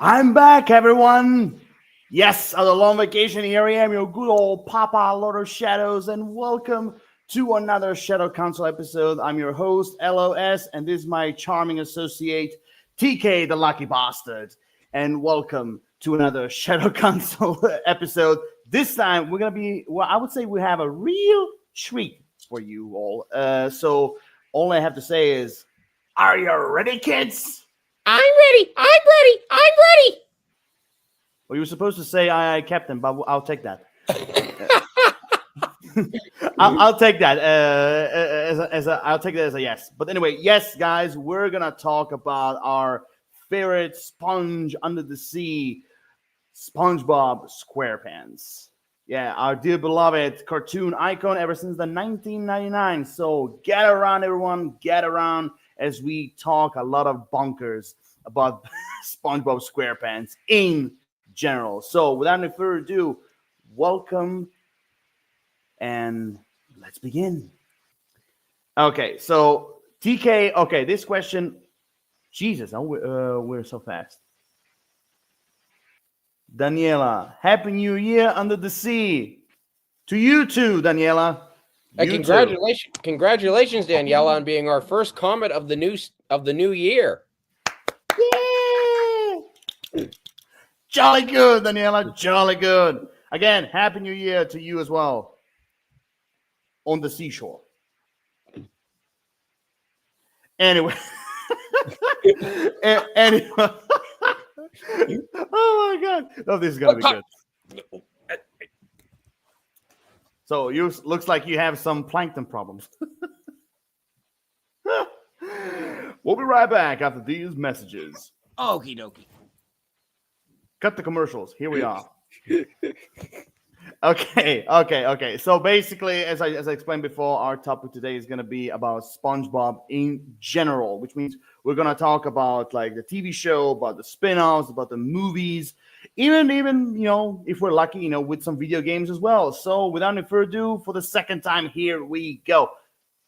I'm back, everyone. Yes, on a long vacation, here I am, your good old Papa Lord of Shadows, and welcome to another Shadow Council episode. I'm your host, LOS, and this is my charming associate, TK, the Lucky Bastard. And welcome to another Shadow Council episode. This time, we're going to be, well, I would say we have a real treat for you all. So all I have to say is, are you ready, kids? I'm ready. I'm ready. I'm ready. Well, you were supposed to say aye, Captain, but I'll take that. I'll take that I'll take that as a yes. But anyway, yes, guys, we're gonna talk about our favorite sponge under the sea, Spongebob Squarepants. Yeah, our dear beloved cartoon icon ever since the 1999. So get around, everyone, get around as we talk a lot of bonkers about SpongeBob SquarePants in general. So without any further ado, welcome and let's begin. Okay, so TK, okay, this question, Jesus, we're so fast. Daniela, Happy New Year under the sea. To you too, Daniela. Congratulations, Daniela, on being our first comment of the new year. Yeah. Jolly good, Daniela. Jolly good. Again, Happy New Year to you as well. On the seashore. Anyway. Anyway. Oh my God. Oh, this is gonna be good. So you looks like you have some plankton problems. We'll be right back after these messages. Okie dokie. Cut the commercials. Here we are. Okay. So basically, as I explained before, our topic today is going to be about SpongeBob in general, which means we're going to talk about like the TV show, about the spin-offs, about the movies, even if we're lucky, with some video games as well. So without any further ado, for the second time, here we go.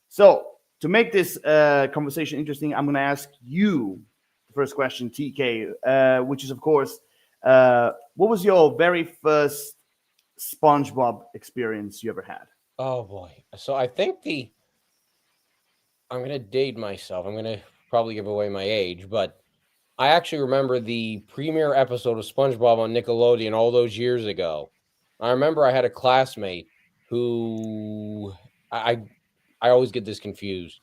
So to make this conversation interesting, I'm going to ask you the first question, TK, which is of course, what was your very first SpongeBob experience you ever had? Oh boy. So I think I'm going to date myself. I'm going to probably give away my age, but I actually remember the premiere episode of SpongeBob on Nickelodeon all those years ago. I remember I had a classmate who I always get this confused.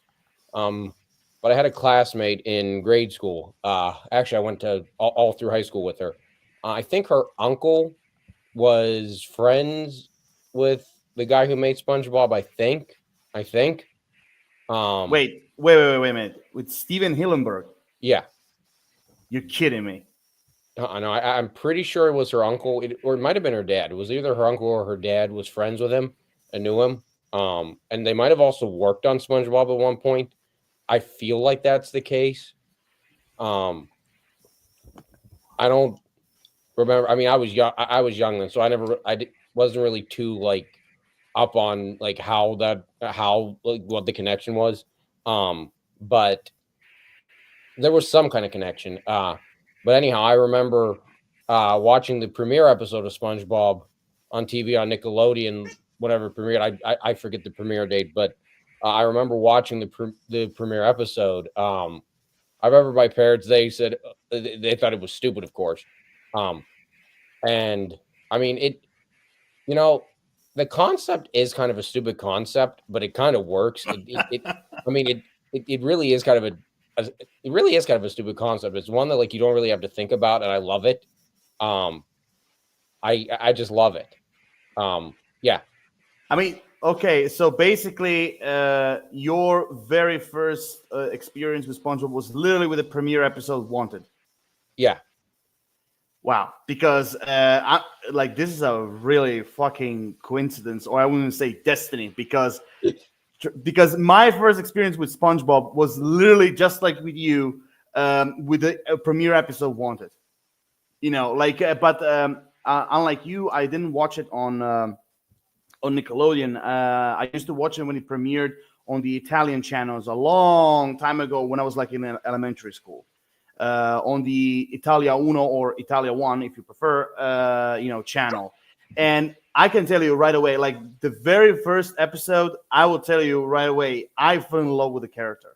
But I had a classmate in grade school. Actually, I went to all through high school with her. I think her uncle was friends with the guy who made SpongeBob. I think. Wait a minute. With Steven Hillenburg? Yeah. You're kidding me. I know. I'm pretty sure it was her uncle, or it might have been her dad. It was either her uncle or her dad was friends with him and knew him. And they might have also worked on SpongeBob at one point. I feel like that's the case. I don't remember. I mean, I was young. I was young then, so wasn't really too like up on like what the connection was. But there was some kind of connection. But anyhow, I remember watching the premiere episode of SpongeBob on TV on Nickelodeon, whatever premiered. I forget the premiere date, but I remember watching the premiere episode. I remember my parents, they said they thought it was stupid, of course. And I mean, the concept is kind of a stupid concept, but it kind of works. It really is kind of a stupid concept. It's one that like you don't really have to think about, and I love it. I just love it. Yeah. I mean, okay, so basically, your very first experience with SpongeBob was literally with the premiere episode Wanted. Yeah. Wow, because this is a really fucking coincidence, or I wouldn't say destiny, because my first experience with SpongeBob was literally just like with you, with the premiere episode Wanted. But unlike you, I didn't watch it on Nickelodeon. I used to watch it when it premiered on the Italian channels a long time ago when I was like in elementary school. on the Italia Uno or Italia One, if you prefer, channel. And I can tell you right away, like the very first episode, I will tell you right away, I fell in love with the character.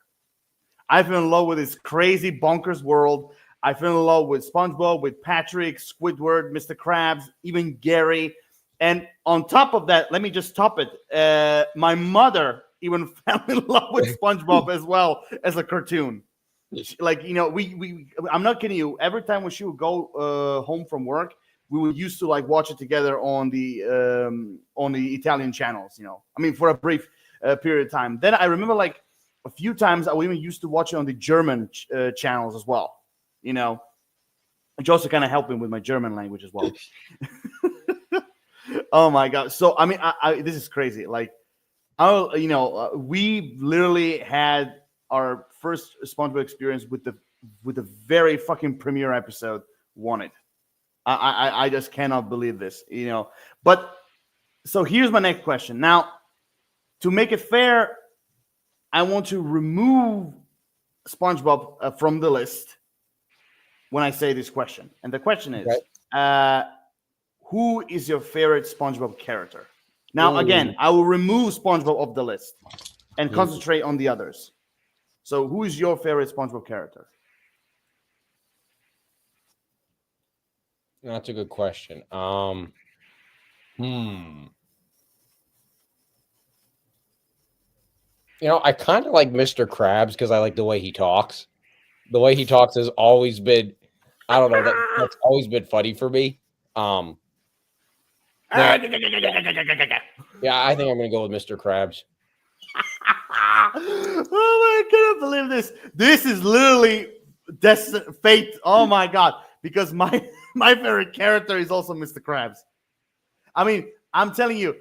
I fell in love with this crazy bonkers world. I fell in love with SpongeBob, with Patrick, Squidward, Mr. Krabs, even Gary. And on top of that, let me just top it. My mother even fell in love with SpongeBob as well as a cartoon. Like, we I'm not kidding you. Every time when she would go home from work, we would used to like watch it together on the Italian channels. I mean, for a brief period of time. Then I remember like a few times I even used to watch it on the German channels as well. Which also kind of helped me with my German language as well. Oh my god! So I mean, this is crazy. Like, we literally had our first SpongeBob experience with the very fucking premiere episode. Wanted. I just cannot believe this. But so here's my next question. Now, to make it fair, I want to remove SpongeBob from the list when I say this question. And the question is, who is your favorite SpongeBob character? Now, again, I will remove SpongeBob off the list and concentrate on the others. So who is your favorite SpongeBob character? That's a good question. I kind of like Mr. Krabs because I like the way he talks. The way he talks has always been, I don't know, that's always been funny for me. Yeah, I think I'm going to go with Mr. Krabs. Oh, I cannot believe this. This is literally fate. Oh, my God. Because my favorite character is also Mr. Krabs. I mean, I'm telling you,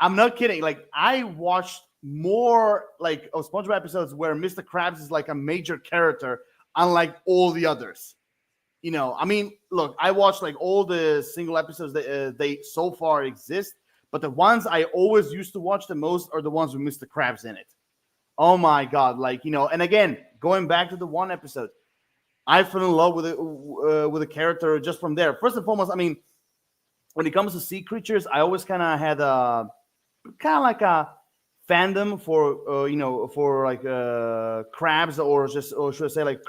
I'm not kidding. Like, I watched more like SpongeBob episodes where Mr. Krabs is like a major character, unlike all the others. I mean, look, I watched like all the single episodes that they so far exist, but the ones I always used to watch the most are the ones with Mr. Krabs in it. Oh my god, and again, going back to the one episode, I fell in love with a character just from there. First and foremost, I mean, when it comes to sea creatures, I always kind of had a kind of like a fandom for like crabs or should I say like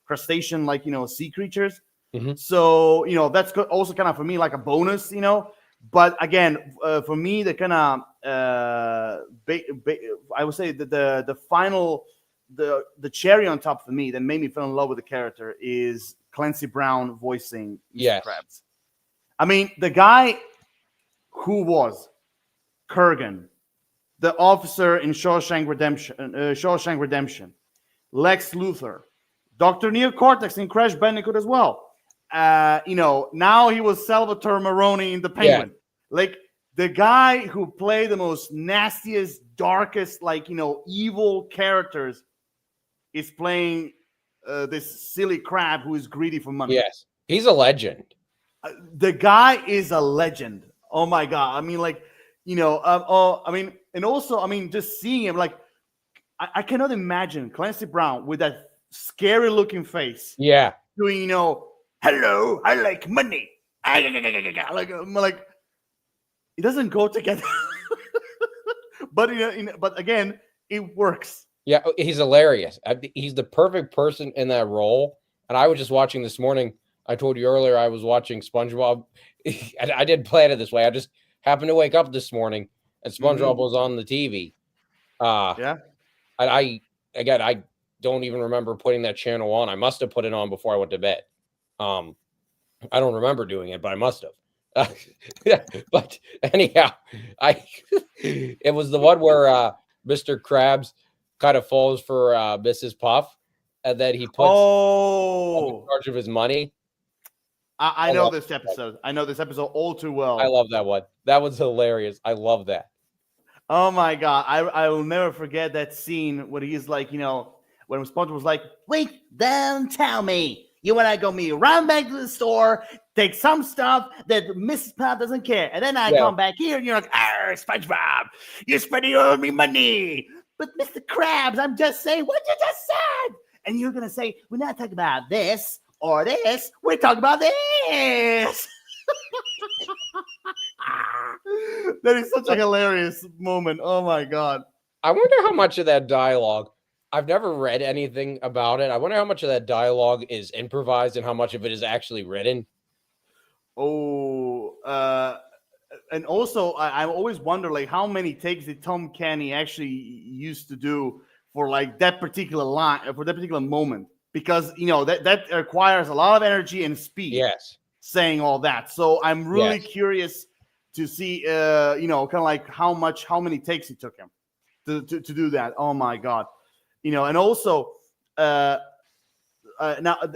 crustacean, like sea creatures. Mm-hmm. So that's also kind of for me like a bonus, But again, for me, the kind of I would say that the final the cherry on top for me that made me fall in love with the character is Clancy Brown voicing Mr. Krabs. I mean, the guy who was Kurgan, the officer in Shawshank Redemption, Lex Luthor, Dr. Neocortex in Crash Bandicoot as well. Now he was Salvatore Maroni in The Penguin. Yeah. Like the guy who played the most nastiest, darkest, evil characters is playing this silly crab who is greedy for money. Yes, he's a legend. The guy is a legend. Oh my god! I mean, and also, I mean, just seeing him, like, I cannot imagine Clancy Brown with that scary looking face. Yeah. Doing, hello, I like money. Like, it doesn't go together. But but again, it works. Yeah, he's hilarious. He's the perfect person in that role. And I was just watching this morning. I told you earlier I was watching SpongeBob. I didn't plan it this way. I just happened to wake up this morning and SpongeBob was on the TV. Yeah. I don't even remember putting that channel on. I must have put it on before I went to bed. I don't remember doing it, but I must have. But anyhow, it was the one where Mr. Krabs kind of falls for Mrs. Puff, and then he puts in charge of his money. I know this episode. I know this episode all too well. I love that one. That was hilarious. I love that. Oh my god, I will never forget that scene when he's like, when SpongeBob was like, "Wait, then tell me. You want to go me run back to the store, take some stuff that Mrs. Puff doesn't care, and then I come back here and you're like, SpongeBob, you're spending all me money. But Mr. Krabs, I'm just saying what you just said." and you're gonna say we're not talking about this or this. We're talking about this. That is such a hilarious moment. Oh my god. I wonder how much of that dialogue. I've never read anything about it. I wonder how much of that dialogue is improvised and how much of it is actually written. Oh, and also I always wonder like how many takes did Tom Kenny actually used to do for like that particular line for that particular moment, because that requires a lot of energy and speed. Yes. Saying all that, so I'm really Yes. curious to see kind of like how many takes it took him to do that. Oh my god. And also now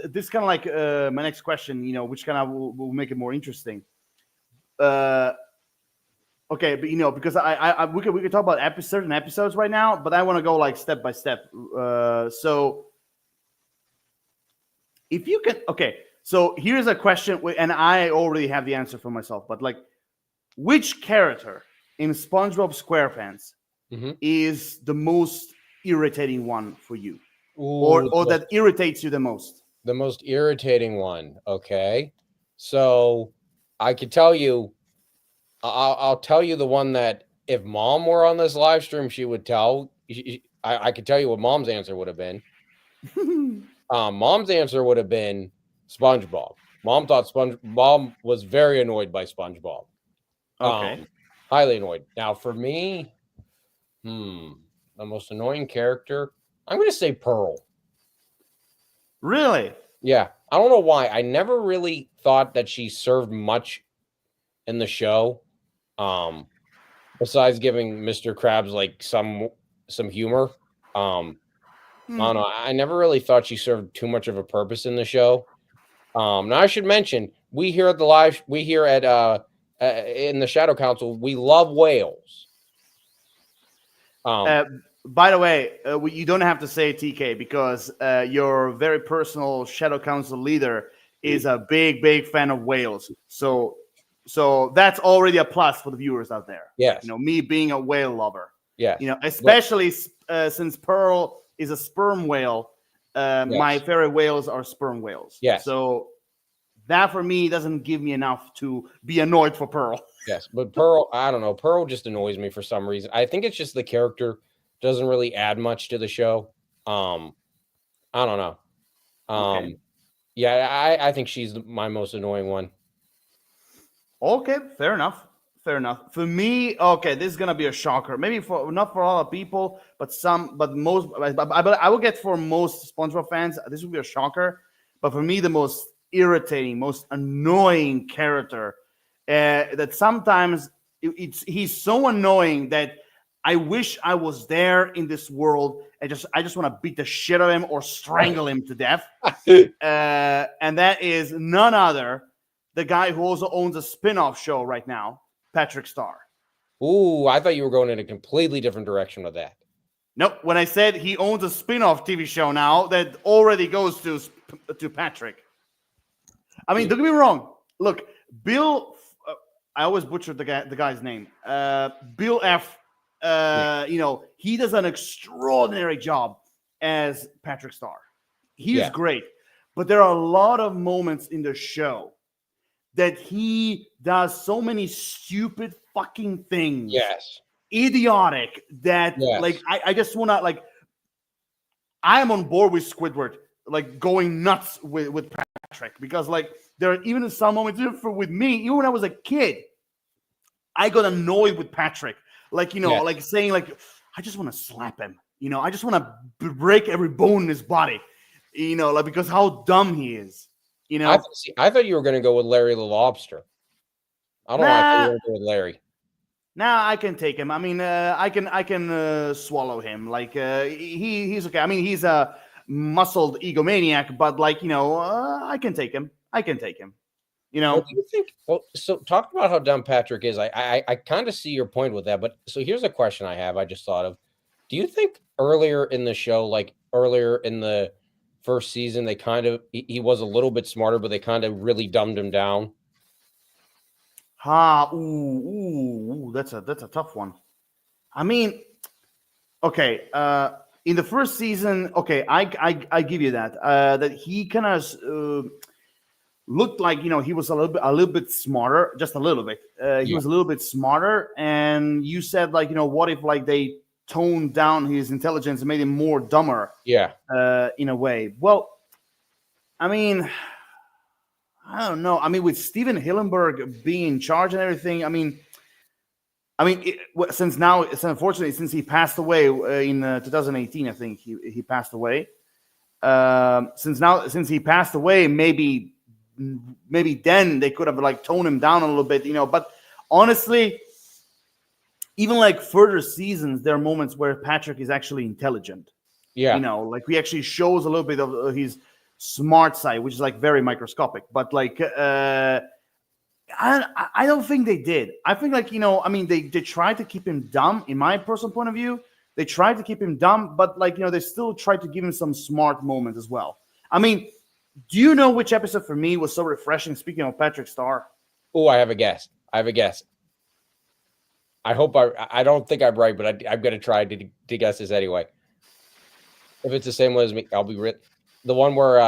this kind of like my next question, which kind of will make it more interesting. Okay, but because we could talk about certain episodes right now, but I want to go like step by step. So if you can, okay. So here's a question, and I already have the answer for myself. But like, which character in SpongeBob SquarePants is the most irritating one for you, or that irritates you the most? The most irritating one. Okay, so I could tell you. I'll tell you the one that if Mom were on this live stream, she would tell. I could tell you what Mom's answer would have been. Mom's answer would have been SpongeBob. Mom was very annoyed by SpongeBob. Okay. Highly annoyed. Now for me, the most annoying character, I'm going to say Pearl. Really? Yeah. I don't know why. I never really thought that she served much in the show. Besides giving Mr. Krabs like some humor. I don't know. I never really thought she served too much of a purpose in the show. Now I should mention, we here at in the Shadow Council, we love whales. By the way, you don't have to say TK, because your very personal Shadow Council leader is a big fan of whales. So that's already a plus for the viewers out there. Yes. Me being a whale lover. Yeah. Especially since Pearl is a sperm whale. Yes. My favorite whales are sperm whales. Yes. So that for me doesn't give me enough to be annoyed for Pearl. Yes, but Pearl, I don't know. Pearl just annoys me for some reason. I think it's just the character doesn't really add much to the show. I don't know. Okay. Yeah, I think she's my most annoying one. Okay, fair enough. For me, okay, this is gonna be a shocker. Maybe not for all the people, but most. I will get for most SpongeBob fans, this will be a shocker. But for me, the most irritating, most annoying character that sometimes he's so annoying that I wish I was there in this world and I just want to beat the shit out of him or strangle him to death. And that is none other the guy who also owns a spin-off show right now, Patrick Star. Ooh, I thought you were going in a completely different direction with that. Nope. When I said he owns a spin-off TV show now that already goes to Patrick. I mean, don't get me wrong. Look, Bill. I always butchered the guy's name. Bill F. He does an extraordinary job as Patrick Star. He's great, but there are a lot of moments in the show that he does so many stupid fucking things. Yes. Idiotic that like I just want to like I am on board with Squidward like going nuts with Patrick, because like there are even some moments with me, even when I was a kid, I got annoyed with Patrick, like like saying like I just want to slap him, I just want to break every bone in his body, like because how dumb he is. I thought you were going to go with Larry the Lobster. I don't know. I thought you were going to go with Larry. Nah, I can take him. I mean, I can swallow him. Like he's okay. I mean, he's a muscled egomaniac, but like I can take him. Well, do you think? Well, so talk about how dumb Patrick is. I kind of see your point with that, but so here's a question I have. I just thought of. Do you think earlier in the show, like earlier in the first season, they he was a little bit smarter, but they kind of really dumbed him down? Ooh, that's a tough one. I mean, okay, in the first season, okay, I give you that. That he kind of looked like, he was a little bit smarter, just a little bit. He Yeah. was a little bit smarter, and you said like, what if like they toned down his intelligence and made him more dumber? Yeah. In a way. Well, I mean, I don't know. I mean, with Steven Hillenburg being in charge and everything, I mean, since unfortunately, since he passed away in 2018, I think he passed away. Since he passed away, maybe then they could have like toned him down a little bit, But honestly, even like further seasons, there are moments where Patrick is actually intelligent. Yeah. Like he actually shows a little bit of his smart side, which is like very microscopic. But like, I don't think they did. I think like, they tried to keep him dumb. In my personal point of view, they tried to keep him dumb, but like, they still tried to give him some smart moments as well. I mean, do you know which episode for me was so refreshing? Speaking of Patrick Star. Oh, I have a guess. I hope I don't think I'm right, but I'm going to try to guess this anyway. If it's the same one as me, I'll be the one where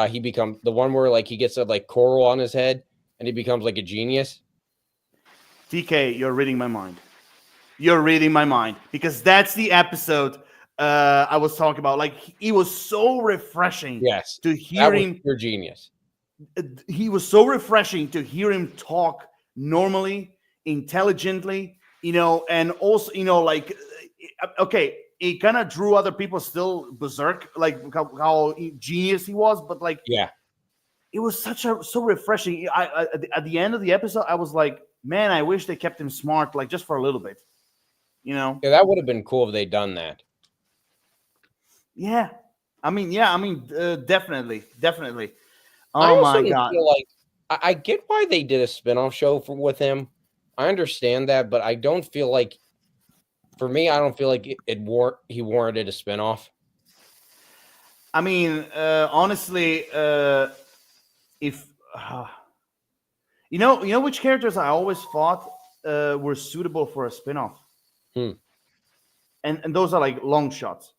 like he gets a like coral on his head and he becomes like a genius. TK, you're reading my mind. You're reading my mind, because that's the episode I was talking about. Like, it was so refreshing. Yes, to hear him. Your genius. He was so refreshing to hear him talk normally, intelligently, and also, like, okay, it kind of drew other people still berserk, like how genius he was, but like, yeah, it was so refreshing. At the end of the episode, I was like, man, I wish they kept him smart, like just for a little bit. Yeah, that would have been cool if they'd done that. Yeah, definitely. Oh my God! Feel like I get why they did a spinoff show with him. I understand that, but I don't feel like, for me, I don't feel like he warranted a spinoff. I mean, honestly, if you know which characters I always thought were suitable for a spinoff. And those are like long shots.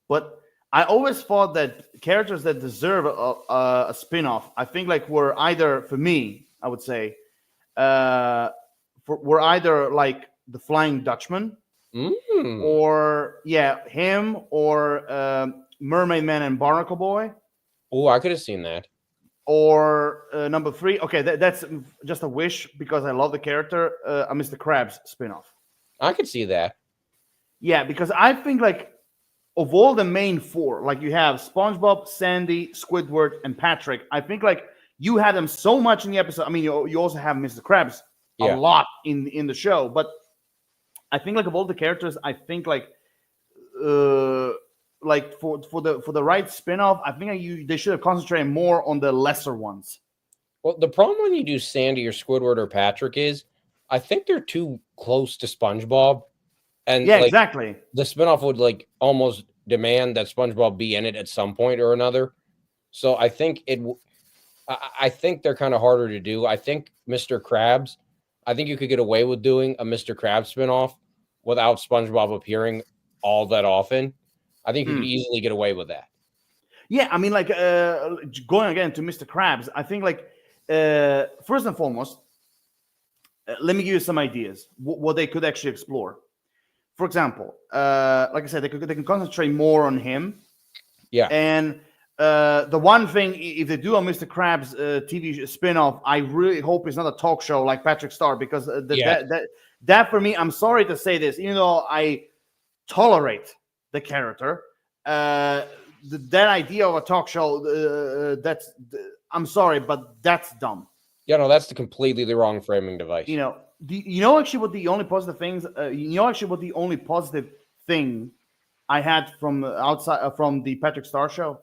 But I always thought that characters that deserve a spin-off, I think like were either, for me, I would say, were either like the Flying Dutchman, or him, or Mermaid Man and Barnacle Boy. Oh, I could have seen that. Or number 3, okay, that's just a wish because I love the character, a Mr. Krabs spin-off. I could see that. Yeah, because I think like of all the main 4, like you have SpongeBob, Sandy, Squidward, and Patrick. I think like you had them so much in the episode. I mean, you also have Mr. Krabs a lot in the show, but I think like of all the characters, I think like for the right spinoff, I think they should have concentrated more on the lesser ones. Well, the problem when you do Sandy or Squidward or Patrick is, I think they're too close to SpongeBob. And yeah, exactly. The spinoff would like almost demand that SpongeBob be in it at some point or another. So I think I think they're kind of harder to do. I think Mr. Krabs, I think you could get away with doing a Mr. Krabs spinoff without SpongeBob appearing all that often. I think you could easily get away with that. Yeah, I mean, like going again to Mr. Krabs, I think like first and foremost, let me give you some ideas what they could actually explore. For example, like I said, they can concentrate more on him. Yeah. And the one thing, if they do a Mr. Krabs TV spinoff, I really hope it's not a talk show like Patrick Star, because that for me, I'm sorry to say this, even though I tolerate the character, that idea of a talk show, I'm sorry, but that's dumb. Yeah, no, that's completely the wrong framing device. Actually what the only positive things, what the only positive thing I had from outside from the Patrick Star show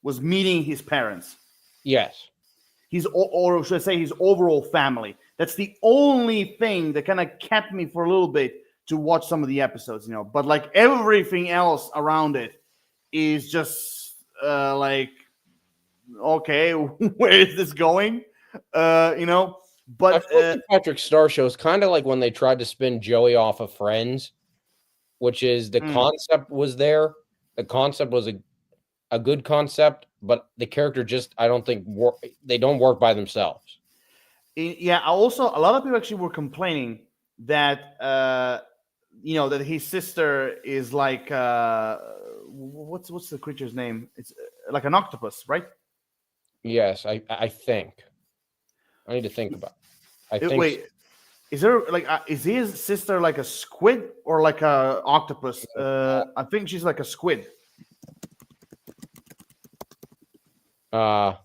was meeting his parents. Yes. Or should I say his overall family. That's the only thing that kind of kept me for a little bit to watch some of the episodes, But like everything else around it is just like, okay, where is this going? But I feel like the Patrick Star show is kind of like when they tried to spin Joey off of Friends, which is the concept was there, The concept was a good concept, but the character just I don't think they don't work by themselves. Yeah. Also, a lot of people actually were complaining that that his sister is like what's the creature's name? It's like an octopus, right? Yes, I think. I need to think about. I think. Wait, is there like is his sister like a squid or like a octopus? I think she's like a squid. I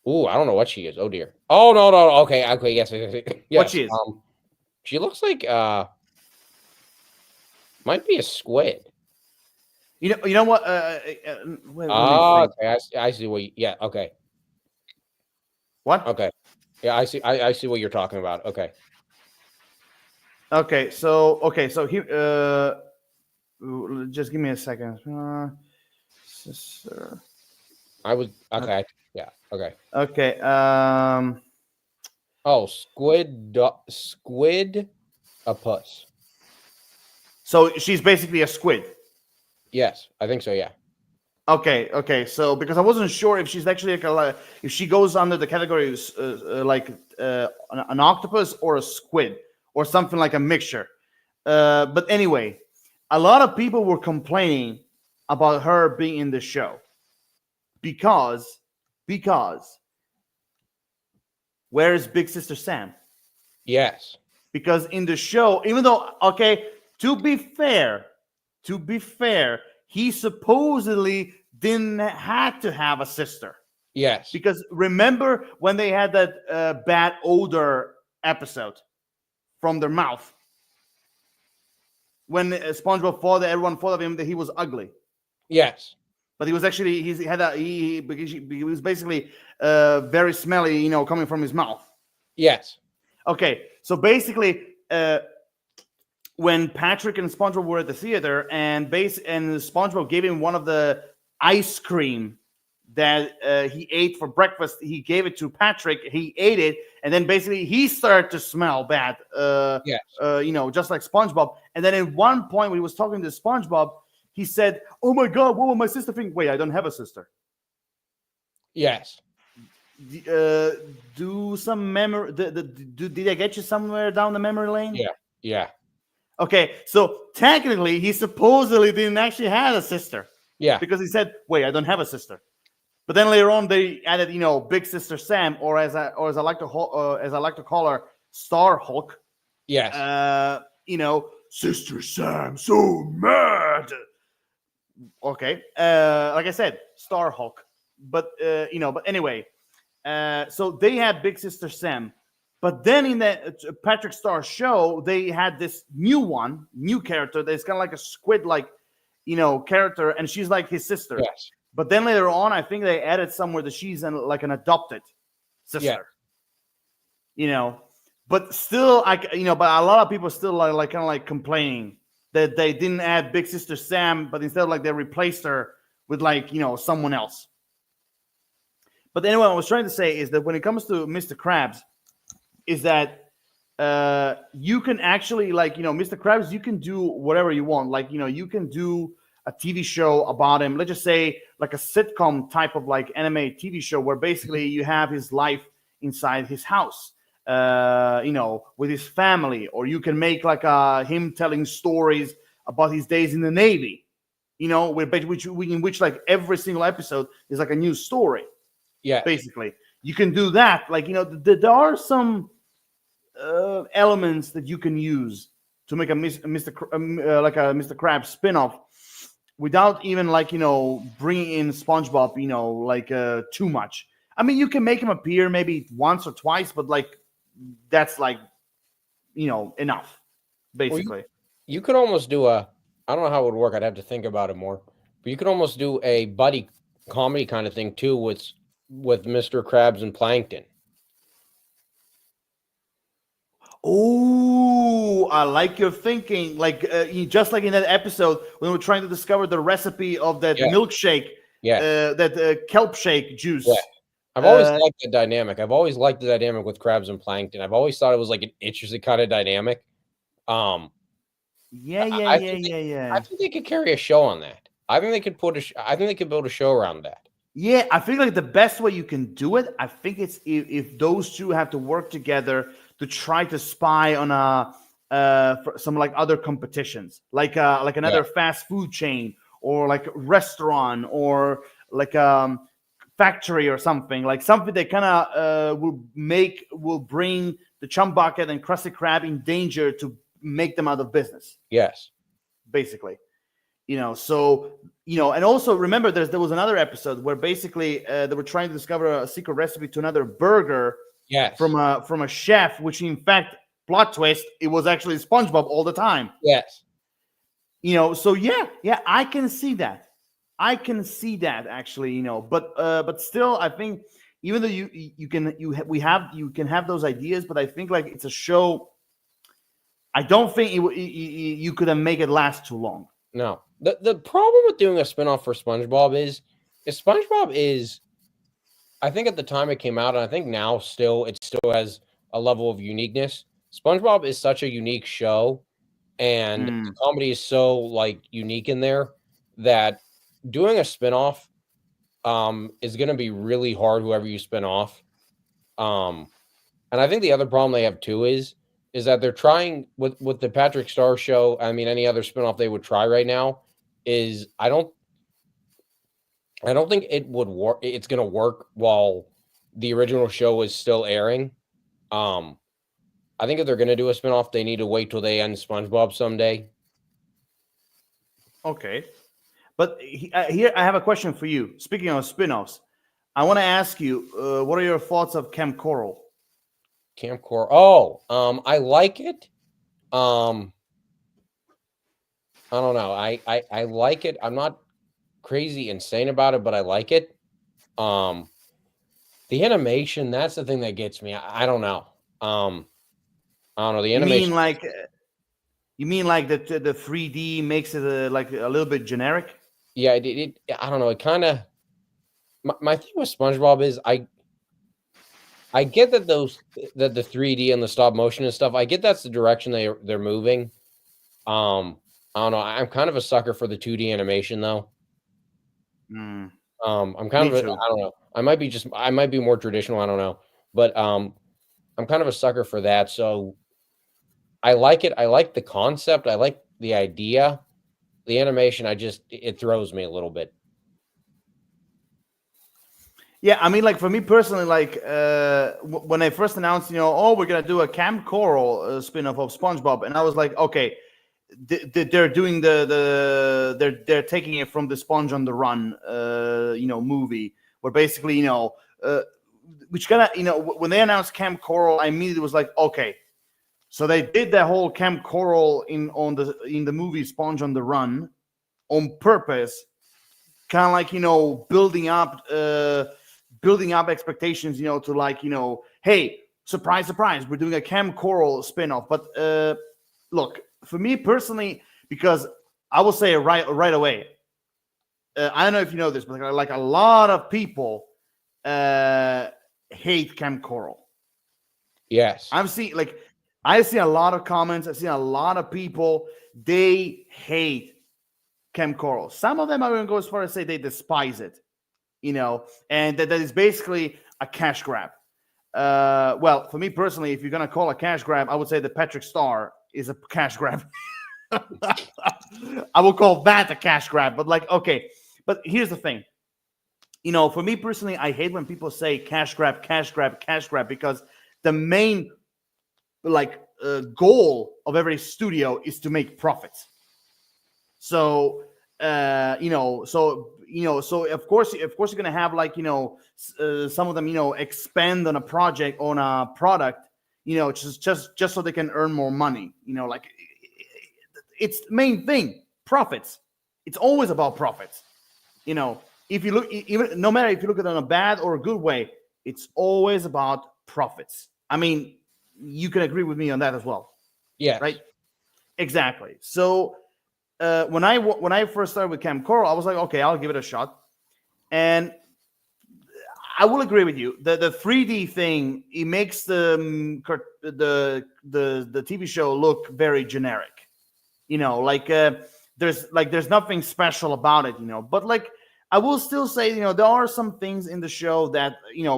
don't know what she is. Oh dear. Oh no. Okay. Yes. What she is? She looks like might be a squid. You know what? Okay. I see what. Yeah. Okay. What? Okay. Yeah. I see what you're talking about. Okay. Okay. So he just give me a second. Sister. I was okay. Yeah. Okay. Okay. Oh, squid, a puss. So she's basically a squid. Yes, I think so. Yeah. Okay. So because I wasn't sure if she's actually if she goes under the category an octopus or a squid or something like a mixture. But anyway, a lot of people were complaining about her being in the show because where is Big Sister Sam? Yes. Because in the show, even though to be fair, he supposedly didn't have to have a sister. Yes. Because remember when they had that bad odor episode from their mouth? When SpongeBob everyone thought of him that he was ugly. Yes. But he was actually he was basically very smelly, coming from his mouth. Yes. Okay, so basically, when Patrick and SpongeBob were at the theater, and SpongeBob gave him one of the ice cream that he ate for breakfast, he gave it to Patrick. He ate it, and then basically he started to smell bad. Yes. Just like SpongeBob. And then at one point when he was talking to SpongeBob, he said, "Oh my God, what will my sister think?" Wait, I don't have a sister. Yes. Do some memory. Did I get you somewhere down the memory lane? Yeah. Yeah. Okay, so technically, he supposedly didn't actually have a sister. Yeah. Because he said, "Wait, I don't have a sister." But then later on, they added, Big Sister Sam, or as I like to call her, Star Hulk. Yes. Sister Sam, so mad. Okay, like I said, Star Hulk. But but anyway, so they had Big Sister Sam. But then in the Patrick Star show, they had this new character that's kind of like a squid-like, character, and she's like his sister. Yes. But then later on, I think they added somewhere that she's like an adopted sister. Yeah. But still, but a lot of people still like kind of like complaining that they didn't add Big Sister Sam, but instead they replaced her with someone else. But anyway, what I was trying to say is that when it comes to Mr. Krabs, is that you can actually Mr. Krabs, you can do whatever you want. You can do a TV show about him. Let's just say like a sitcom type of anime TV show where basically you have his life inside his house, with his family, or you can make him telling stories about his days in the Navy, in which every single episode is like a new story. Yeah, basically you can do that. There are some elements that you can use to make a Mr. Krabs spin-off without even bringing in SpongeBob too much. I mean, you can make him appear maybe once or twice, but that's enough basically. Well, you could almost do I don't know how it would work, I'd have to think about it more, but you could almost do a buddy comedy kind of thing too with Mr. Krabs and Plankton. Oh, I like your thinking. Just like in that episode when we were trying to discover the recipe of that milkshake, that kelp shake juice. Yeah. I've always liked the dynamic. I've always liked the dynamic with Krabs and Plankton. I've always thought it was like an interesting kind of dynamic. Yeah. I think they could carry a show on that. I think they could I think they could build a show around that. Yeah, I think like the best way you can do it, I think it's if those two have to work together to try to spy on for some like other competitions, like another fast food chain or like restaurant or like factory or something that kind of will bring the Chum Bucket and Krusty Krab in danger to make them out of business. Yes, basically. So and also remember there was another episode where basically they were trying to discover a secret recipe to another burger. Yes. From a chef, which in fact, plot twist, it was actually SpongeBob all the time. Yes. So yeah, I can see that. Actually, but still, I think even though you can have those ideas, but I think like it's a show. I don't think you could make it last too long. No. The problem with doing a spinoff for SpongeBob is SpongeBob is, I think at the time it came out, and I think now it still has a level of uniqueness. SpongeBob is such a unique show, and the comedy is so like unique in there that doing a spinoff is going to be really hard, whoever you spin off. And I think the other problem they have too is that they're trying with the Patrick Star show. I mean, any other spinoff they would try right now is I don't think it would work. It's going to work while the original show is still airing. I think if they're going to do a spinoff, they need to wait till they end SpongeBob someday. Okay. But here I have a question for you. Speaking of spinoffs, I want to ask you, what are your thoughts of Camp Coral? Camp Coral. Oh, I like it. I don't know. I like it. I'm not crazy insane about it, but I like it. The animation, that's the thing that gets me. I don't know. I don't know. The animation. You mean like the 3D makes it like a little bit generic? Yeah, I don't know. It kind of. My thing with SpongeBob is I get that that the 3D and the stop motion and stuff. I get that's the direction they're moving. I don't know. I'm kind of a sucker for the 2D animation though. I'm kind of I don't know. I might be more traditional. I don't know, but I'm kind of a sucker for that. So I like it. I like the concept. I like the idea. The animation, it throws me a little bit. Yeah, I mean, like for me personally, like when they first announced, we're gonna do a Camp Coral spin-off of SpongeBob, and I was like, okay, they're doing they're taking it from the Sponge on the Run, movie, where basically, which kind of, when they announced Camp Coral, I immediately was like, okay, so they did that whole Camp Coral in the movie Sponge on the Run on purpose, kind of like building up expectations, to like, hey, surprise, surprise, we're doing a Camp Coral spinoff. But look, for me personally, because I will say it right away, I don't know if you know this, but like a lot of people hate Camp Coral. Yes, I've seen a lot of comments. I've seen a lot of people, they hate Camp Coral. Some of them are going to go as far as say they despise it, and that is basically a cash grab. Well, for me personally, if you're going to call a cash grab, I would say the Patrick Star is a cash grab. I will call that a cash grab, but okay. But here's the thing. For me personally, I hate when people say cash grab, cash grab, cash grab, because the main goal of every studio is to make profits. So so of course you're gonna have some of them expand on a product, just so they can earn more money. It's the main thing, profits. It's always about profits. If you look, even no matter if you look at it in a bad or a good way, it's always about profits. I mean, you can agree with me on that as well. Yeah. Right. Exactly. So when I first started with Camp Coral, I was like, okay, I'll give it a shot, and I will agree with you. The 3D thing, it makes the TV show look very generic. there's nothing special about it, but like I will still say, there are some things in the show that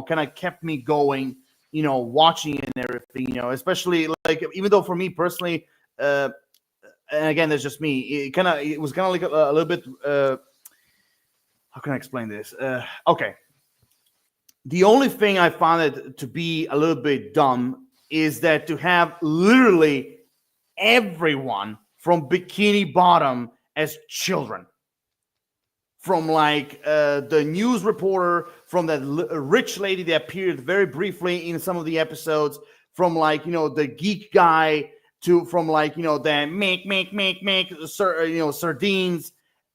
kind of kept me going, watching it and everything, especially like, even though for me personally, and again, there's just me, it was kind of like a little bit, how can I explain this? Okay. The only thing I found it to be a little bit dumb is that to have literally everyone from Bikini Bottom as children. From like the news reporter, from that rich lady that appeared very briefly in some of the episodes, from like, the geek guy from like, the make, sardines,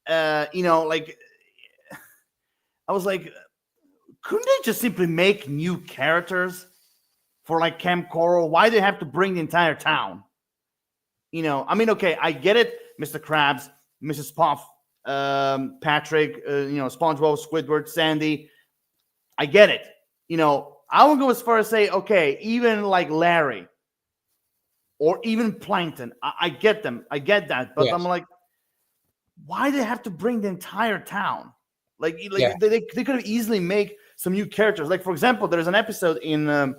like, I was like, couldn't they just simply make new characters for like Camp Coral? Why do they have to bring the entire town? I mean, okay, I get it, Mr. Krabs, Mrs. Puff, Patrick, SpongeBob, Squidward, Sandy. I get it. I would go as far as say, okay, even like Larry or even Plankton. I get them. I get that. But yes. I'm like, why do they have to bring the entire town? Like yeah. they could have easily make some new characters. Like, for example, there's an episode in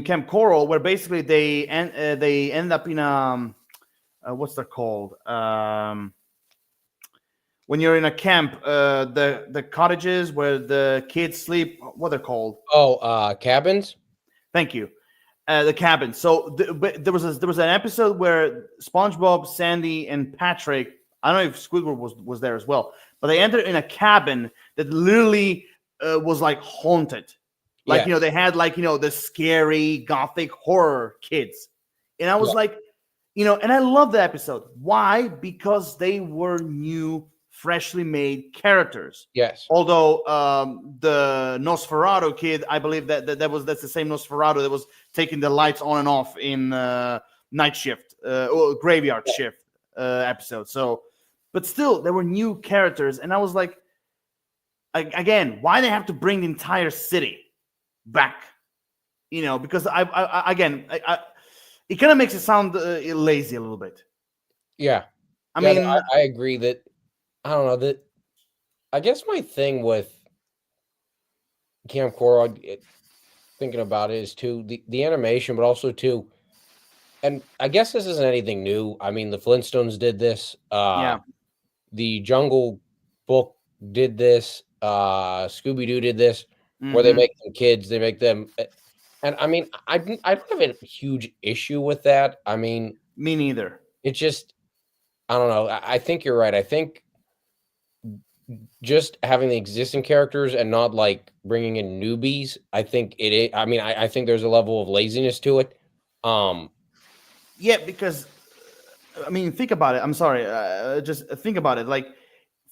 Camp Coral where basically they end up in what's that called? When you're in a camp, the cottages where the kids sleep, what they're called? Oh, cabins. Thank you. The cabins. So there was an episode where SpongeBob, Sandy, and Patrick, I don't know if Squidward was there as well, but they entered in a cabin that literally was like haunted. Like, yes. They had like, the scary gothic horror kids. And I was like, and I love the episode. Why? Because they were new, freshly made characters. Yes. Although the Nosferatu kid, I believe that's the same Nosferatu that was taking the lights on and off in night shift, or graveyard shift episode. So, but still, there were new characters, and I was like, again, why they have to bring the entire city back? Because I it kind of makes it sound lazy a little bit. Yeah. I mean, I agree that, I don't know, that I guess my thing with Camp Coral, thinking about it, is too the animation, but also too, and I guess this isn't anything new. I mean, the Flintstones did this. Yeah. The Jungle Book did this. Scooby-Doo did this, where they make them kids, they make them. And I mean, I don't have a huge issue with that. I mean, me neither. It's just, I don't know. I think you're right. I think just having the existing characters and not like bringing in newbies, I think I think there's a level of laziness to it. Yeah, because I mean, think about it. I'm sorry. Just think about it. Like,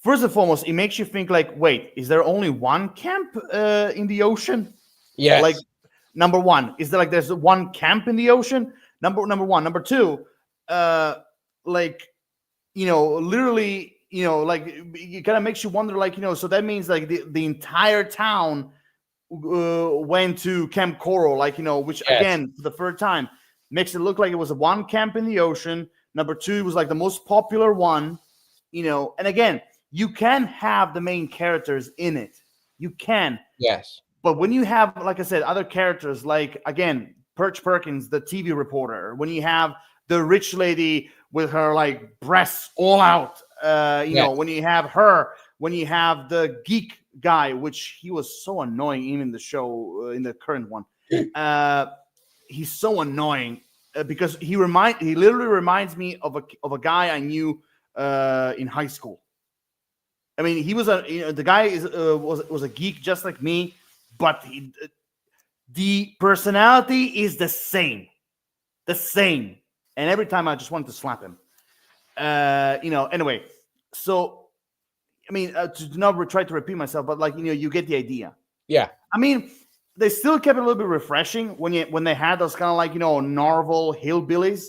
first and foremost, it makes you think like, wait, is there only one camp in the ocean? Yes. Like, number one, is there like there's one camp in the ocean? Number one. Number two, like, literally, like it kind of makes you wonder, like, so that means like the entire town went to Camp Coral, like, which yes. Again, for the third time, makes it look like it was one camp in the ocean. Number two, it was like the most popular one, and again, you can have the main characters in it. You can. Yes. But when you have, like I said, other characters, like, again, Perch Perkins, the TV reporter, when you have the rich lady with her, like, breasts all out, yes. When you have her, when you have the geek guy, which he was so annoying even in the show, in the current one. He's so annoying because he literally reminds me of a guy I knew in high school. I mean, he was the guy was a geek just like me, but the personality is the same, and every time I just wanted to slap him. Anyway, so I mean, to not try to repeat myself, but like, you get the idea. Yeah. I mean, they still kept it a little bit refreshing when they had those kind of like, Narvel hillbillies,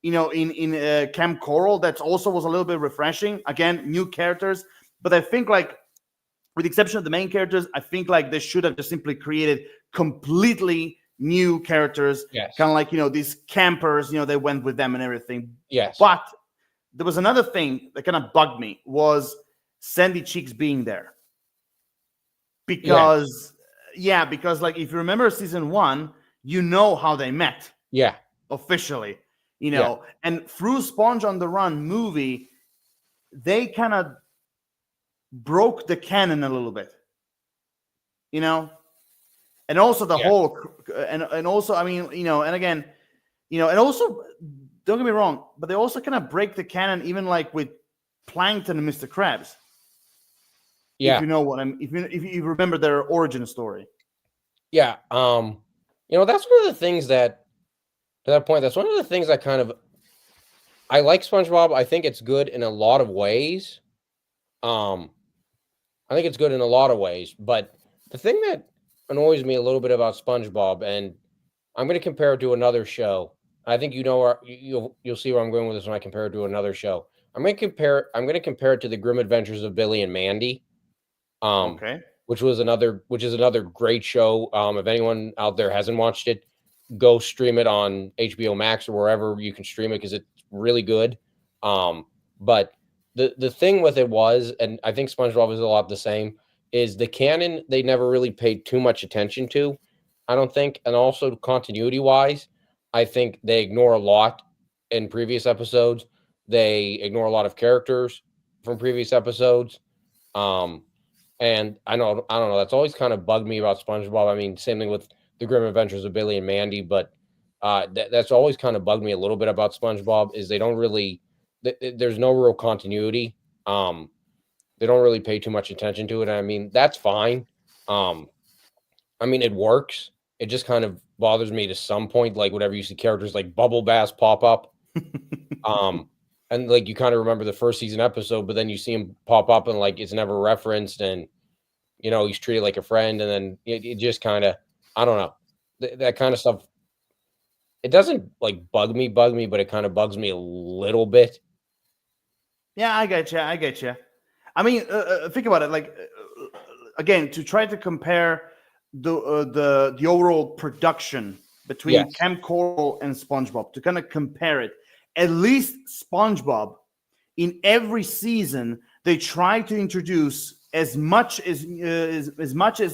in Camp Coral. That also was a little bit refreshing. Again, new characters. But I think, like, with the exception of the main characters, I think like they should have just simply created completely new characters, Yes. kind of like, these campers, they went with them and everything. Yes. But there was another thing that kind of bugged me was Sandy Cheeks being there. Because, because like, if you remember season 1, how they met. Yeah. Officially, and through Sponge on the Run movie, they kind of broke the canon a little bit, and also the whole, and also, I mean, and again, and also, don't get me wrong, but they also kind of break the canon, even like with Plankton and Mr. Krabs. Yeah. If you know what if you remember their origin story. Yeah. That's one of the things that, to that point, that's one of the things that kind of, I like SpongeBob. I think it's good in a lot of ways. I think it's good in a lot of ways, but the thing that annoys me a little bit about SpongeBob, and I'm going to compare it to another show. I think you'll see where I'm going with this when I compare it to another show. I'm going to compare it to the Grim Adventures of Billy and Mandy. Okay. Which is another great show. If anyone out there hasn't watched it, go stream it on HBO Max or wherever you can stream it, because it's really good. But the thing with it was, and I think SpongeBob is a lot the same, is the canon they never really paid too much attention to, I don't think. And also continuity wise, I think they ignore a lot in previous episodes. They ignore a lot of characters from previous episodes. And I don't know. That's always kind of bugged me about SpongeBob. I mean, same thing with the Grim Adventures of Billy and Mandy, but that's always kind of bugged me a little bit about SpongeBob, is they don't really, there's no real continuity. They don't really pay too much attention to it. I mean, that's fine. I mean, it works. It just kind of bothers me to some point, like whenever you see characters like Bubble Bass pop up. And like you kind of remember the first season episode, but then you see him pop up and like it's never referenced, and he's treated like a friend, and then it just kind of, I don't know, that kind of stuff. It doesn't like bug me, but it kind of bugs me a little bit. Yeah, I get you. I mean, think about it. Like, again, to try to compare the overall production between Camp Coral and SpongeBob, to kind of compare it. At least SpongeBob, in every season, they try to introduce as much as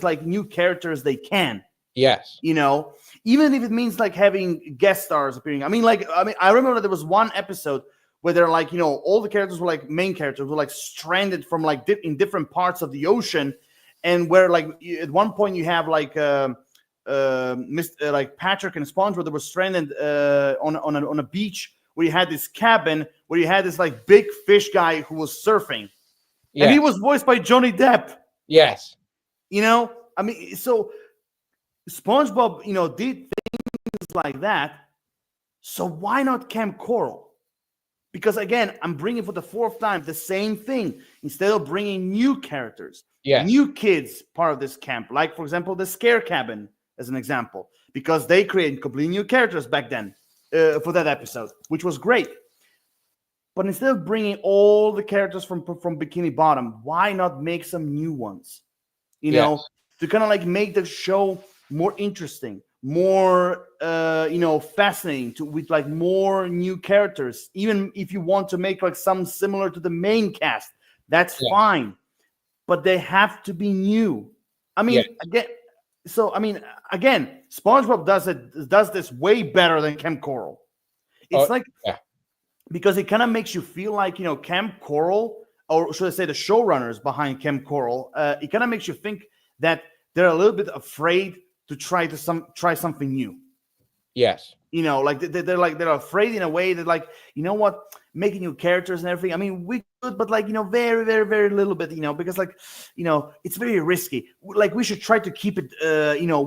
like new characters they can. Yes. Even if it means like having guest stars appearing. I remember that there was one episode where they're like, all the characters were like main characters were like stranded from like in different parts of the ocean, and where like at one point you have like like Patrick and SpongeBob that were stranded on a beach, where you had this cabin, where you had this like big fish guy who was surfing. Yes. And he was voiced by Johnny Depp. Yes. I mean, so SpongeBob, did things like that. So why not Camp Coral? Because again, I'm bringing for the fourth time the same thing. Instead of bringing new characters, new kids part of this camp. Like, for example, the Scare Cabin as an example. Because they created completely new characters back then. For that episode, which was great. But instead of bringing all the characters from Bikini Bottom, why not make some new ones? To kind of like make the show more interesting, more fascinating, with like more new characters. Even if you want to make like some similar to the main cast, that's fine. But they have to be new. I mean, again, SpongeBob does this way better than Camp Coral. It's because it kind of makes you feel like, Camp Coral, or should I say the showrunners behind Camp Coral, it kind of makes you think that they're a little bit afraid to try something new. Yes. Like they're afraid in a way that, like, what, making new characters and everything. I mean, we could, but like, very, very, very little bit, because like, it's very risky. Like, we should try to keep it,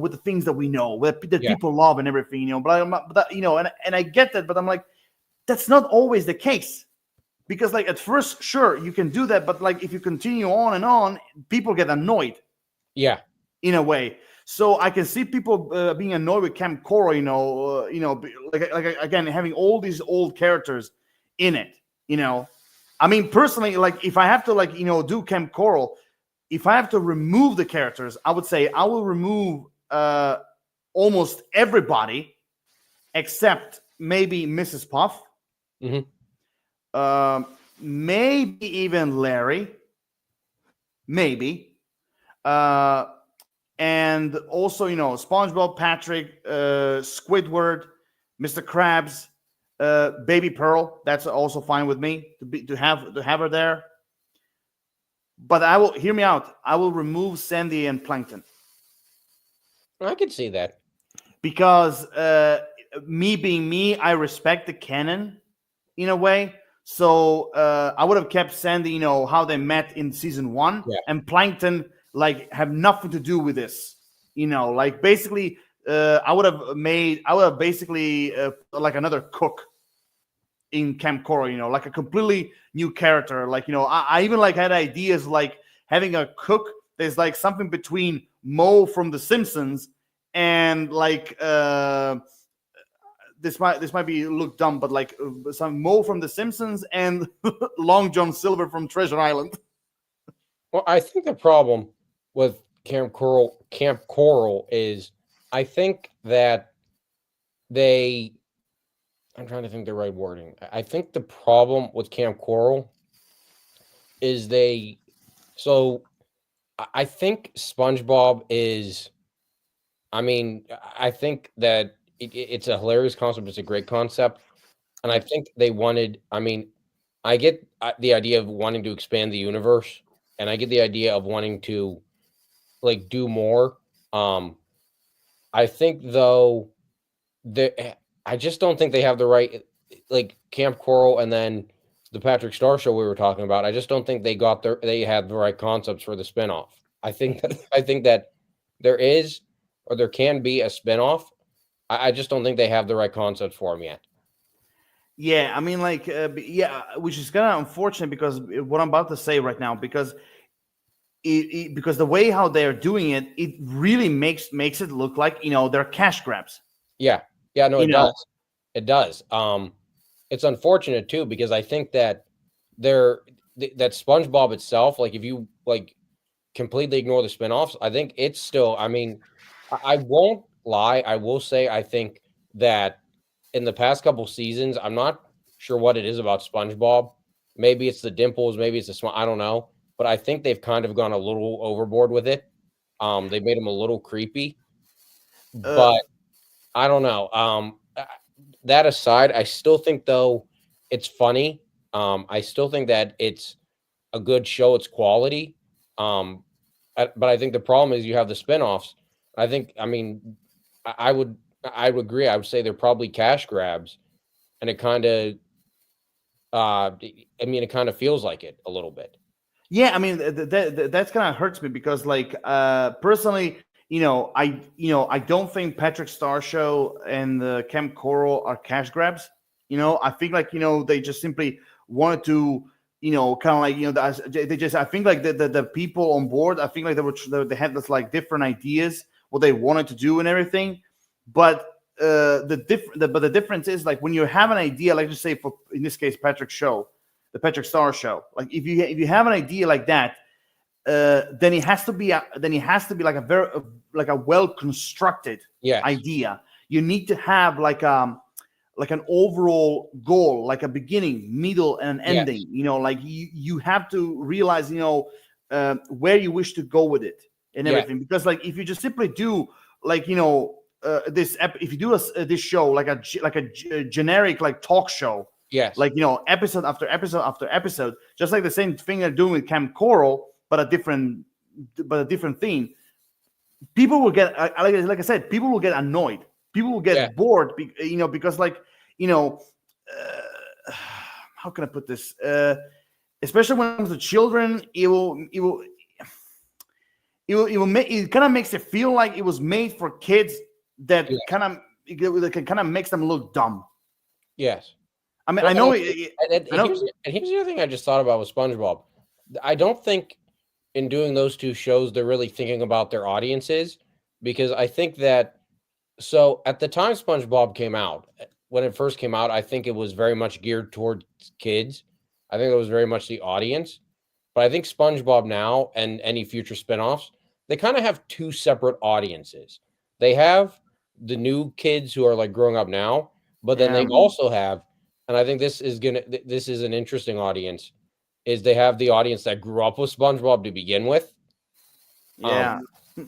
with the things that we know, that people love and everything, but and I get that, but I'm like, that's not always the case. Because like at first, sure, you can do that, but like if you continue on and on, people get annoyed. Yeah. In a way. So I can see people being annoyed with Camp Coral, like again, having all these old characters in it, I mean, personally, like if I have to like, do Camp Coral, if I have to remove the characters, I would say I will remove almost everybody except maybe Mrs. Puff, um, maybe even Larry, maybe, uh, and also SpongeBob, Patrick, Squidward, Mr. Krabs, Baby Pearl. That's also fine with me to have her there. But I will hear me out. I will remove Sandy and Plankton I could see that. because me being me, I respect the canon in a way. So I would have kept Sandy, how they met in season one, Yeah. and Plankton like have nothing to do with this. Like basically, I would have basically like another cook in Camp Coral, like a completely new character. Like, I even like had ideas like having a cook there's like something between Mo from The Simpsons and like this might be look dumb, but like some Mo from The Simpsons and Long John Silver from Treasure Island. Well, I think the problem with Camp Coral is I think that they I'm trying to think the right wording. I think the problem with Camp Coral is I think SpongeBob is I mean, I think that it's a hilarious concept, it's a great concept, and I think they wanted I get the idea of wanting to expand the universe, and I get the idea of wanting to like do more. Um, I think though I just don't think they have the right like Camp Coral and then the Patrick Star Show we were talking about. I just don't think they had the right concepts for the spinoff. I think that there is or there can be a spinoff. I just don't think they have the right concepts for them yet. Yeah, I mean, like, yeah, which is kind of unfortunate because what I'm about to say right now, because the way how they're doing it, it really makes it look like they're cash grabs. Yeah. Yeah, no, You it know, does. It does. It's unfortunate too because I think that that SpongeBob itself, like if you like completely ignore the spinoffs, I think it's still. I won't lie. I will say I think that in the past couple seasons, I'm not sure what it is about SpongeBob. Maybe it's the dimples, maybe it's the smile. I don't know, but I think they've kind of gone a little overboard with it. They made him a little creepy, uh, but I don't know. That aside, I still think though it's funny. I still think that it's a good show. It's quality. Um, but I think the problem is you have the spinoffs. I would I would agree. I would say they're probably cash grabs, and it kind of it kind of feels like it a little bit. yeah, I mean that's kind of hurts me because like personally, I don't think Patrick Star Show and the Camp Coral are cash grabs. I think like they just simply wanted to kind of like they just I think like the people on board I think like they had this like different ideas what they wanted to do and everything, but the difference is like when you have an idea like just say for in this case the Patrick Star Show, like if you have an idea like that, then it has to be like a very like a well constructed Yes. idea. You need to have like an overall goal, like a beginning, middle, and an Yes. ending. Like you have to realize where you wish to go with it and Yes. everything. Because like if you just simply do like if you do this show like a generic like talk show, Yes. like episode after episode after episode, just like the same thing they're doing with Camp Coral, but a different theme. People will get like I said, people will get annoyed. People will Yeah. get bored, because like how can I put this? Especially when it comes to children, it kind of makes it feel like it was made for kids that Yes. kind of makes them look dumb. Yes. I mean, Well, I know, and I know. here's the other thing I just thought about with SpongeBob. I don't think in doing those two shows they're really thinking about their audiences because I think that so at the time SpongeBob came out, when it first came out, I think it was very much geared towards kids. I think it was very much the audience. But I think SpongeBob now and any future spinoffs, they kind of have two separate audiences. They have the new kids who are like growing up now, but then Yeah. they also have, and I think this is this is an interesting audience, is they have the audience that grew up with SpongeBob to begin with. Yeah.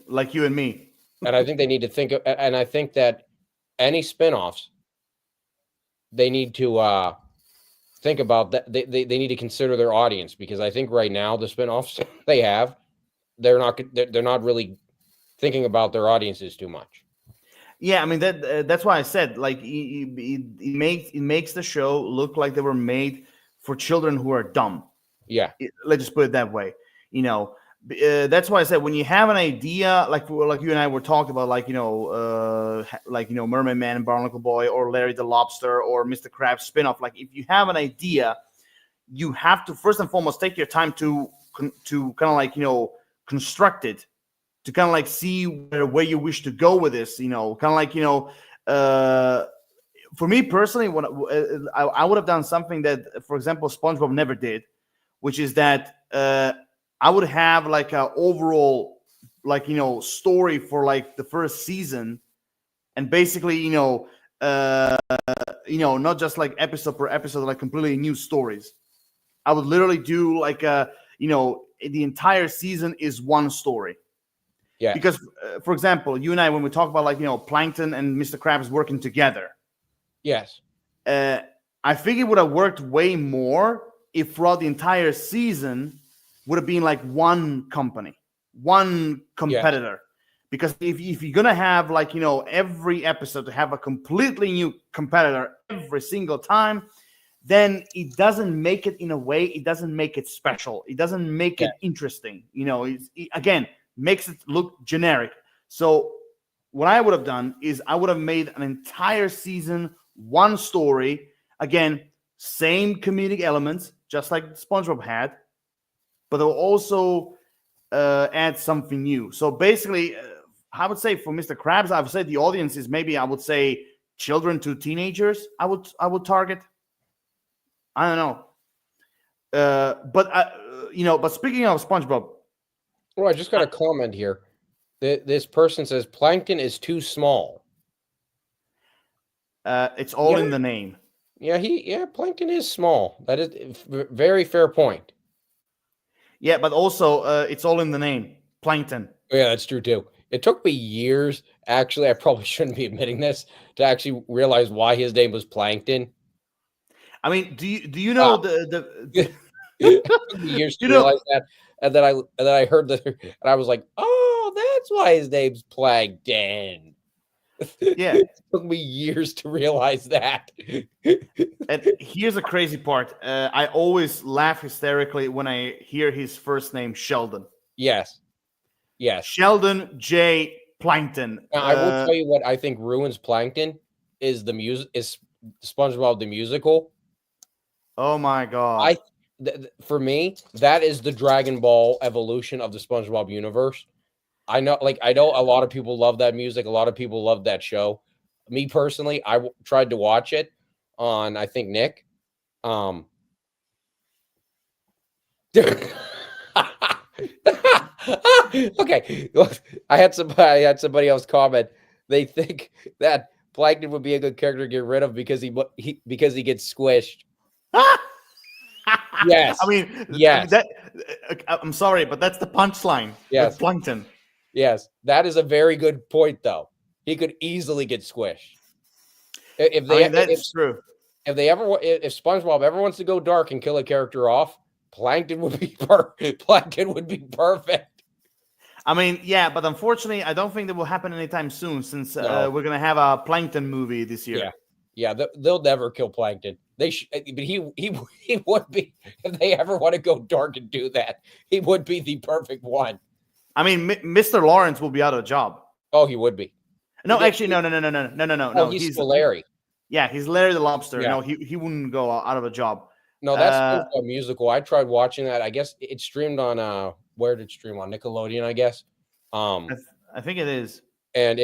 Like you and me. And I think they need to think of, and I think that any spinoffs, they need to think about that. They need to consider their audience, because I think right now the spinoffs they have, they're not really thinking about their audiences too much. Yeah, I mean that's why I said like it makes the show look like they were made for children who are dumb. Yeah, Let's just put it that way. You know, that's why I said when you have an idea like you and I were talking about, Mermaid Man and Barnacle Boy or Larry the Lobster or Mr. Krabs spinoff. Like if you have an idea, you have to first and foremost take your time to kind of construct it, to kind of like see where you wish to go with this. For me personally, when I would have done something that, for example, SpongeBob never did, which is that I would have like a overall story for like the first season, and basically not just like episode per episode, like completely new stories. I would literally do like the entire season is one story. yeah, Because for example, you and I, when we talk about Plankton and Mr. Krabs working together, yes, I think it would have worked way more if throughout the entire season would have been like one company, one competitor. Because if you're gonna have every episode to have a completely new competitor every single time, then it doesn't make it, in a way, it doesn't make it special. It doesn't make it interesting. Again, makes it look generic. So what I would have done is I would have made an entire season one story. Again, same comedic elements, just like SpongeBob had, but they'll also add something new. So basically, I would say for Mr. Krabs, I would say the audience is maybe, I would say, children to teenagers. I would target. I don't know. But speaking of SpongeBob. Well, I just got a comment here. This person says Plankton is too small. It's all in the name. Yeah, Plankton is small. That is a very fair point. Yeah, but also it's all in the name, Plankton. Yeah, that's true too. It took me years, actually, I probably shouldn't be admitting this, to actually realize why his name was Plankton. I mean, do you know the It took me years to realize that, and then I heard that, and I was like, oh, that's why his name's Plankton. Yeah. It took me years to realize that. And here's a crazy part. I always laugh hysterically when I hear his first name, Sheldon. Yes. Sheldon J. Plankton. Now, I will tell you what I think ruins Plankton is SpongeBob the musical. Oh my god! For me, that is the Dragon Ball evolution of the SpongeBob universe. I know a lot of people love that music. A lot of people love that show. Me personally, I tried to watch it on, I think, Nick. Okay, I had somebody else comment. They think that Plankton would be a good character to get rid of because he gets squished. Yes. I mean, yes. I'm sorry, but that's the punchline. Yes. With Plankton. Yes, that is a very good point, though. He could easily get squished. That's true. If SpongeBob ever wants to go dark and kill a character off, Plankton would be perfect. I mean, yeah, but unfortunately, I don't think that will happen anytime soon, since we're gonna have a Plankton movie this year. Yeah, they'll never kill Plankton. But he would be, if they ever want to go dark and do that, he would be the perfect one. I mean, Mr. Lawrence will be out of a job. Oh, he would be. No, actually, no. Oh, he's Larry. Yeah, he's Larry the Lobster. Yeah. No, he wouldn't go out of a job. No, that's a musical. I tried watching that. I guess it streamed on where did it stream on? Nickelodeon, I guess. I think it is. And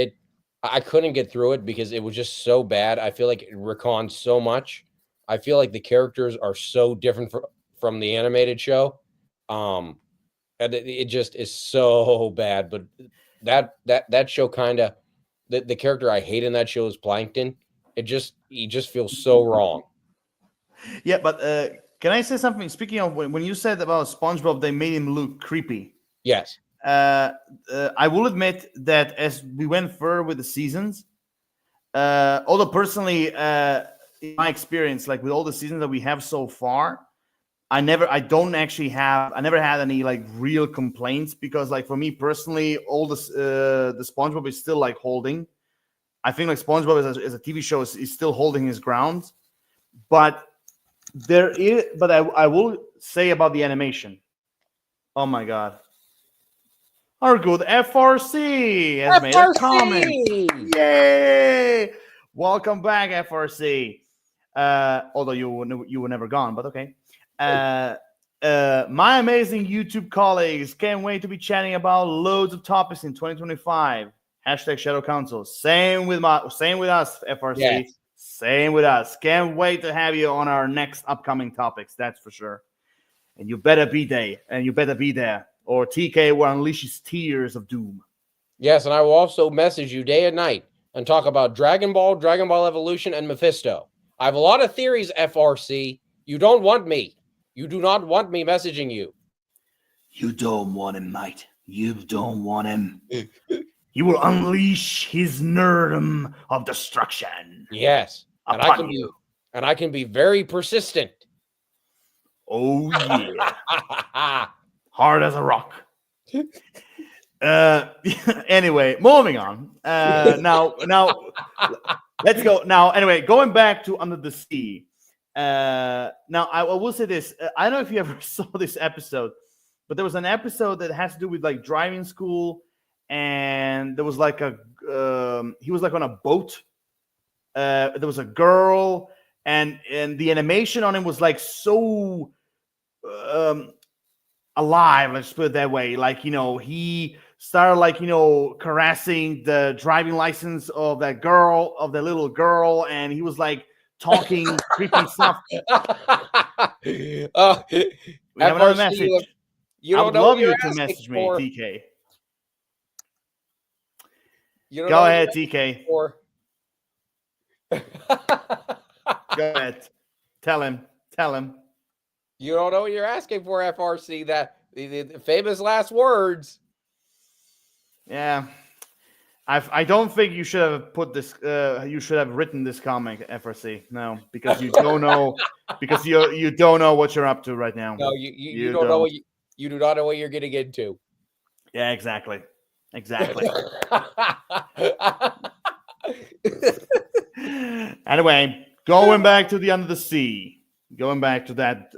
I couldn't get through it because it was just so bad. I feel like it recons so much. I feel like the characters are so different from the animated show. And it just is so bad. But that show kind of the character I hate in that show is Plankton. He just feels so wrong. Yeah, but can I say something? Speaking of when you said about SpongeBob, they made him look creepy. Yes. I will admit that as we went further with the seasons, although personally, in my experience, like with all the seasons that we have so far, I never had any like real complaints because like for me personally, all this the SpongeBob is still like holding. I think like SpongeBob as a TV show is still holding his ground, but I will say about the animation. Oh my god. Our good FRC has made a comment. FRC! Yay! Welcome back, FRC. Although you were never gone, but okay. My amazing YouTube colleagues can't wait to be chatting about loads of topics in 2025. Hashtag Shadow Council. Same with us, FRC. Yes. Same with us. Can't wait to have you on our next upcoming topics. That's for sure. And you better be there, or TK will unleash his tears of doom. Yes, and I will also message you day and night and talk about Dragon Ball Evolution, and Mephisto. I have a lot of theories, FRC. You don't want me. You do not want me messaging you. You don't want him, mate. You don't want him. He will unleash his nerdum of destruction. Yes, and I can be very persistent. Oh yeah, hard as a rock. Anyway, moving on. Now, let's go. Now, anyway, going back to Under the Sea. Now, I will say this. I don't know if you ever saw this episode, but there was an episode that has to do with like driving school, and there was like he was like on a boat. There was a girl, and the animation on him was like so alive. Let's put it that way. Like he started like caressing the driving license of that girl, of the little girl, and he was like talking creepy stuff. We have another message. I would love you to message me, TK. Go ahead, TK. Go ahead. Tell him. You don't know what you're asking for, FRC. That the famous last words. Yeah. I don't think you should have put this. You should have written this comic, FRC. No, because you don't know. Because you don't know what you're up to right now. No, you don't know what you do not know what you're getting into. Yeah, exactly. Anyway, going back to the Under the Sea, going back to that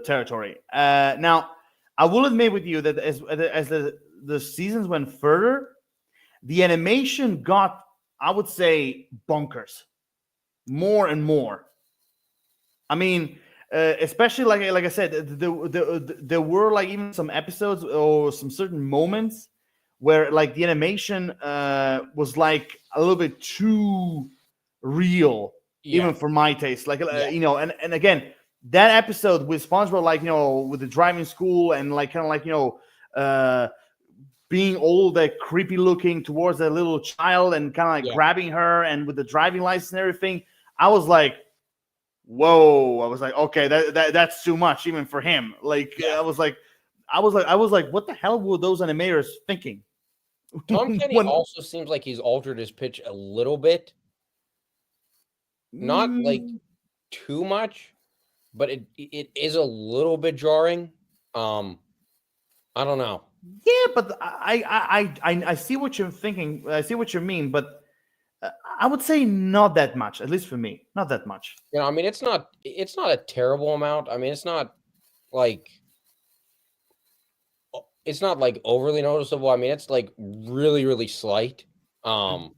territory. Now, I will admit with you that as the seasons went further, the animation got, I would say, bonkers, more and more. I mean, especially like I said, there were like even some episodes or some certain moments where like the animation was like a little bit too real, even for my taste. Like and again, that episode with SpongeBob, like with the driving school and like kind of like being all that creepy looking towards that little child and kind of like grabbing her and with the driving license and everything, I was like, whoa. I was like, okay, that's too much even for him. Like I was like, what the hell were those animators thinking? Tom Kenny also seems like he's altered his pitch a little bit. Not like too much, but it is a little bit jarring. I don't know. Yeah, but I see what you're thinking. I see what you mean, but I would say not that much. At least for me, not that much. I mean, it's not a terrible amount. I mean, it's not like overly noticeable. I mean, it's like really, really slight. I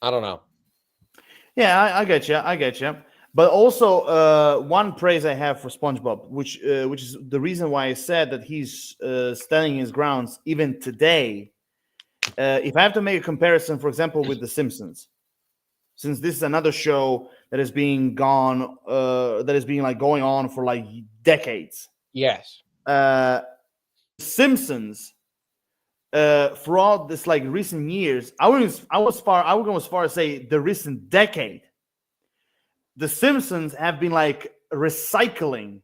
don't know. Yeah, I get you. But also, one praise I have for SpongeBob, which is the reason why I said that he's standing his grounds even today. If I have to make a comparison, for example, with The Simpsons, since this is another show that is being going on for like decades. Yes. Simpsons throughout this like recent years, I would go as far as say the recent decade, the Simpsons have been like recycling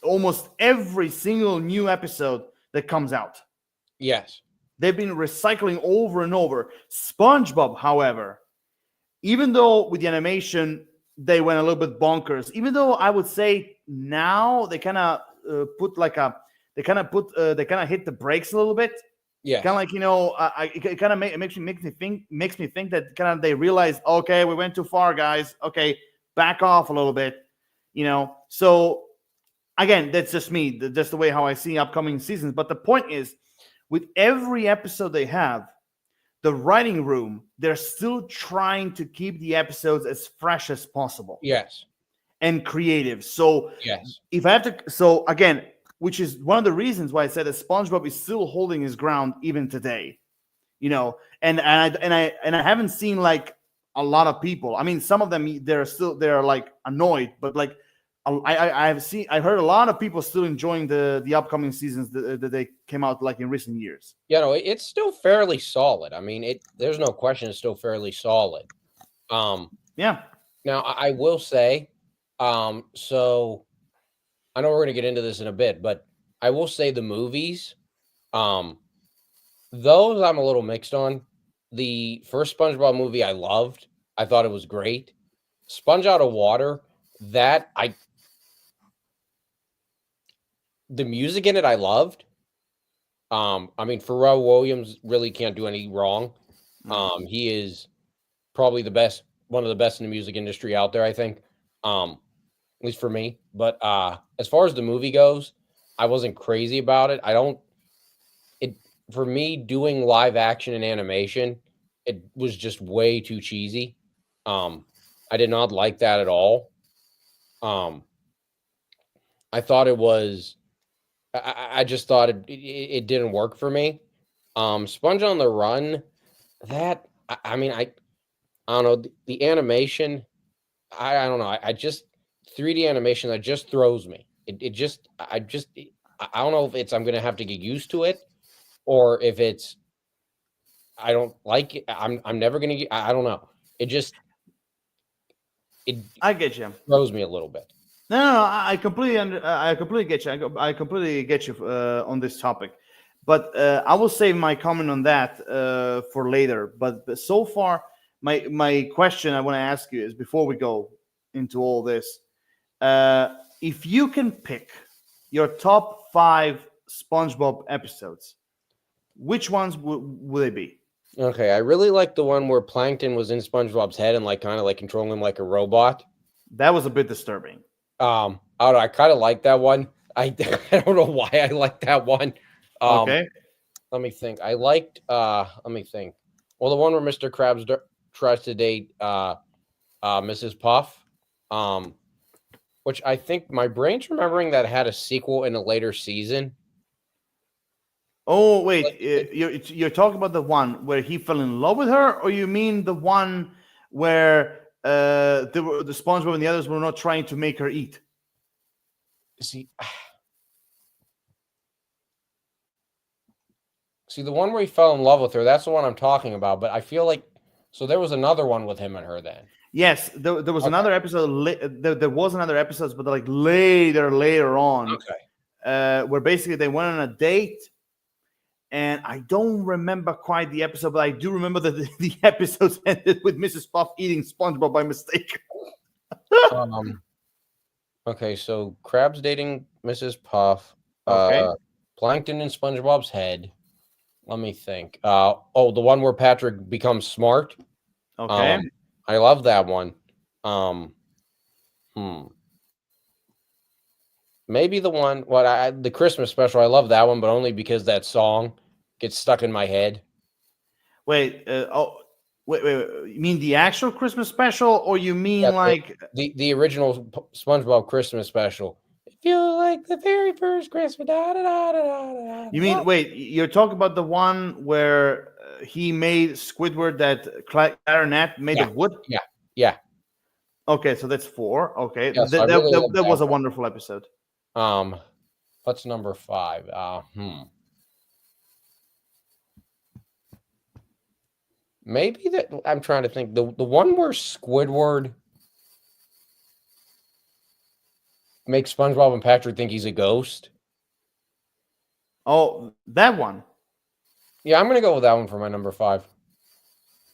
almost every single new episode that comes out. Yes. They've been recycling over and over. SpongeBob, however, even though with the animation they went a little bit bonkers, even though I would say now they kind of put like a they kind of hit the brakes a little bit. Yes. Kind of like it kind of makes me think that kind of they realize, okay, we went too far, guys. Okay, back off a little bit. So again, that's just me. That's the way how I see upcoming seasons. But the point is, with every episode they have, the writing room, they're still trying to keep the episodes as fresh as possible. Yes. And creative. So yes. If I have to, so again, which is one of the reasons why I said that SpongeBob is still holding his ground even today. And I haven't seen like a lot of people. I mean, some of them they're like annoyed, but like I've heard a lot of people still enjoying the upcoming seasons that they came out like in recent years. It's still fairly solid. I mean, there's no question it's still fairly solid. Yeah. Now I will say, so I know we're going to get into this in a bit, but I will say the movies, those I'm a little mixed on. The first SpongeBob movie I loved. I thought it was great. Sponge Out of Water, the music in it I loved. I mean, Pharrell Williams really can't do any wrong. He is probably one of the best in the music industry out there, I think. At least for me. But as far as the movie goes, I wasn't crazy about it. For me, doing live action and animation, it was just way too cheesy. I did not like that at all. I thought it was, I just thought it didn't work for me. Sponge on the Run, I don't know, the animation, I don't know. I just 3D animation that just throws me. I don't know if I'm gonna have to get used to it, or if it's I don't like it. I'm never gonna get. I don't know. I get you. Throws me a little bit. No, I completely get you. I completely get you on this topic, but I will save my comment on that for later. But so far, my question I want to ask you is before we go into all this, if you can pick your top 5 SpongeBob episodes, which ones would they be? Okay, I really like the one where Plankton was in SpongeBob's head and like kind of like controlling him like a robot. That was a bit disturbing. I don't know, I kind of like that one. I don't know why I like that one. Okay. Let me think. I liked. Let me think. Well, the one where Mr. Krabs tries to date Mrs. Puff, which I think my brain's remembering that had a sequel in a later season. Oh wait, you're talking about the one where he fell in love with her, or you mean the one where the SpongeBob and the others were not trying to make her eat? See, the one where he fell in love with her, that's the one I'm talking about. But I feel like there was another one with him and her then. Yes, there was another episode. There was another episode, but like later on, where basically they went on a date. And I don't remember quite the episode, but I do remember that the episodes ended with Mrs. Puff eating SpongeBob by mistake. Okay, so Krabs dating Mrs. Puff. Okay. Plankton in SpongeBob's head. Let me think. The one where Patrick becomes smart. Okay. I love that one. Maybe the one the Christmas special. I love that one, but only because that song gets stuck in my head. Wait. Wait. You mean the actual Christmas special, or you mean like the original SpongeBob Christmas special? If you like the very first Christmas, You mean wait? You're talking about the one where he made Squidward that clarinet made of wood? Yeah. Okay, so that's 4. Okay, yes, that was a wonderful episode. What's number 5? Maybe that I'm trying to think. The one where Squidward makes SpongeBob and Patrick think he's a ghost. Oh, that one. Yeah, I'm gonna go with that one for my number 5.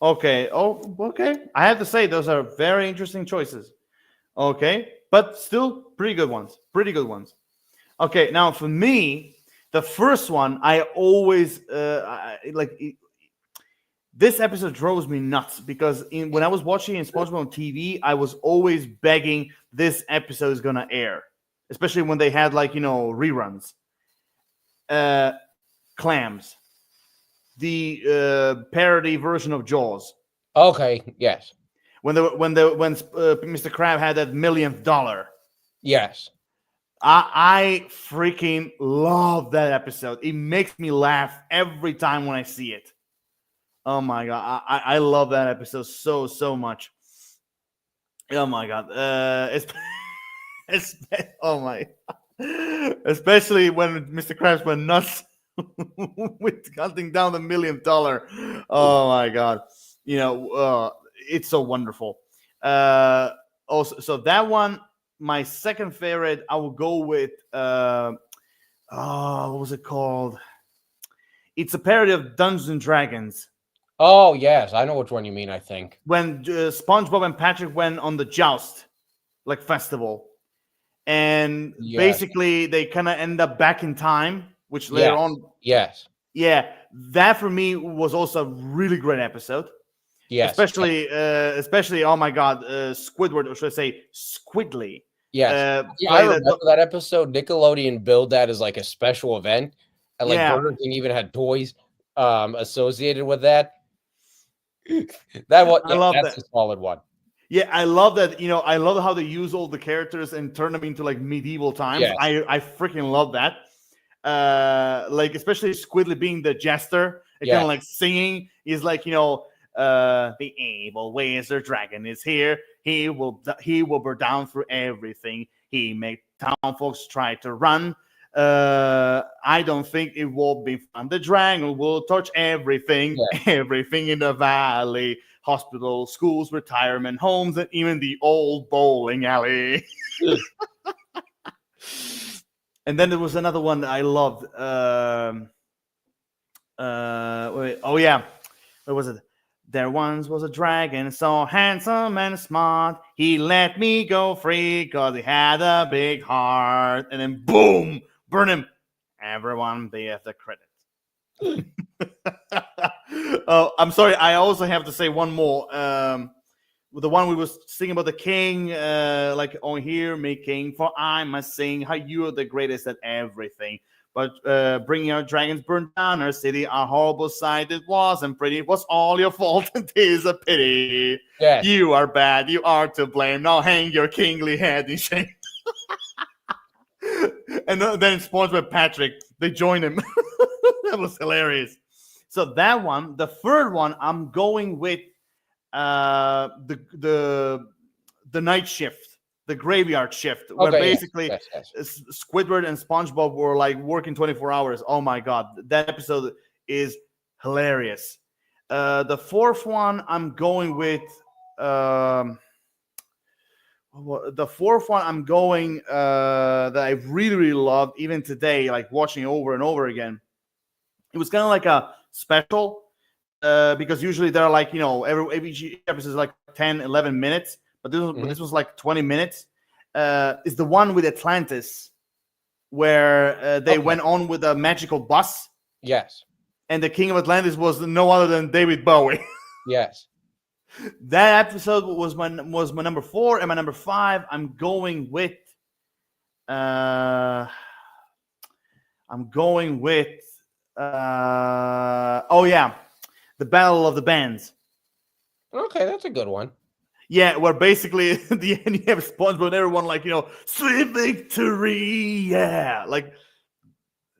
Okay. Oh, okay. I have to say those are very interesting choices. Okay, but still pretty good ones. Pretty good ones. Okay, now for me, the first one I always this episode drove me nuts because when I was watching in SpongeBob on TV, I was always begging this episode is gonna air, especially when they had reruns. Clams, the parody version of Jaws. Okay, yes. When Mr. Crab had that millionth dollar. Yes. I freaking love that episode. It makes me laugh every time when I see it. Oh my god, I love that episode so much. Oh my god, oh my, especially when Mr. Krabs went nuts with hunting down the $1 million. Oh my god, it's so wonderful. Also, so that one, my second favorite, I will go with what was it called? It's a parody of Dungeons and Dragons. Oh yes, I know which one you mean. I think when SpongeBob and Patrick went on the Joust festival, and basically they kind of end up back in time, which later on, yeah, that for me was also a really great episode. Yes, especially oh my god, Squidward, or should I say Squidly? Yes, I remember that episode. Nickelodeon billed that as like a special event, and Burger King even had toys associated with that. That's a solid one. Yeah, I love that. I love how they use all the characters and turn them into medieval times. Yes. I freaking love that. Especially Squidly being the jester and kind of singing. He's the evil wizard dragon is here. He will burn down through everything. He make town folks try to run. I don't think it will be fun. The dragon will touch everything, everything in the valley, hospitals, schools, retirement homes, and even the old bowling alley. And then there was another one that I loved. What was it? There once was a dragon so handsome and smart. He let me go free because he had a big heart. And then boom, burn him. Everyone be at the credits. Oh, I'm sorry. I also have to say one more. The one we was singing about the king, on here, me king, for I must sing how you are the greatest at everything. But bringing our dragons burned down our city, a horrible sight it wasn't pretty. It was all your fault, and 'tis a pity. Yes. You are bad, you are to blame. Now hang your kingly head in shame. And then SpongeBob Patrick, they join him. That was hilarious. So that one, the third one, I'm going with the night shift. The graveyard shift, where basically Squidward and SpongeBob were working 24 hours. Oh my god, that episode is hilarious. The fourth one, I'm going with that I really loved even today, watching over and over again. It was kind of like a special because usually they're every episode is 10, 11 minutes. But this was 20 minutes. Is the one with Atlantis, where they went on with a magical bus. Yes. And the king of Atlantis was no other than David Bowie. Yes. That episode was my number 4, and my number 5. I'm going with. The Battle of the Bands. Okay, that's a good one. Yeah, where basically at the end you have SpongeBob and everyone sweet victory, yeah.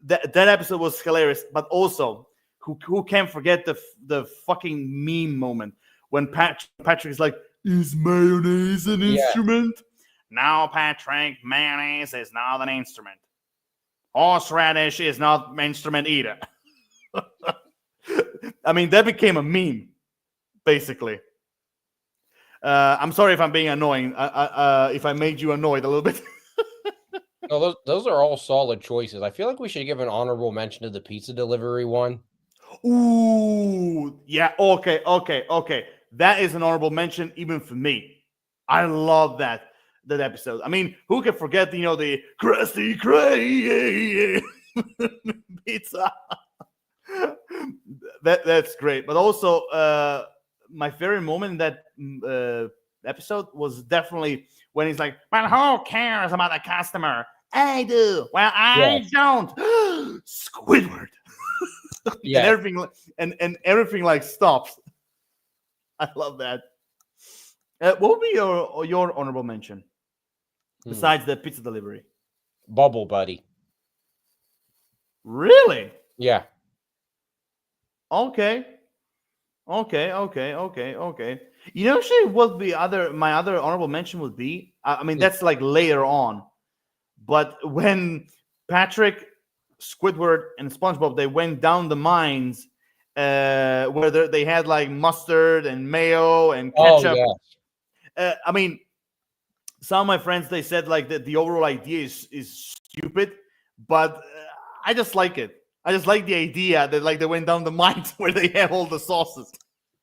That episode was hilarious, but also who can't forget the fucking meme moment when Patrick is like, is mayonnaise an instrument? No, Patrick, mayonnaise is not an instrument. Horseradish is not an instrument either. I mean, that became a meme. basically. I'm sorry if I'm being annoying. If I made you annoyed a little bit. No, those are all solid choices. I feel like we should give an honorable mention to the pizza delivery one. Ooh, yeah. Okay. That is an honorable mention even for me. I love that episode. I mean, who can forget the Krusty Krab pizza? That's great. But also, my favorite moment in that episode was definitely when he's like, "But who cares about the customer? I do. Well, I don't." Squidward. Yeah. And everything and everything like stops. I love that. What would be your honorable mention besides the pizza delivery? Bubble Buddy. Really? Yeah. Okay. You know, actually, what my other honorable mention would be. I mean, that's like later on, but when Patrick, Squidward, and SpongeBob they went down the mines, where they had like mustard and mayo and ketchup. Oh, yeah. I mean, some of my friends they said like that the overall idea is stupid, but I just like it. I just like the idea that like they went down the mines where they have all the sauces.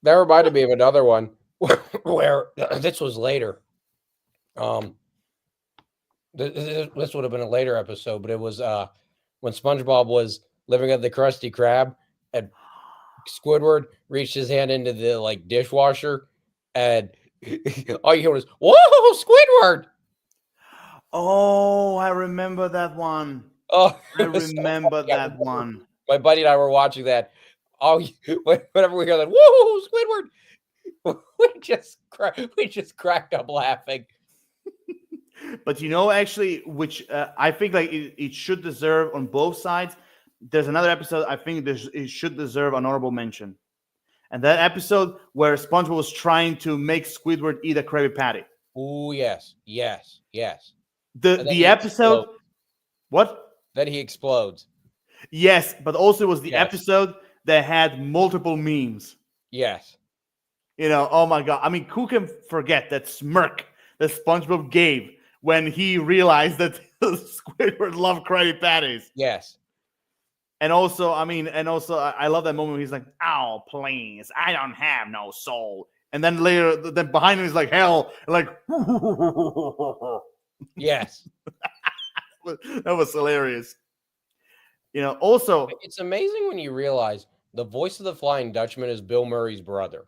That reminded me of another one where this was later. This would have been a later episode, but it was when SpongeBob was living at the Krusty Krab, and Squidward reached his hand into the like dishwasher, and all you hear was "Whoa, Squidward!" Oh, I remember that one. Oh, I remember that one. My buddy and I were watching that. Oh, whenever we hear that, "Whoa, Squidward!" we just cracked up laughing. But actually, which I think like it should deserve on both sides. There's another episode I think it should deserve an honorable mention, and that episode where SpongeBob was trying to make Squidward eat a Krabby Patty. Oh yes. The episode, explodes. What? Then he explodes. Yes, but also it was the episode that had multiple memes. Yes. Oh my god! I mean, who can forget that smirk that SpongeBob gave when he realized that Squidward loved Krabby Patties? Yes. And also, I love that moment where he's like, "Oh, please, I don't have no soul." And then later, then behind him is like hell, like, yes, that was hilarious. Also, it's amazing when you realize the voice of the Flying Dutchman is Bill Murray's brother.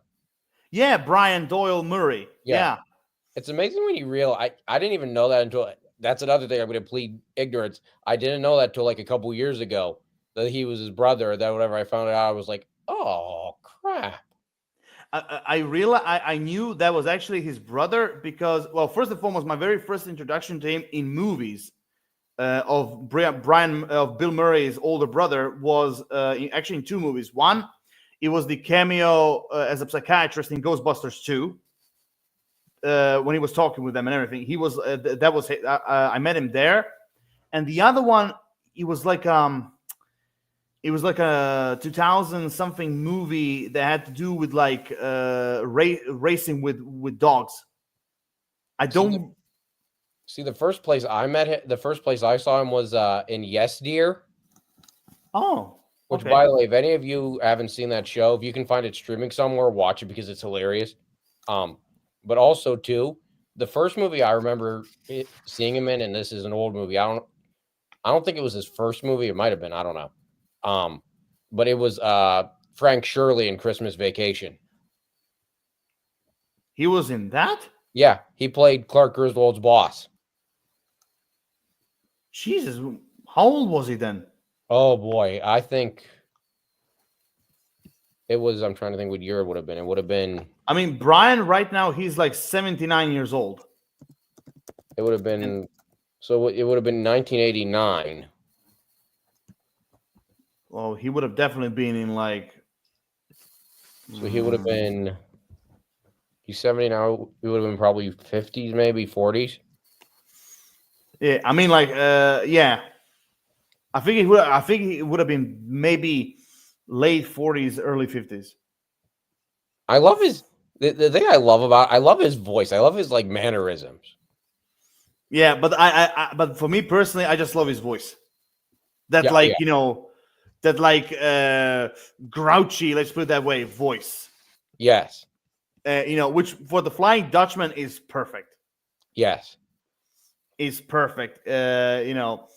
Yeah, Brian Doyle Murray. Yeah. It's amazing when you realize. I didn't even know that until. That's another thing I'm going to plead ignorance. I didn't know that till like a couple years ago that he was his brother. That whenever I found it out, I was like, oh crap. I knew that was actually his brother because, well, first and foremost, my very first introduction to him in movies of Bill Murray's older brother was actually in two movies. One, it was the cameo as a psychiatrist in Ghostbusters 2 when he was talking with them and everything. He was I met him there, and the other one, it was like a 2000 something movie that had to do with like racing with dogs. I don't see the first place I met him. The first place I saw him was in Yes Dear. Oh, which by the way, if any of you haven't seen that show, if you can find it streaming somewhere, watch it because it's hilarious. But also too, the first movie I remember seeing him in, and this is an old movie. I don't think it was his first movie. It might have been. I don't know. But it was Frank Shirley in Christmas Vacation. He was in that? Yeah, he played Clark Griswold's boss. Jesus, how old was he then? Oh boy, I think it was. I'm trying to think what year it would have been. It would have been. I mean, Brian right now he's like 79 years old. It would have been. So it would have been 1989. Well, he would have definitely been in like. So he would have been. He's 70 now. He would have been probably 50s, maybe 40s. Yeah, I mean, like, yeah. I think he would have been maybe late 40s, early 50s. I love his the thing I love his voice. I love his like mannerisms. Yeah, but but for me personally, I just love his voice. That Yeah, like yeah. that like grouchy, let's put it that way, voice. Yes. Which for the Flying Dutchman is perfect. Yes. Is perfect. Oh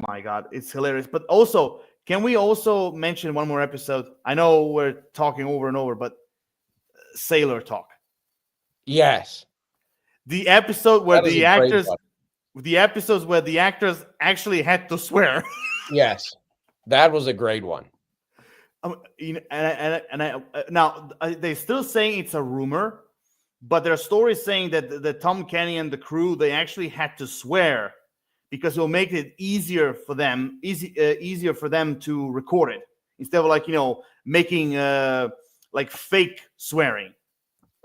my god, it's hilarious. But also, can we also mention one more episode? I know we're talking over and over, but Sailor Talk. Yes. The episode where That is a great one. the episodes where the actors actually had to swear. Yes. That was a great one. Now they're still saying it's a rumor, but there are stories saying that the Tom Kenny and the crew they actually had to swear because it'll make it easier for them to record it instead of like making like fake swearing.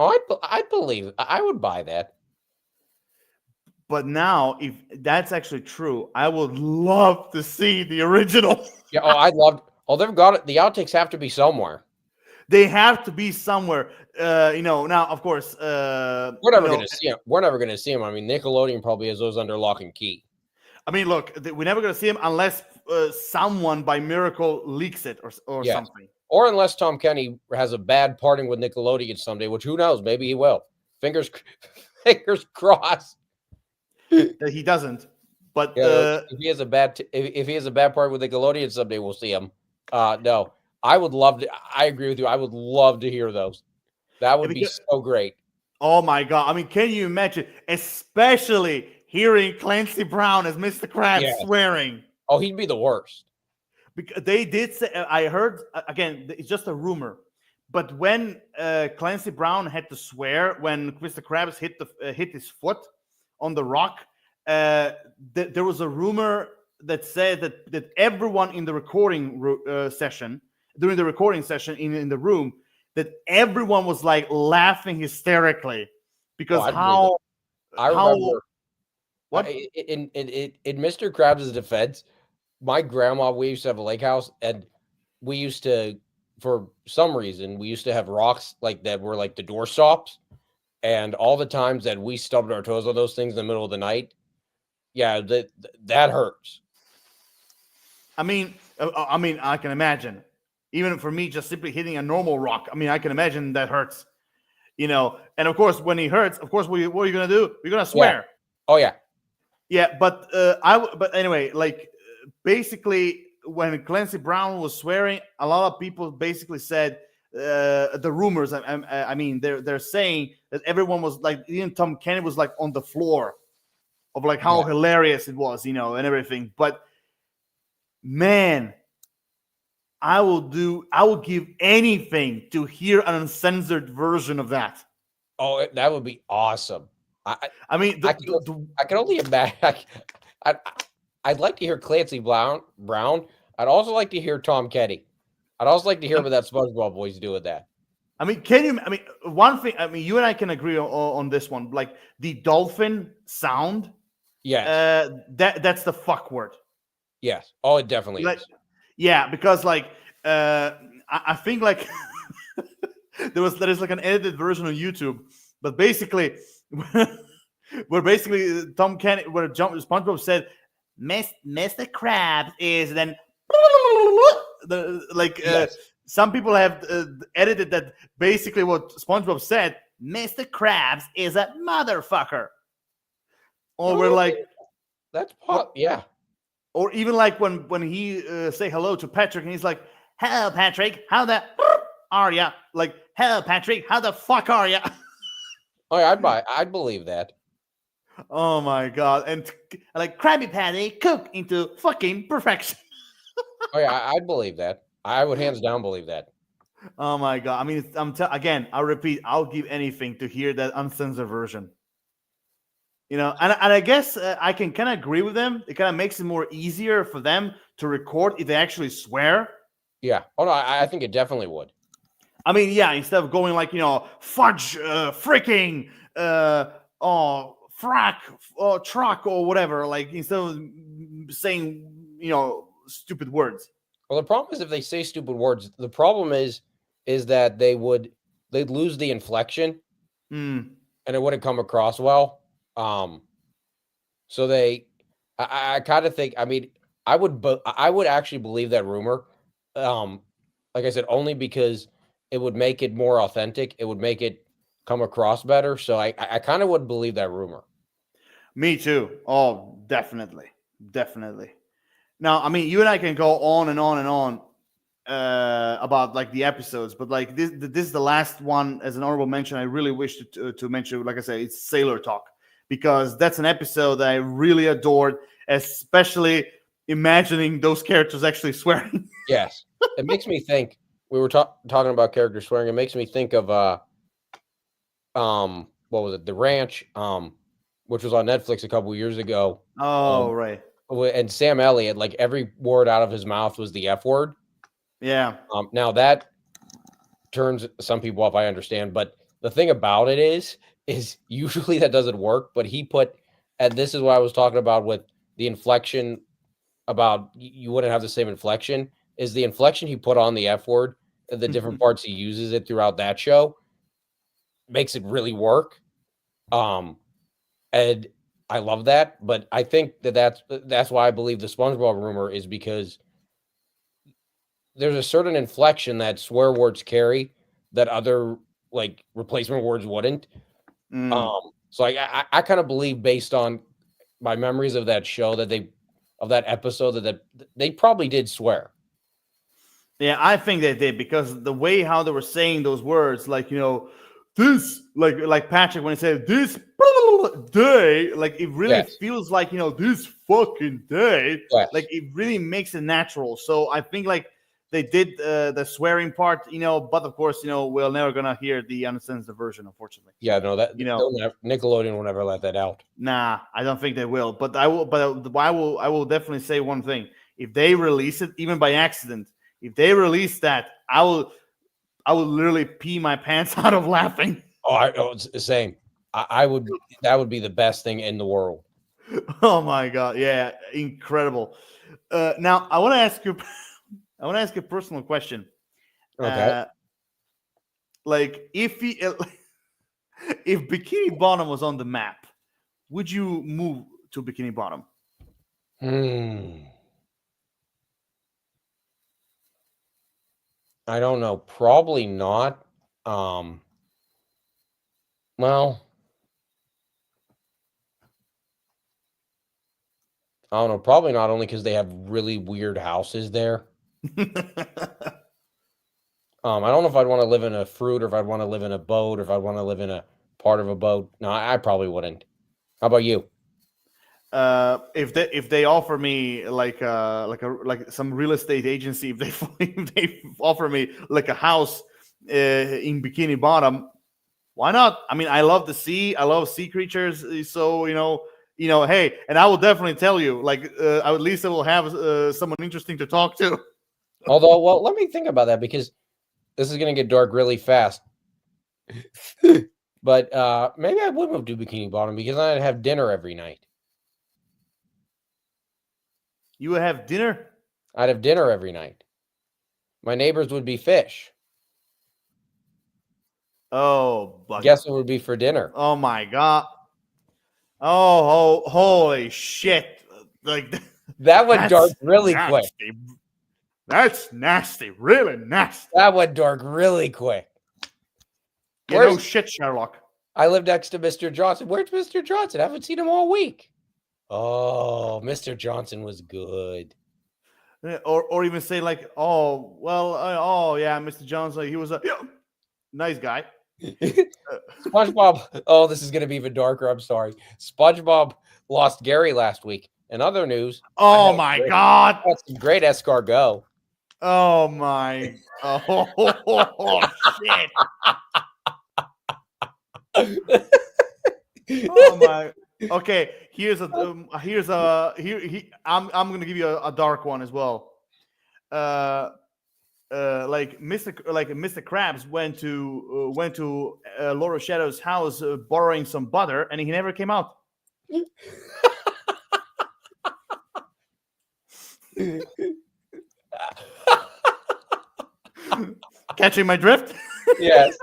Oh, I believe I would buy that. But now, if that's actually true, I would love to see the original. Yeah. Oh, I'd love. Oh, they've got it. The outtakes have to be somewhere. They have to be somewhere. Now of course, We're never going to see them. We're never going to see them. I mean, Nickelodeon probably has those under lock and key. I mean, look, we're never going to see him unless someone by miracle leaks it or Yes. something. Or unless Tom Kenny has a bad parting with Nickelodeon someday, which who knows? Maybe he will. Fingers crossed. That he doesn't. But yeah, if he has a bad if he has a bad part with Nickelodeon someday, we'll see him. No, I would love to. I agree with you. I would love to hear those. That would be so great. Oh my god! I mean, can you imagine? Especially hearing Clancy Brown as Mr. Krabs swearing. Oh, he'd be the worst. Because they did say, I heard again. It's just a rumor, but when Clancy Brown had to swear when Mr. Krabs hit his foot on the rock, there was a rumor that said that everyone in the recording session during the recording session in the room that everyone was like laughing hysterically because I remember what in Mr. Krabs' defense, my grandma, we used to have a lake house, and we used to, for some reason, we used to have rocks like that were like the door stops, and all the times that we stubbed our toes on those things in the middle of the night, yeah, that hurts. I mean, I can imagine. Even for me, just simply hitting a normal rock, I mean, I can imagine that hurts. And of course, when he hurts, of course, what are you going to do? You're going to swear. Yeah. Oh, yeah. Yeah, but anyway, like, basically, when Clancy Brown was swearing, a lot of people basically said the rumors. I mean, they're saying that everyone was like, even Tom Kenny was like on the floor of like how hilarious it was, and everything. But man, I will give anything to hear an uncensored version of that. Oh, that would be awesome. I mean, I can only imagine. I'd like to hear Clancy Brown. I'd also like to hear Tom Kenny. I'd also like to hear what that SpongeBob boys do with that. I mean, one thing, you and I can agree on this one. Like the dolphin sound. Yes. That's the fuck word. Yes. Oh, it definitely is. Yeah, because like I think like there is like an edited version on YouTube, but basically where basically Tom Kenny where SpongeBob said Mr. Krabs is then some people have edited that basically what SpongeBob said, Mr. Krabs is a motherfucker. Or we're like that's yeah. Or even like when he say hello to Patrick and he's like, "Hello, Patrick, how the are ya?" Like, "Hello, Patrick, how the fuck are ya?" Oh, yeah, I'd believe that. Oh my god! And like Krabby Patty cook into fucking perfection. Oh yeah, I'd believe that. I would hands down believe that. Oh my god! I mean, again, I'll repeat. I'll give anything to hear that uncensored version. And I guess I can kind of agree with them. It kind of makes it more easier for them to record if they actually swear. Yeah. Oh no, I think it definitely would. I mean, yeah, instead of going like, fudge, freaking, frack, truck or whatever, like instead of saying, stupid words. Well, the problem is if they say stupid words, the problem is is that they'd lose the inflection Mm. and it wouldn't come across well. So I kind of think, I mean, I would actually believe that rumor. Like I said, only because it would make it more authentic. It would make it come across better. So I kind of would believe that rumor. Me too. Oh, definitely, definitely. Now, I mean, you and I can go on and on and on about like the episodes, but like this is the last one as an honorable mention. I really wish to mention, like I said, it's Sailor Talk, because that's an episode that I really adored, especially imagining those characters actually swearing. Yes, it makes me think. We were talking about character swearing. It makes me think of what was it? The Ranch, which was on Netflix a couple years ago. Oh, right. And Sam Elliott, like every word out of his mouth was the F word. Yeah. Now that turns some people off, I understand, but the thing about it is usually that doesn't work. But he put, and this is what I was talking about with the inflection, about you wouldn't have the same inflection, is the inflection he put on the F word, the different parts he uses it throughout that show makes it really work. And I love that, but I think that's why I believe the SpongeBob rumor is because there's a certain inflection that swear words carry that other like replacement words wouldn't. So I kind of believe, based on my memories of that show, that that episode, that they probably did swear. Yeah, I think they did, because the way how they were saying those words, like, this, like Patrick when he said this day, like it really Yes. feels like, this fucking day, Yes. like it really makes it natural. So I think like they did the swearing part, but of course, we're never gonna hear the uncensored version, unfortunately. Yeah, no, Nickelodeon will never let that out. Nah, I don't think they will. But I will definitely say one thing: if they release it, even by accident, if they release that, I will literally pee my pants out of laughing. It's the same. I would. That would be the best thing in the world. Oh my god, yeah, incredible. Now I want to ask you, I want to ask you a personal question. Okay. Like if if Bikini Bottom was on the map, would you move to Bikini Bottom? I don't know. Probably not. Well, I don't know. Probably not, only because they have really weird houses there. I don't know if I'd want to live in a fruit, or if I'd want to live in a boat, or if I'd want to live in a part of a boat. No, I probably wouldn't. How about you? If they offer me like some real estate agency, if they if they offer me like a house in Bikini Bottom, why not? I mean, I love the sea. I love sea creatures. So hey, and I will definitely tell you, like, at least I will have someone interesting to talk to. Although, well, let me think about that, because this is going to get dark really fast. But maybe I would move to Bikini Bottom, because I'd have dinner every night. You would have dinner? I'd have dinner every night. My neighbors would be fish. Oh, but Guess what would be for dinner? oh my god! Oh, holy shit! Like That went dark really quick. That's nasty, really nasty. That went dark really quick. No shit, Sherlock. I live next to Mr. Johnson. Where's Mr. Johnson? I haven't seen him all week. Oh, Mr. Johnson was good. Or even say like, oh well, oh yeah, Mr. Johnson, he was a nice guy. SpongeBob. Oh, this is going to be even darker. I'm sorry. SpongeBob lost Gary last week. In other news, oh my god, that's some great escargot. Oh my, oh shit. Oh my. Okay, I'm gonna give you a dark one as well. Like Mr. Krabs went to Laura Shadow's house borrowing some butter, and he never came out. Catching my drift? Yes.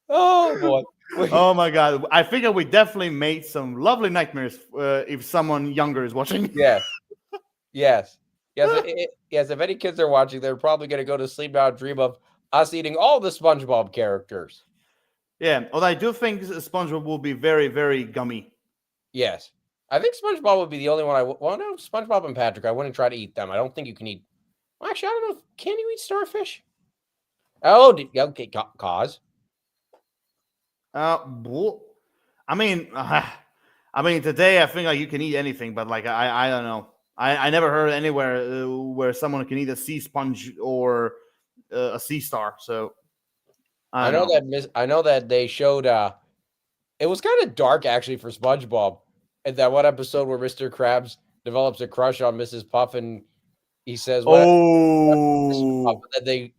Oh boy. Oh my god! I figure we definitely made some lovely nightmares if someone younger is watching. Yes. Yes. Yes. If any kids are watching, they're probably going to go to sleep now and dream of us eating all the SpongeBob characters. Yeah, although I do think SpongeBob will be very, very gummy. Yes. I think SpongeBob would be the only one well, no, SpongeBob and Patrick. I wouldn't try to eat them. I don't think you can eat. Well, actually, I don't know. Can you eat starfish? Oh, okay. Cause. I mean, today I think like you can eat anything, but like I don't know. I never heard anywhere where someone can eat a sea sponge or a sea star. So I know don't know. that. I know that they showed. It was kind of dark actually for SpongeBob. In that one episode where Mr. Krabs develops a crush on Mrs. Puff, and he says, "What?" Mrs. Puff, Oh, and then they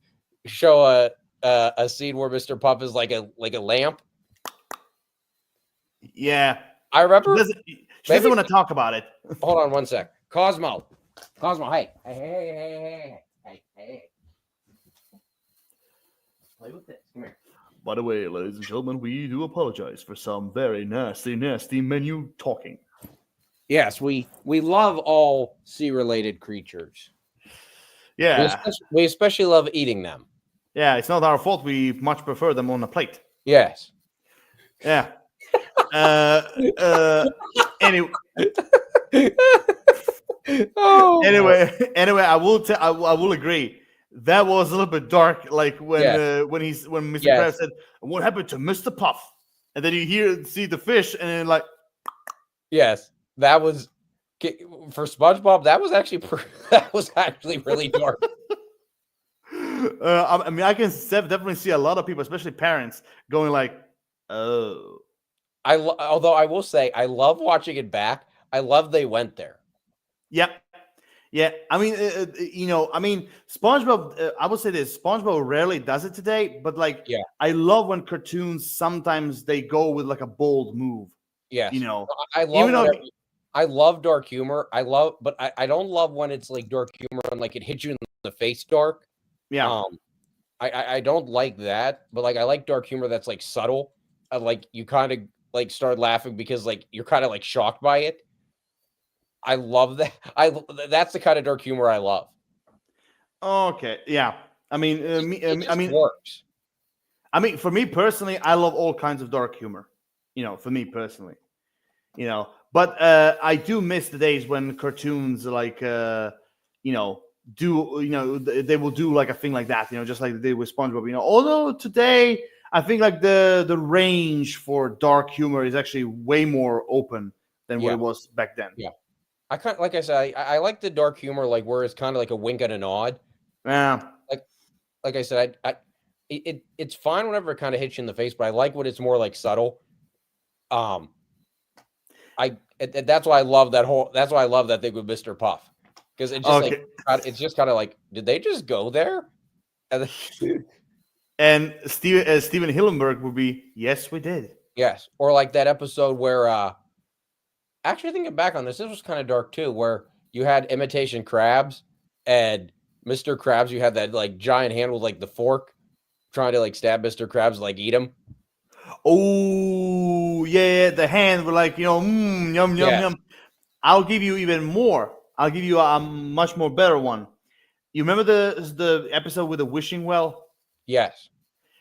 show a scene where Mr. Puff is like a lamp. yeah. I remember. She doesn't want to talk about it. Hold on one sec. Cosmo, hey. Play with this. Come here. By the way, ladies and gentlemen, we do apologize for some very nasty, nasty menu talking. Yes, we love all sea-related creatures. Yeah. We especially love eating them. Yeah, it's not our fault. We much prefer them on a plate. Yes. Yeah. Anyway. Anyway, I will agree. That was a little bit dark, like when Mr. Krabs said, "What happened to Mr. Puff?" And then you see the fish, and then like, yes, that was for SpongeBob. That was actually really dark. I mean, I can definitely see a lot of people, especially parents, going like, "Oh." Although I will say, I love watching it back. I love they went there. Yep. Yeah, I mean, SpongeBob. I would say this: SpongeBob rarely does it today, but like, I love when cartoons sometimes they go with like a bold move. Yes, I love. I love dark humor. But I don't love when it's like dark humor and like it hits you in the face dark. Yeah. I don't like that, but like I like dark humor that's like subtle. Like you kind of like start laughing because like you're kind of like shocked by it. I love that. That's the kind of dark humor I love. Okay, yeah. I mean, it works. I mean, for me personally, I love all kinds of dark humor. For me personally, but I do miss the days when cartoons like, they will do like a thing like that, just like they did with SpongeBob. Although today I think like the range for dark humor is actually way more open than what it was back then. Yeah. I kind of, like I said, I like the dark humor, like where it's kind of like a wink and a nod. Yeah. Like I said, it's fine whenever it kind of hits you in the face, but I like when it's more like subtle. That's why I love that that's why I love that thing with Mr. Puff, because it's just it's just kind of like, did they just go there? And Steven Hillenburg would be, yes, we did. Yes, or like that episode where. Actually, thinking back on this was kind of dark too, where you had imitation crabs and Mr. Krabs. You had that like giant hand with like the fork trying to like stab Mr. Krabs, like eat him. Oh yeah, the hand with like yum yum yum. I'll give you even more. I'll give you a much more better one. You remember the episode with the wishing well? Yes.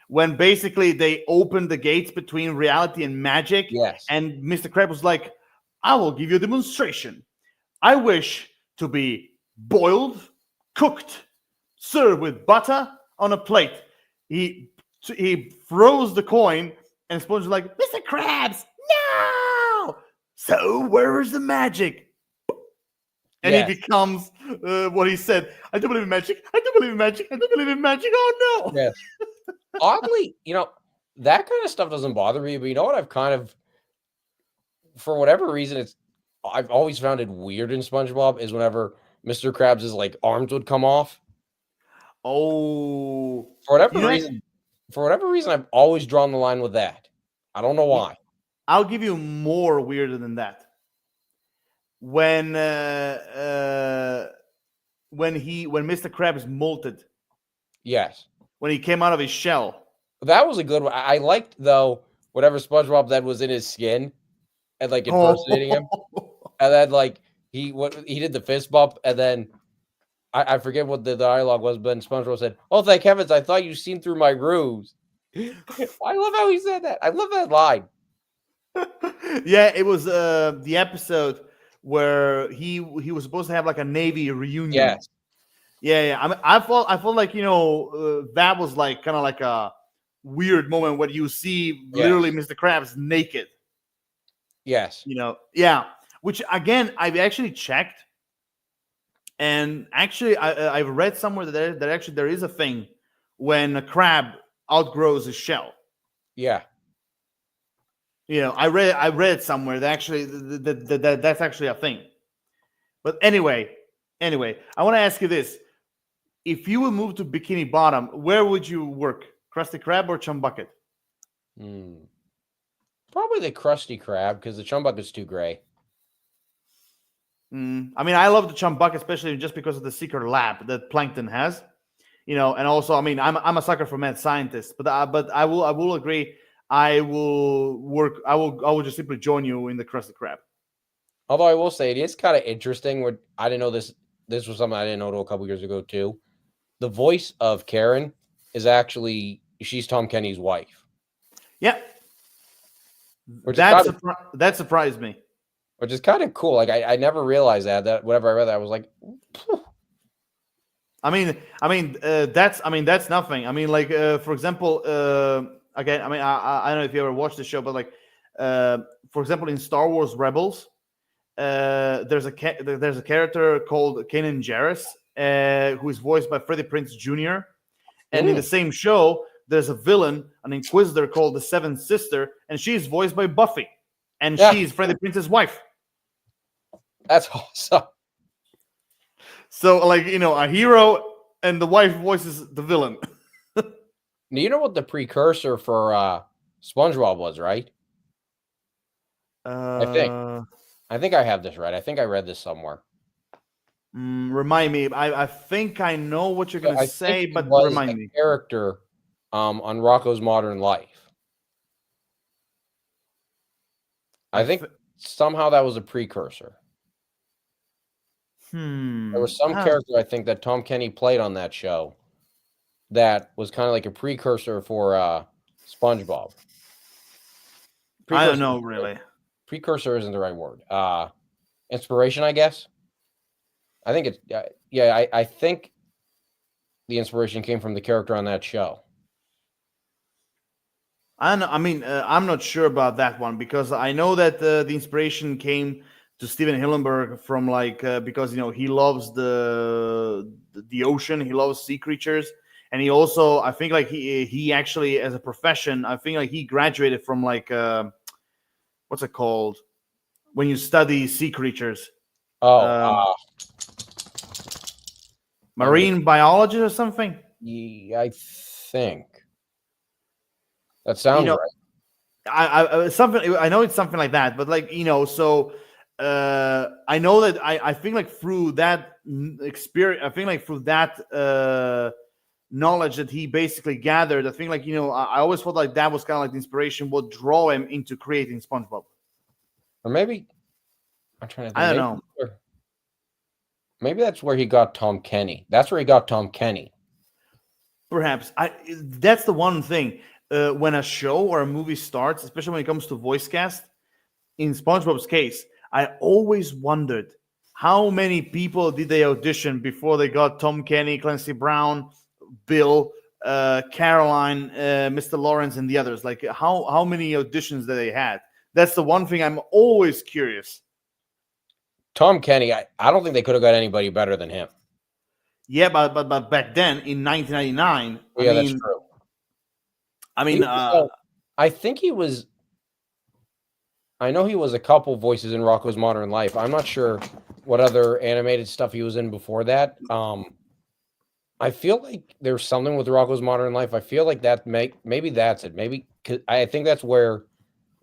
When basically they opened the gates between reality and magic. Yes. And Mr. Krabs was like, I will give you a demonstration. I wish to be boiled, cooked, served with butter on a plate. He throws the coin, and Sponge is like, Mr. Krabs, no! So where's the magic? And he becomes what he said. I don't believe in magic. I don't believe in magic. I don't believe in magic. Oh no! Yes. Oddly, that kind of stuff doesn't bother me. But you know what? I've kind of, for whatever reason, I've always found it weird in SpongeBob is whenever Mr. Krabs' like arms would come off. Oh, for whatever reason, I've always drawn the line with that. I don't know why. I'll give you more weirder than that. When Mr. Krabs molted. Yes. when he came out of his shell. That was a good one. I liked though whatever SpongeBob that was in his skin and like impersonating him, and then like he did the fist bump, and then I forget what the dialogue was, but then SpongeBob said, "Oh, thank heavens! I thought you seen through my grooves." I love how he said that. I love that line. Yeah, it was the episode where he was supposed to have like a Navy reunion. Yes. Yeah. I felt like that was like kind of like a weird moment when you see literally Mr. Krabs naked. Yes. Yeah. Which again, I've actually checked, and actually I've read somewhere that there is a thing when a crab outgrows his shell. Yeah. I read somewhere that actually that's actually a thing. But anyway, I want to ask you this: if you would move to Bikini Bottom, where would you work? Krusty Krab or Chum Bucket? Probably the Krusty Krab, because the Chum Bucket's too gray. I mean, I love the Chum Bucket, especially just because of the secret lab that Plankton has. And also, I mean, I'm a sucker for mad scientists, but I will agree. I will just simply join you in the Krusty Krab. Although I will say it is kind of interesting. Where I didn't know this was something I didn't know till a couple years ago too. The voice of Karen is actually she's Tom Kenny's wife. Yeah, that surprised me. Which is kind of cool. Like I never realized that whenever I read that, I was like, phew. I mean, that's nothing. I mean, like for example, again, I mean, I don't know if you ever watched the show, but like, for example, in Star Wars Rebels, there's a character called Kanan Jarrus, who is voiced by Freddie Prinze Jr. And in the same show, there's a villain, an Inquisitor called the Seventh Sister, and she's voiced by Buffy, and she's Freddie Prinze's wife. That's awesome. So, like, a hero and the wife voices the villain. You know what the precursor for SpongeBob was, right? I think I have this right. I think I read this somewhere. Remind me. I think I know what you're going to say, but remind me. Character on Rocko's Modern Life. I think somehow that was a precursor. There was some character I think that Tom Kenny played on that show that was kind of like a precursor for SpongeBob. I don't know, really. Precursor isn't the right word. Inspiration, I guess. I think it's I think the inspiration came from the character on that show. I know. I mean, I'm not sure about that one because I know that the inspiration came to Steven Hillenburg from because he loves the ocean, he loves sea creatures, and he also I think like he actually as a profession I think like he graduated from what's it called when you study sea creatures? Marine biology or something. Yeah, I think that sounds right. I know it's something like that, but so. I know that I think like through that experience, I think like through that knowledge that he basically gathered, I think like I always felt like that was kind of like the inspiration what draw him into creating SpongeBob. Or maybe I'm trying to think. I don't know. Maybe that's where he got Tom Kenny. That's where he got Tom Kenny. Perhaps that's the one thing when a show or a movie starts, especially when it comes to voice cast. In SpongeBob's case, I always wondered how many people did they audition before they got Tom Kenny, Clancy Brown, Bill, Caroline, Mr. Lawrence, and the others. Like how many auditions that they had? That's the one thing I'm always curious. Tom Kenny, I don't think they could have got anybody better than him. Yeah, but back then in 1999, that's true. I mean, I think he was. I know he was a couple voices in Rocko's Modern Life. I'm not sure what other animated stuff he was in before that. I feel like there's something with Rocko's Modern Life. I feel like that maybe that's it. Maybe I think that's where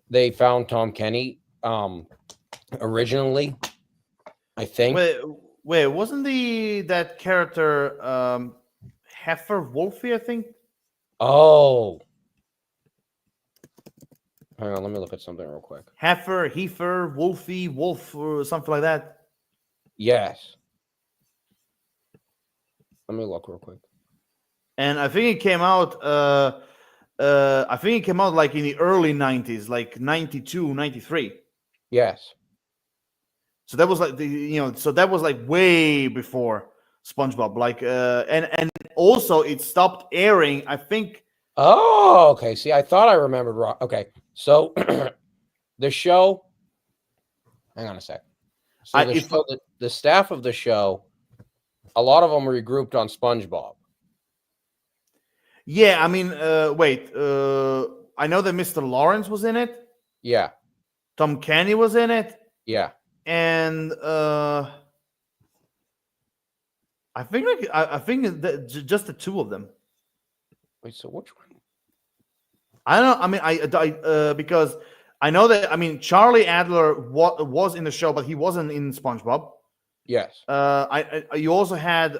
they found Tom Kenny originally. I think. Wait, wasn't that character Heifer Wolfie? I think. Oh, hang on. Let me look at something real quick. Heifer, Wolfie, Wolf, or something like that. Yes. Let me look real quick. And I think it came out. I think it came out like in the early '90s, like 92, 93. Yes. So that was like so that was like way before SpongeBob. Like, and also it stopped airing. I think. Oh, okay. See, I thought I remembered wrong. Okay, so the show. Hang on a sec. So the staff of the show, a lot of them regrouped on SpongeBob. Yeah, I mean, wait. I know that Mr. Lawrence was in it. Yeah. Tom Kenny was in it, Yeah. and I think I think that just the two of them. Wait. So which one? I don't know. I mean, because I know that. I mean, Charlie Adler was in the show, but he wasn't in SpongeBob. Yes. You also had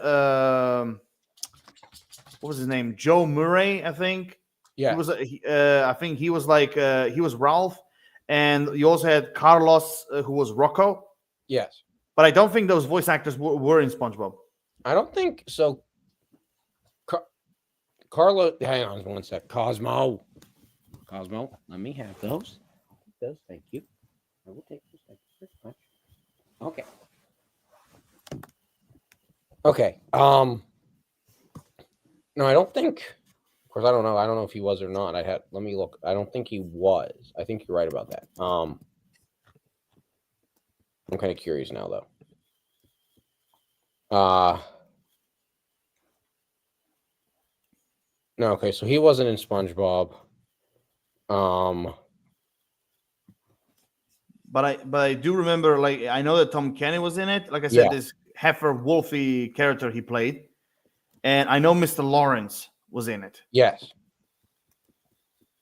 what was his name? Joe Murray, I think. Yeah. He was. I think he was like he was Ralph, and you also had Carlos, who was Rocco. Yes. But I don't think those voice actors were in SpongeBob. I don't think so. Carlo, hang on one sec. Cosmo, let me have those. Thank you. I will take those. Thank you very much. Okay. Okay. No, I don't think. Of course, I don't know. I don't know if he was or not. Let me look. I don't think he was. I think you're right about that. I'm kind of curious now, though. No, okay, so he wasn't in SpongeBob. But I do remember, like, I know that Tom Kenny was in it. Like I said, Yeah. this Heifer Wolfie character he played, and I know Mr. Lawrence was in it. Yes.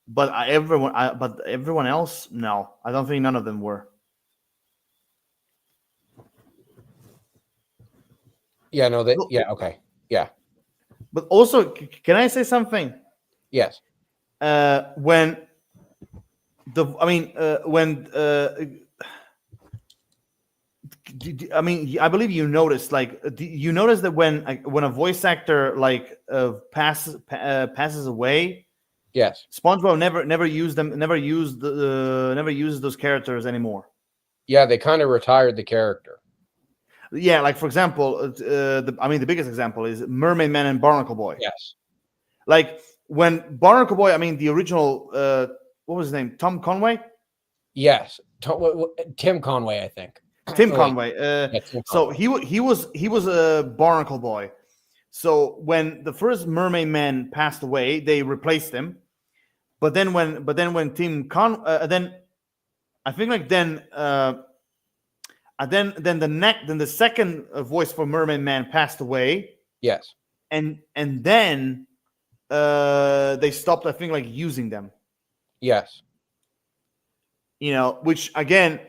But everyone else, no, I don't think none of them were. Yeah. No. Yeah. Okay. Yeah. But also, can I say something? Yes. When I mean, I believe you noticed, like, you notice that when a voice actor like passes away, Yes. SpongeBob never uses those characters anymore. Yeah, they kind of retired the character. Yeah, like for example, the biggest example is Mermaid Man and Barnacle Boy. Yes. Like when Barnacle Boy, I mean the original, what was his name? Tom Conway. Yes. Tim Conway, I think. Tim Conway. Yeah, Tim so Conway. he was a Barnacle Boy. So when the first Mermaid Man passed away, they replaced him. But then when Tim then I think like then then the second voice for Mermaid Man passed away. Yes. And then they stopped, I think, like using them. Yes. You know, which again,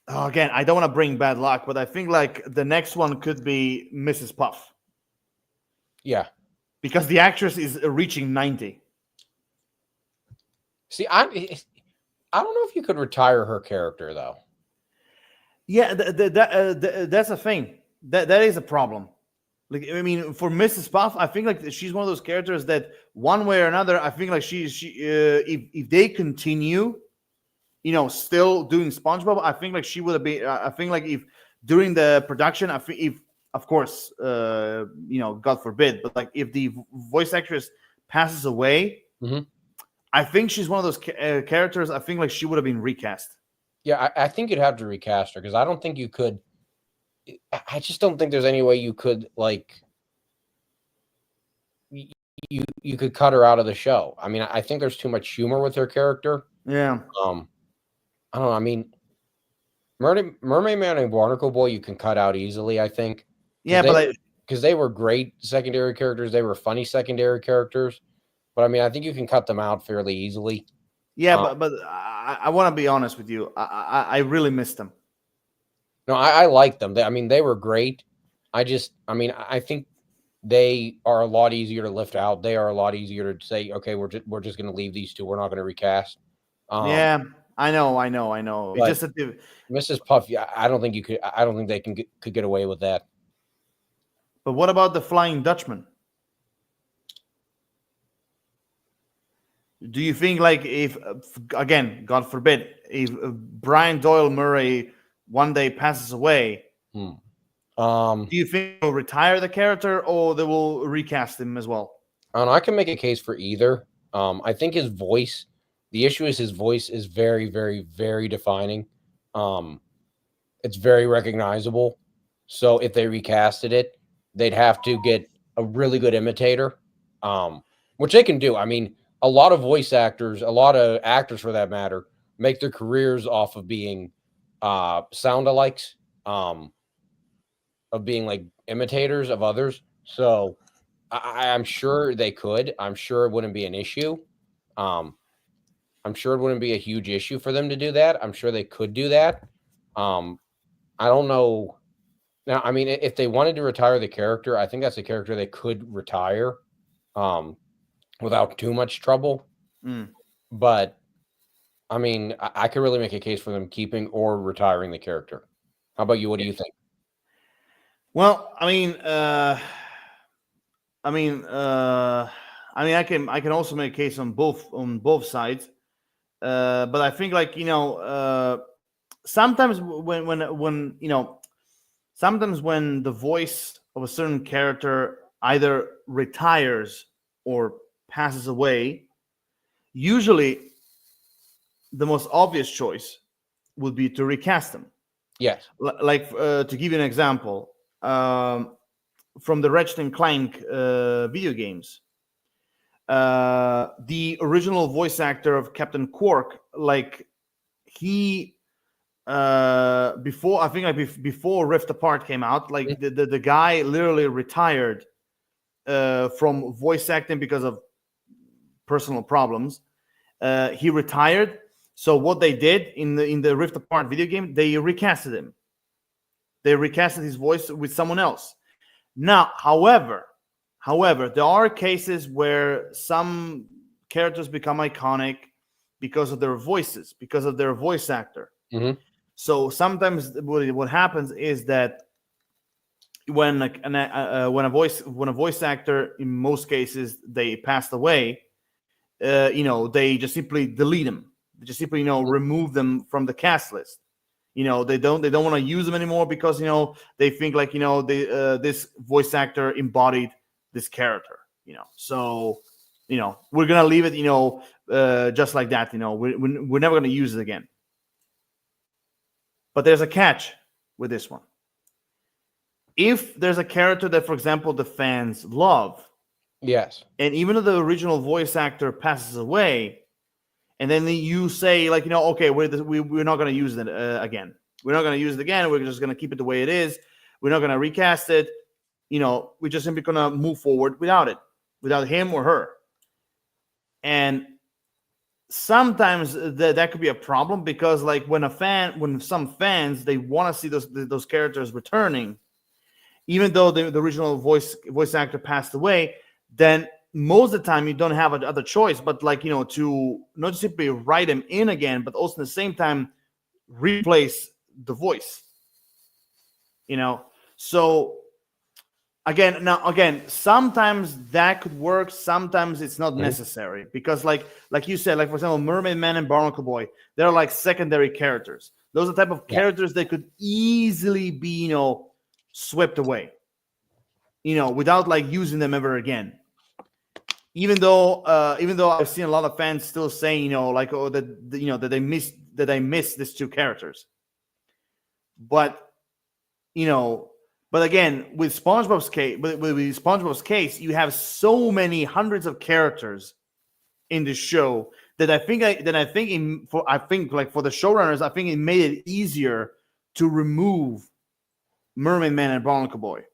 I don't want to bring bad luck, but I think like the next one could be Mrs. Puff. Yeah. Because the actress is reaching 90. See, I don't know if you could retire her character though. Yeah, that's a thing. That is a problem. Like, I mean, for Mrs. Puff, I think like she's one of those characters that one way or another, I think like she if they continue, still doing SpongeBob, I think like she would have been. I think like if during the production, I think if, of course, God forbid, but like if the voice actress passes away, I think she's one of those characters. I think like she would have been recast. Yeah, I think you'd have to recast her because I don't think you could. I just don't think there's any way you could like you could cut her out of the show. I mean, I think there's too much humor with her character. Yeah. I don't know. I mean, Mermaid Man and Barnacle Boy you can cut out easily. I think. Yeah, because they were great secondary characters. They were funny secondary characters. But I mean, I think you can cut them out fairly easily. Yeah, but I want to be honest with you. I really missed them. No, I like them. I mean, they were great. I think they are a lot easier to lift out. They are a lot easier to say, okay, we're just going to leave these two. We're not going to recast. Yeah, I know. It's But just that Mrs. Puff, I don't think you could. I don't think they could get away with that. but what about the Flying Dutchman? Do you think, like, if again, God forbid, if Brian Doyle Murray one day passes away, Hmm. do you think they'll retire the character or they will recast him as well? I can make a case for either. I think his voice. The issue is his voice is very, very, very defining. It's very recognizable. So if they recasted it, they'd have to get a really good imitator, which they can do. I mean, a lot of voice actors, a lot of actors for that matter, make their careers off of being sound-alikes, of being like imitators of others. So I'm sure they could. I'm sure it wouldn't be an issue. Um, I'm sure it wouldn't be a huge issue for them to do that. I'm sure they could do that. I don't know. Now, I mean, if they wanted to retire the character, I think that's a character they could retire without too much trouble. Mm. But I mean, I could really make a case for them keeping or retiring the character. How about you? What do you think? Well, I can also make a case on both sides, but I think, like, sometimes when sometimes when the voice of a certain character either retires or passes away, usually the most obvious choice would be to recast them. Yes. Like, to give you an example, from the Ratchet and Clank video games, the original voice actor of Captain Quark, like, he before, I think, like, before Rift Apart came out, like, the guy literally retired from voice acting because of personal problems. He retired. So what they did in the Rift Apart video game, they recasted him. They recasted his voice with someone else. Now, however, there are cases where some characters become iconic because of their voices, because of their voice actor. Mm-hmm. So sometimes what happens is that when a voice actor, in most cases, they passed away, they just simply delete them. They just simply remove them from the cast list. They don't want to use them anymore because they think, like, this voice actor embodied this character. So we're gonna leave it just like that. We're never gonna use it again. But there's a catch with this one. If there's a character that, for example, the fans love, yes, and even though the original voice actor passes away, and then you say, like, okay, we're not going to use it again. We're not going to use it again. We're just going to keep it the way it is. We're not going to recast it. We're just simply going to move forward without it, without him or her. And sometimes that could be a problem because, like, when some fans, they want to see those characters returning, even though the original voice actor passed away, then most of the time you don't have another choice but, like, to not just simply write him in again, but also at the same time replace the voice. So again, sometimes that could work, sometimes it's not necessary, because like you said, like, for example, Mermaid Man and Barnacle Boy, they're like secondary characters. Those are the type of characters that could easily be swept away, without, like, using them ever again. Even though I've seen a lot of fans still saying, like, oh, that they miss these two characters. But again, with SpongeBob's case, you have so many hundreds of characters in the show that I think like, for the showrunners, I think it made it easier to remove Mermaid Man and Barnacle Boy.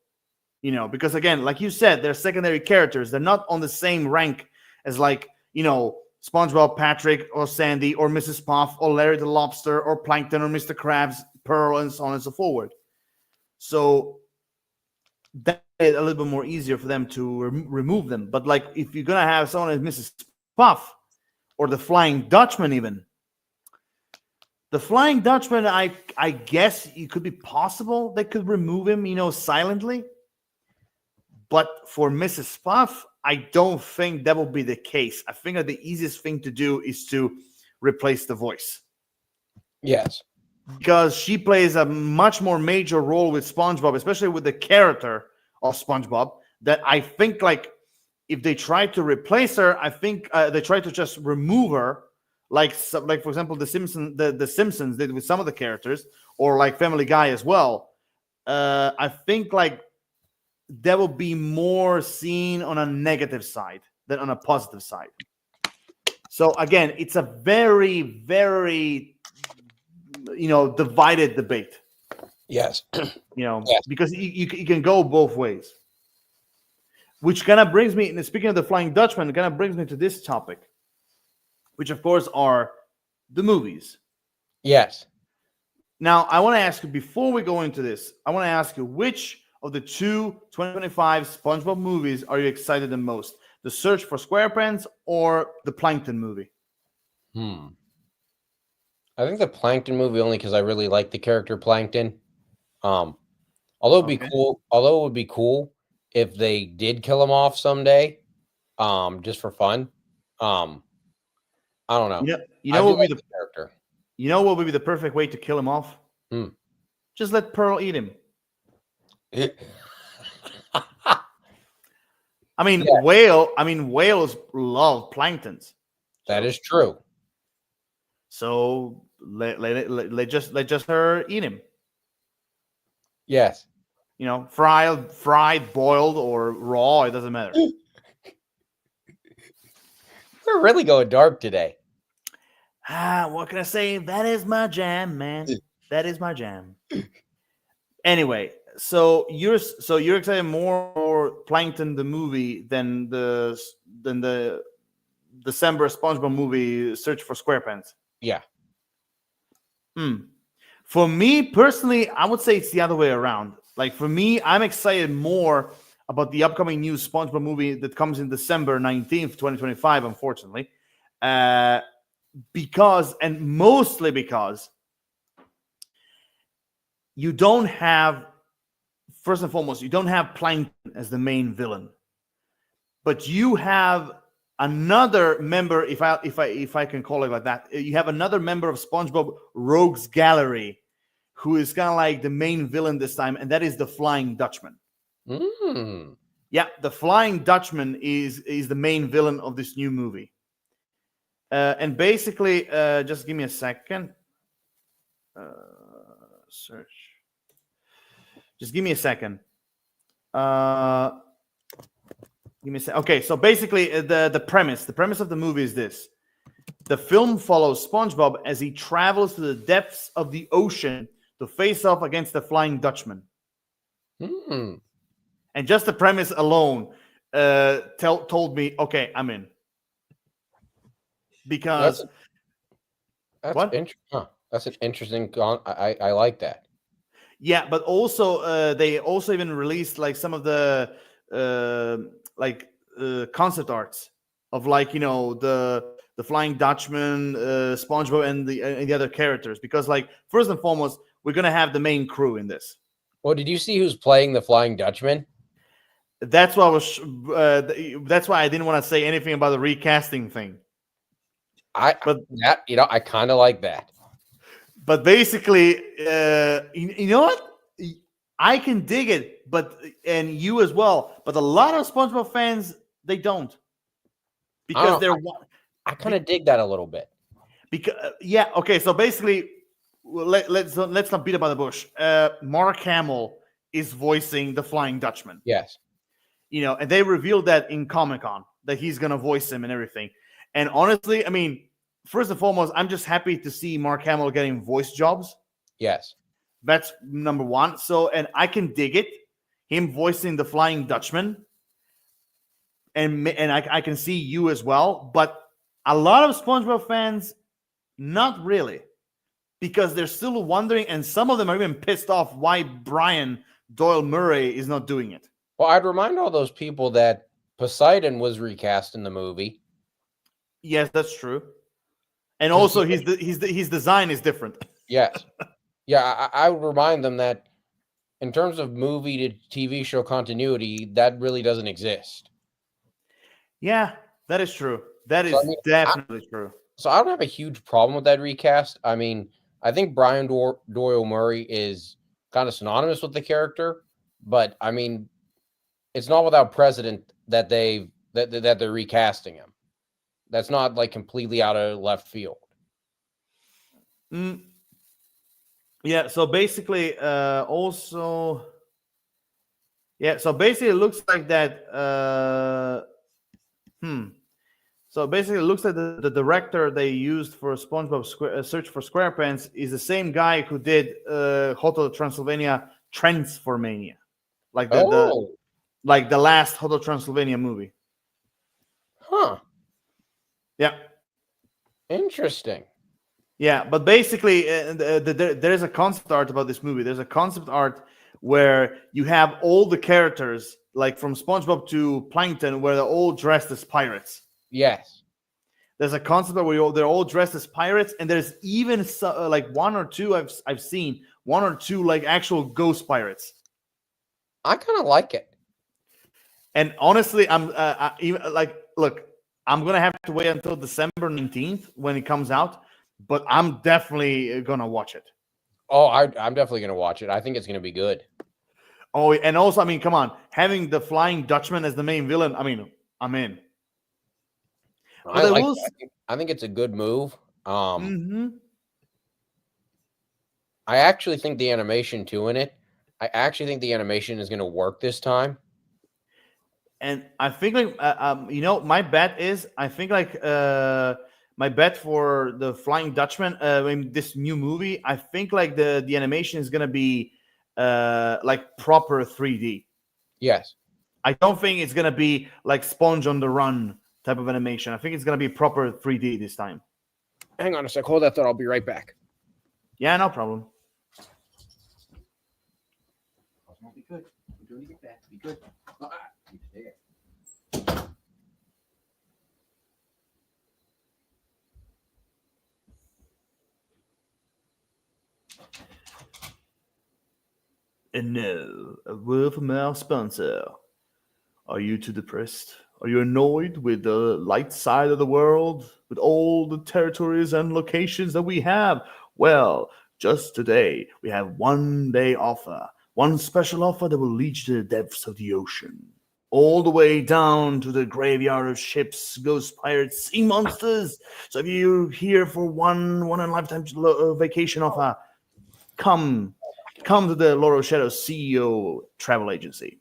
Because, again, like you said, they're secondary characters. They're not on the same rank as, like, SpongeBob, Patrick, or Sandy, or Mrs. Puff, or Larry the Lobster, or Plankton, or Mr. Krabs, Pearl, and so on and so forth. So that it a little bit more easier for them to remove them. But like, if you're gonna have someone as Mrs. Puff or the Flying Dutchman, even the Flying Dutchman, I guess it could be possible they could remove him, silently. But for Mrs. Puff, I don't think that will be the case. I think that the easiest thing to do is to replace the voice. Yes. Because she plays a much more major role with SpongeBob, especially with the character of SpongeBob, that I think, like, if they try to replace her, I think they try to just remove her, like for example, the Simpsons did with some of the characters, or like Family Guy as well. I think like that will be more seen on a negative side than on a positive side. So again, it's a very, very divided debate. Yes. Yes. Because you can go both ways. Which kind of brings me, and speaking of the Flying Dutchman, it kind of brings me to this topic, which of course are the movies. Yes. Now, I want to ask you, before we go into this, I want to ask you, which of the two 2025 SpongeBob movies are you excited the most? The Search for Squarepants or the Plankton movie? I think the Plankton movie, only because I really like the character Plankton. Although it would be cool if they did kill him off someday, just for fun. I don't know. What would be the character? You know what would be the perfect way to kill him off? Just let Pearl eat him. I mean, whales love planktons. That is true. So let just her eat him. Yes. Fried, boiled, or raw, it doesn't matter. We're really going dark today. What can I say? That is my jam, man. That is my jam. Anyway, so you're excited more for Plankton the movie than the December SpongeBob movie, Search for Squarepants. Yeah. For me personally, I would say it's the other way around. Like, for me, I'm excited more about the upcoming new SpongeBob movie that comes in December 19th, 2025, unfortunately. Mostly because you don't have, first and foremost, you don't have Plankton as the main villain. But you have another member, if I can call it like that, you have another member of SpongeBob Rogues Gallery who is kind of like the main villain this time, and that is the Flying Dutchman. Yeah, the Flying Dutchman is the main villain of this new movie. And basically, just give me a second. Search. Just give me a second. Give me a second. Okay, so basically, the premise of the movie is this: the film follows SpongeBob as he travels to the depths of the ocean to face off against the Flying Dutchman. And just the premise alone told me, okay, I'm in. Because that's an interesting. I like that. Yeah, but also they also even released like some of the concept arts of the Flying Dutchman, SpongeBob, and the other characters. Because first and foremost, we're gonna have the main crew in this. Well, did you see who's playing the Flying Dutchman? That's why that's why I didn't want to say anything about the recasting thing. I kind of like that. But basically, you know what? I can dig it, and you as well. But a lot of SpongeBob fans, they don't, because I kind of dig that a little bit. Because okay. So basically, let's not beat about the bush. Mark Hamill is voicing the Flying Dutchman. Yes. And they revealed that in Comic-Con that he's gonna voice him and everything. And honestly, I mean, first and foremost, I'm just happy to see Mark Hamill getting voice jobs. Yes. That's number one. So, and I can dig it, him voicing the Flying Dutchman. And I can see you as well. But a lot of SpongeBob fans, not really. Because they're still wondering, and some of them are even pissed off why Brian Doyle Murray is not doing it. Well, I'd remind all those people that Poseidon was recast in the movie. Yes, that's true. And 'Cause also, his design is different. yes. Yeah, I would remind them that in terms of movie to TV show continuity, that really doesn't exist. Yeah, that is true. That So I is mean, definitely true. so I don't have a huge problem with that recast. I mean, I think Brian Doyle Murray is kind of synonymous with the character, but I mean, it's not without precedent that they're recasting him. That's not like completely out of left field. Mm, yeah. So basically, also, yeah. So basically, it looks like that. So basically, it looks like the director they used for Search for Squarepants is the same guy who did Hotel Transylvania Transformania, like Oh, the last Hotel Transylvania movie. huh. Yeah, Interesting. yeah. But basically, there's a concept art about this movie. There's a concept art where you have all the characters, like from SpongeBob to Plankton, where they're all dressed as pirates. Yes. There's a concept where they're all dressed as pirates, and there's even like one or two I've seen one or two like actual ghost pirates. I kind of like it. And honestly, even like look, I'm gonna have to wait until December 19th when it comes out, but I'm definitely gonna watch it. Oh, I'm definitely going to watch it. I think it's going to be good. Oh, and also, I mean, come on, having the Flying Dutchman as the main villain. I mean, I'm in. I But I like will. it. I think it's a good move. Mm-hmm. I actually think the animation too in it. I actually think the animation is going to work this time. And I think like my bet is I think like my bet for the Flying Dutchman in this new movie, I think like the animation is gonna be like proper 3D. Yes. I don't think it's gonna be like Sponge on the Run type of animation. I think it's gonna be proper 3D this time. Hang on a sec. Hold that thought. I'll be right back. Yeah, no problem. Be good. We're doing it back. Be good. And now, a word from our sponsor. Are you too depressed? Are you annoyed with the light side of the world? With all the territories and locations that we have? Well, just today, we have 1 day offer. One special offer that will lead you to the depths of the ocean. All the way down to the graveyard of ships, ghost pirates, sea monsters. So if you're here for one in a lifetime vacation offer, come to the Laurel Shadow CEO travel agency.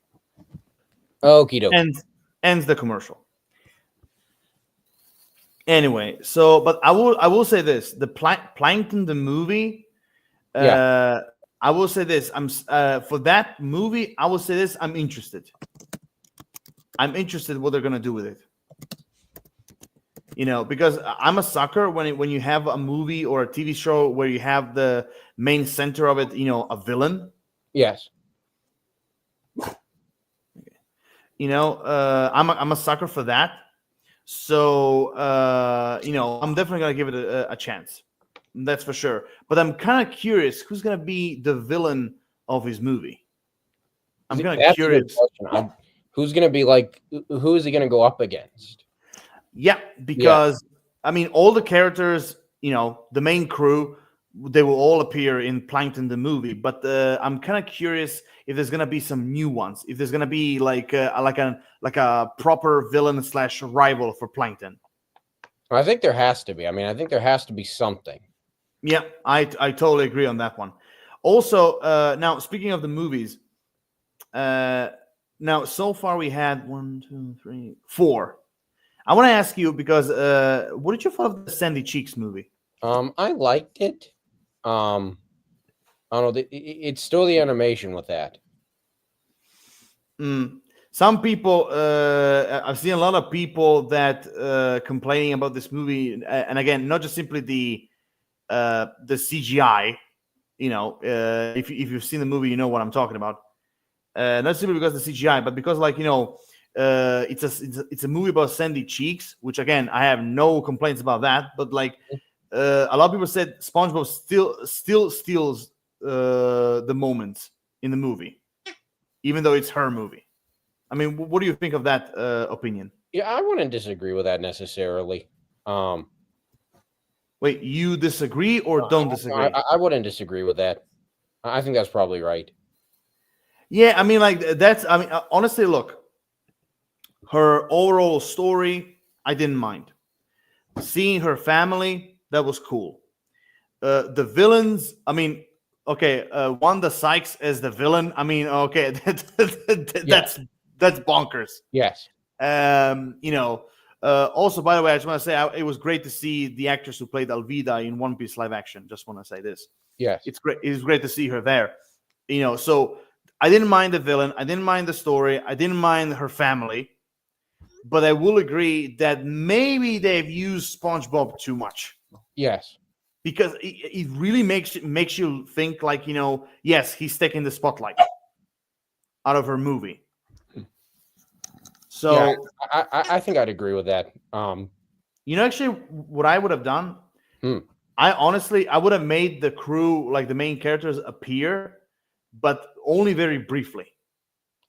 Okie dokie. Ends the commercial. Anyway, so but I will say this: the Plankton the movie. Yeah. I will say this: I'm for that movie. I will say this: I'm interested. I'm interested what they're gonna do with it. You know, because I'm a sucker when you have a movie or a TV show where you have the main center of it, you know, a villain. Yes. You know, I'm a sucker for that. So you know, I'm definitely gonna give it a chance. That's for sure. But I'm kind of curious who's gonna be the villain of his movie. I'm kind of curious. Who's going to be like? Who is he going to go up against? Yeah, because I mean, all the characters, you know, the main crew, they will all appear in Plankton the movie. But I'm kind of curious if there's gonna be some new ones. If there's gonna be like a proper villain / rival for Plankton. I think there has to be. I mean, I think there has to be something. Yeah, I totally agree on that one. Also, now speaking of the movies, now so far we had 1, 2, 3, 4. I want to ask you because what did you thought of the Sandy Cheeks movie? I liked it. I don't know. It's still the animation with that. Some people, I've seen a lot of people that complaining about this movie, and again, not just simply the CGI. You know, if you've seen the movie, you know what I'm talking about. not simply because of the CGI, but because it's a movie about Sandy Cheeks, which again I have no complaints about that. But a lot of people said SpongeBob still steals the moments in the movie, even though it's her movie. I mean, what do you think of that opinion? Yeah, I wouldn't disagree with that necessarily. Wait, you disagree or don't disagree? I wouldn't disagree with that. I think that's probably right. Yeah, I mean, honestly, look, her overall story, I didn't mind. Seeing her family, that was cool. The villains, I mean, okay, Wanda Sykes as the villain. I mean, okay, that's bonkers. Yes. Also, by the way, I just want to say it was great to see the actress who played Alvida in One Piece live action. Just want to say this. Yes, it's great. It's great to see her there. So I didn't mind the villain. I didn't mind the story. I didn't mind her family. But I will agree that maybe they've used SpongeBob too much. Yes. Because it really makes you think yes, he's taking the spotlight out of her movie. So yeah, I think I'd agree with that. Actually, what I would have done, I would have made the crew, like the main characters, appear, but only very briefly.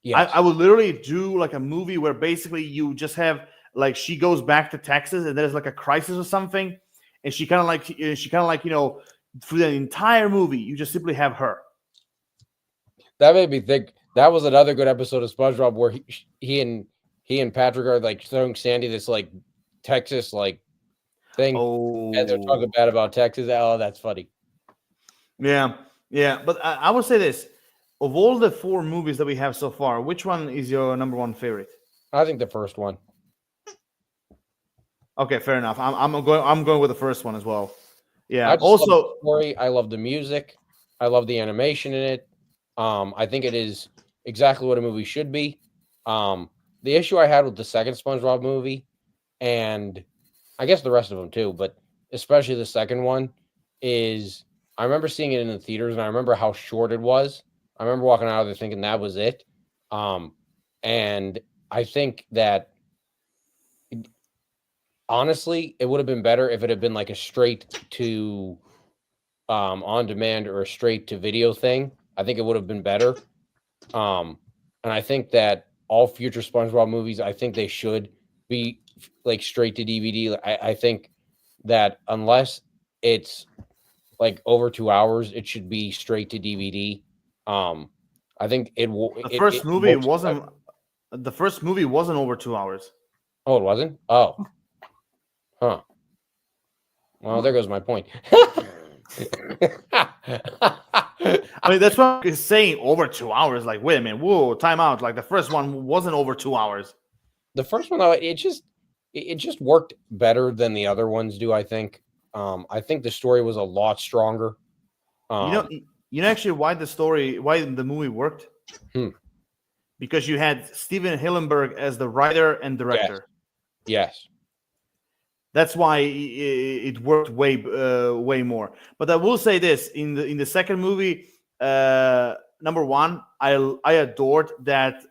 Yes. I would literally do like a movie where basically you just have she goes back to Texas and there's like a crisis or something, and she kind of through the entire movie you just simply have her. That made me think that was another good episode of SpongeBob where he and Patrick are throwing Sandy this Texas thing, and they're talking bad about Texas. Oh, that's funny. Yeah, but I would say this: of all the 4 movies that we have so far, which one is your number 1 favorite? I think the first one. Okay, fair enough. I'm going with the first one as well. Yeah. Also, love the story. I love the music. I love the animation in it. I think it is exactly what a movie should be. The issue I had with the second SpongeBob movie, and I guess the rest of them too, but especially the second one, is I remember seeing it in the theaters, and I remember how short it was. I remember walking out of there thinking that was it. And I think that honestly, it would have been better if it had been a straight to on demand or a straight to video thing. I think it would have been better. And I think that all future SpongeBob movies, I think they should be straight to DVD. I think that unless it's over 2 hours, it should be straight to DVD. I think it will. The first movie wasn't. The first movie wasn't over 2 hours. Oh, it wasn't? Oh. Huh. Well, there goes my point. I mean, that's what I'm saying. Over 2 hours. Wait a minute. Whoa, time out. The first one wasn't over 2 hours. The first one, though, it just worked better than the other ones do, I think. I think the story was a lot stronger. You know actually why the movie worked? Because you had Steven Hillenburg as the writer and director. Yes. That's why it worked way more. But I will say this: in the second movie, number 1, I adored that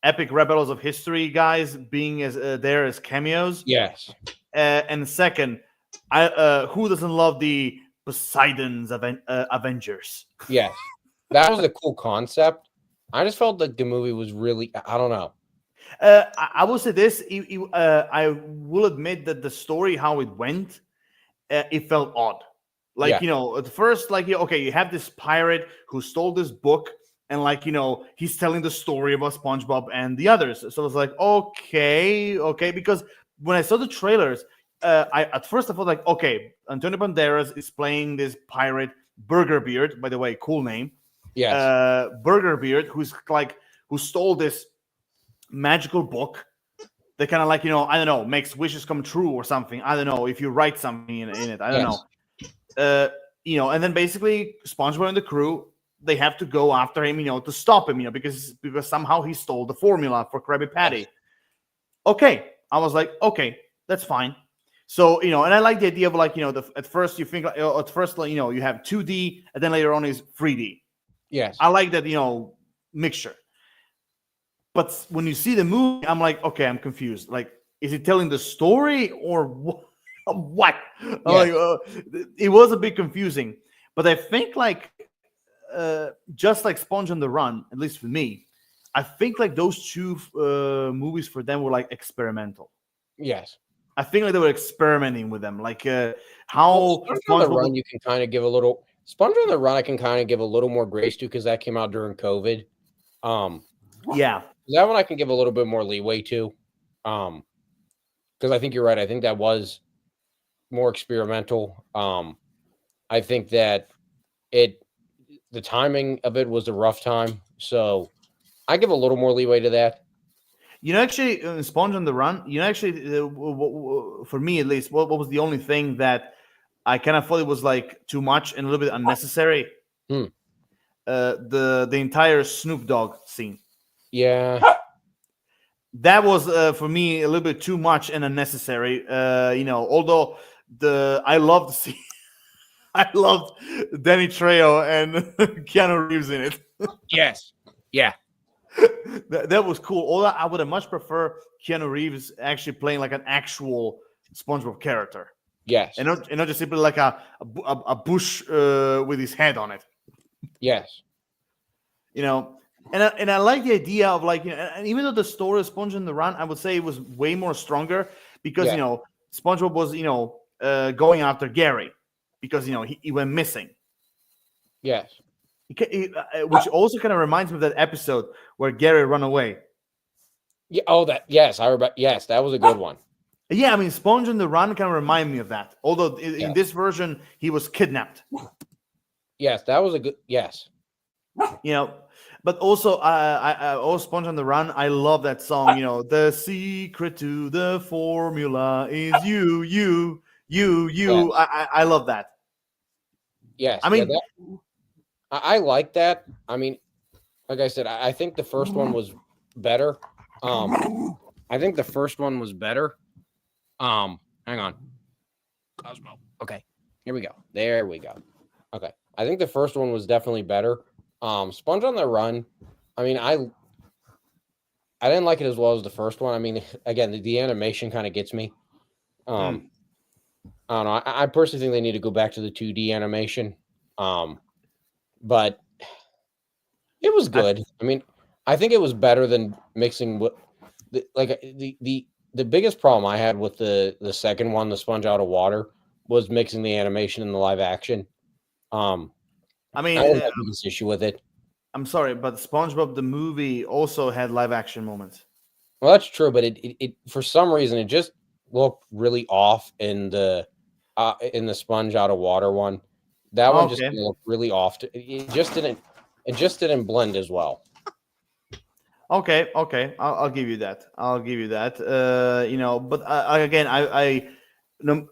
epic Rebels of History guys being there as cameos. Yes. And second, who doesn't love the Poseidon's Avengers? Yes, that was a cool concept. I just felt like the movie was really, I don't know. I will say this. I will admit that the story, how it went, it felt odd. At first, you have this pirate who stole this book, and he's telling the story about SpongeBob and the others. So it's okay. Because when I saw the trailers, at first I thought okay, Antonio Banderas is playing this pirate, Burger Beard, by the way, cool name. Yes. Burger Beard, who stole this magical book that kind of I don't know, makes wishes come true or something. I don't know if you write something in it. I don't know. And then basically SpongeBob and the crew, they have to go after him, to stop him, because somehow he stole the formula for Krabby Patty. Yes. Okay, I was okay, that's fine. So and I like the idea of at first you think you have 2D and then later on is 3D. Yes, I like that mixture. But when you see the movie, I'm like, okay, I'm confused. Like, is it telling the story or what? I'm like, it was a bit confusing. But I think like just like Sponge on the Run, at least for me, I think like those two movies for them were like experimental. Yes. I think like they were experimenting with them, like how Sponge on the Run, you can kind of give a little. Sponge on the Run, I can kind of give a little more grace to because that came out during COVID. Yeah, that one I can give a little bit more leeway to, because I think you're right. I think that was more experimental. I think that the timing of it was a rough time, so I give a little more leeway to that. actually, Sponge on the Run. Actually, for me at least, what was the only thing that I kind of thought it was like too much and a little bit unnecessary? The entire Snoop Dogg scene. Yeah, that was for me a little bit too much and unnecessary. Although I loved the scene. I loved Danny Trejo and Keanu Reeves in it. yes, yeah. That was cool. Although I would have much prefer Keanu Reeves actually playing like an actual SpongeBob character. Yes. And not just simply like a bush with his head on it. Yes. And I like the idea of like, and even though the story of Sponge on the Run, I would say it was way more stronger because, SpongeBob was, going after Gary because, he went missing. Yes. Which also kind of reminds me of that episode where Gary ran away. Yeah. Oh, yes. I remember. Yes, that was a good one. Yeah, I mean, Sponge on the Run kind of remind me of that. Although in this version, he was kidnapped. Yes, that was a good. Yes. But also, Sponge on the Run. I love that song. The secret to the formula is you. Yes. I love that. Yes, I mean, I like that. I mean, like I said, I think the first one was better. I think the first one was better. Hang on. Cosmo. Okay, here we go. There we go. Okay, I think the first one was definitely better. Sponge on the Run. I mean, I didn't like it as well as the first one. I mean, again, the animation kind of gets me. I don't know. I personally think they need to go back to the 2D animation. But it was good. I mean, I think it was better than mixing with the biggest problem I had with the second one, the Sponge Out of Water, was mixing the animation and the live action. I mean, I had the biggest issue with it. I'm sorry, but SpongeBob the movie also had live action moments. Well, that's true, but it for some reason it just looked really off in the Sponge Out of Water one. That one just looked really off. It just didn't blend as well. Okay, I'll give you that. But again, I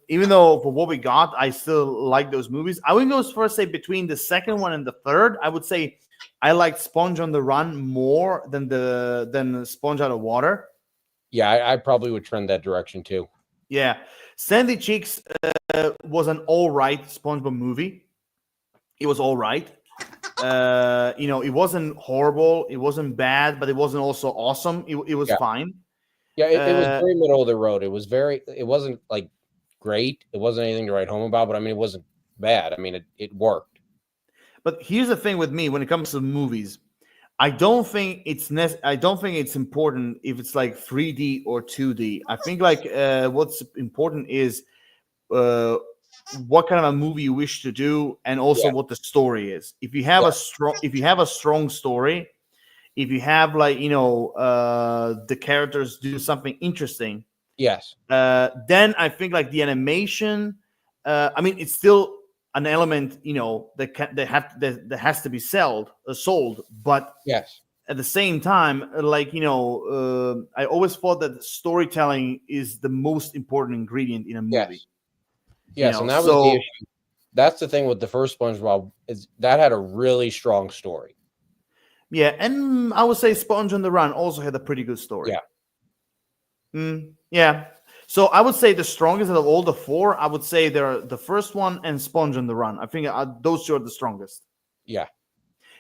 even though for what we got, I still like those movies. I would go as far as say between the second one and the third. I would say I liked Sponge on the Run more than Sponge Out of Water. Yeah, I probably would trend that direction too. Yeah, Sandy Cheeks was an all right SpongeBob movie. It was all right. It wasn't horrible. It wasn't bad, but it wasn't also awesome. It was fine. Yeah, it was very middle of the road. It wasn't like great. It wasn't anything to write home about, but I mean, it wasn't bad. I mean, it worked. But here's the thing with me when it comes to movies, I don't think it's important if it's like 3D or 2D. I think like what's important is what kind of a movie you wish to do, and also what the story is. If you have a strong story, if you have like the characters do something interesting, then I think like the animation. I mean, it's still an element that has to be sold, but at the same time, like I always thought that storytelling is the most important ingredient in a movie. Yes, and that was the issue. That's the thing with the first SpongeBob, is that had a really strong story. Yeah, and I would say Sponge on the Run also had a pretty good story. Yeah. So I would say the strongest out of all the four, I would say they're the first one and Sponge on the Run. I think those two are the strongest. Yeah.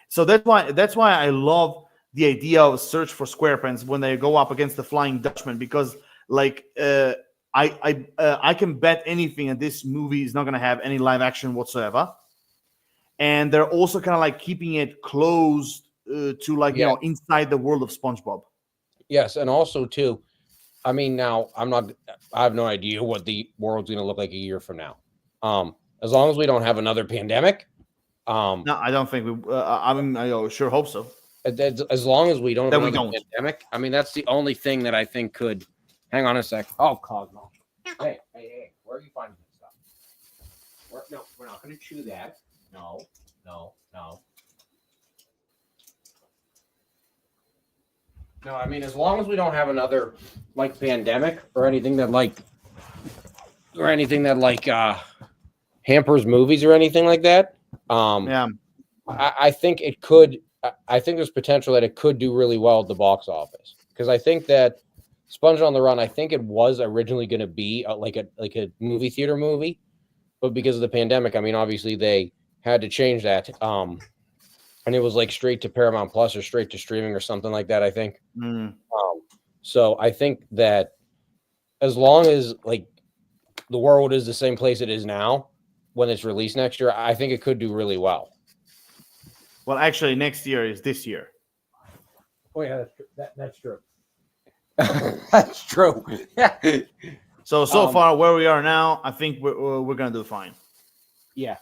So that's why I love the idea of Search for Squarepants when they go up against the Flying Dutchman, because like I can bet anything that this movie is not going to have any live action whatsoever, and they're also kind of like keeping it closed to like Yeah. inside the world of SpongeBob. Yes, and also too, I mean, now I have no idea what the world's going to look like a year from now. As long as we don't have another pandemic, No, I don't think we. I sure hope so. as long as we don't That have we another don't. pandemic, I mean, that's the only thing that I think could. Hang on a sec. Oh, Cosmo. Hey, where are you finding this stuff? No, we're not going to chew that. No. No, I mean, as long as we don't have another like pandemic or anything that hampers movies or anything like that. Yeah. I think it could. I think there's potential that it could do really well at the box office, because I think that Sponge on the Run, I think it was originally going to be like a movie theater movie, but because of the pandemic, I mean, obviously they had to change that. And it was like straight to Paramount Plus or straight to streaming or something like that, I think. So I think that as long as like the world is the same place it is now when it's released next year, I think it could do really well. Well, actually, next year is this year. Oh yeah, that's true. That's true. So far where we are now, I think we're gonna do fine. Yeah.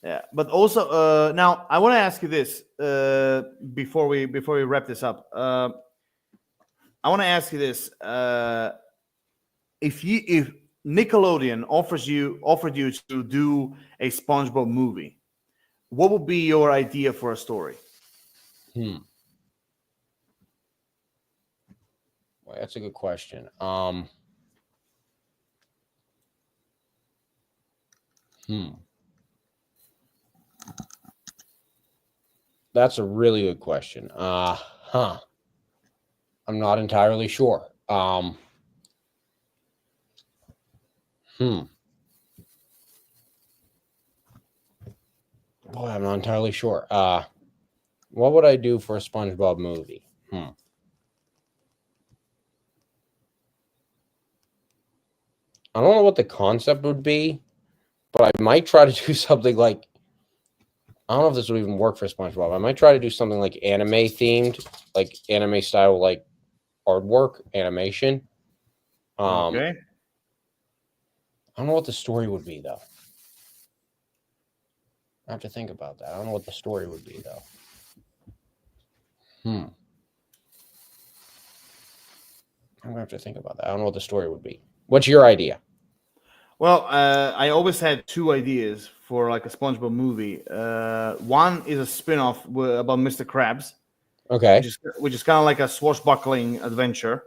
Yeah, but also now I want to ask you this before we wrap this up. I want to ask you this: if Nickelodeon offered you to do a SpongeBob movie, what would be your idea for a story? Well, that's a good question. That's a really good question. I'm not entirely sure. Boy, I'm not entirely sure. What would I do for a SpongeBob movie? I don't know what the concept would be, but I might try to do something like, I don't know if this would even work for SpongeBob. I might try to do something like anime themed, like anime style, like artwork, animation. Okay. I don't know what the story would be, though. I have to think about that. I don't know what the story would be, though. I'm going to have to think about that. I don't know what the story would be. What's your idea? Well, I always had two ideas for like a SpongeBob movie. One is a spin-off about Mr. Krabs. Okay. Which is kind of like a swashbuckling adventure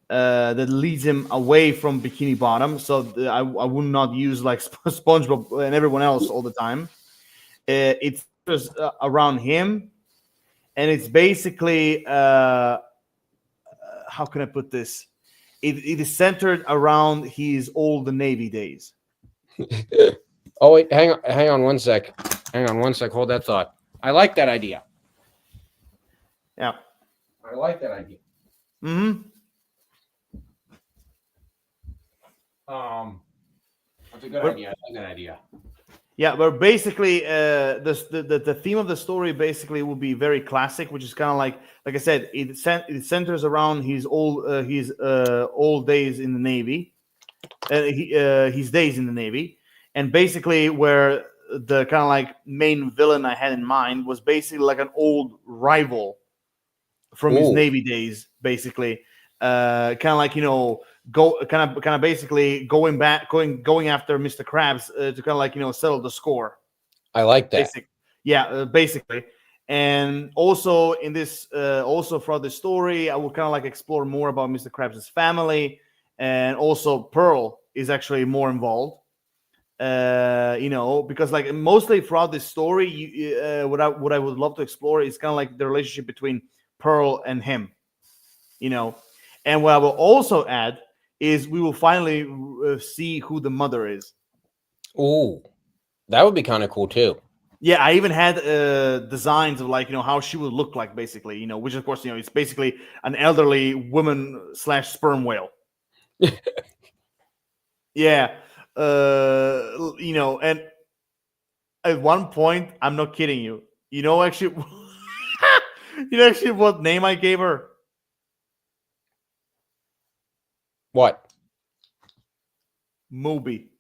that leads him away from Bikini Bottom. So I would not use like SpongeBob and everyone else all the time. It's just around him, and it's basically how can I put this? It is centered around his old Navy days. Oh wait, hang on one sec. Hold that thought. I like that idea. Yeah. I like that idea. That's a good idea. I like that idea. Yeah, but basically, the theme of the story basically will be very classic, which is kind of like I said, it centers around his old days in the Navy, his days in the Navy, and basically where the kind of like main villain I had in mind was basically like an old rival from his Navy days, basically, kind of like basically going after Mr. Krabs to kind of like settle the score. I like that. Basically, and also in this also throughout the story, I would kind of like explore more about Mr. Krabs' family, and also Pearl is actually more involved. Because like mostly throughout this story, what I would love to explore is kind of like the relationship between Pearl and him, and what I will also add is we will finally see who the mother is. Ooh, that would be kind of cool too. Yeah, I even had designs of like how she would look like, basically. Which of course it's basically an elderly woman slash sperm whale. Yeah, and at one point, I'm not kidding you. Actually, actually what name I gave her? What? Moby.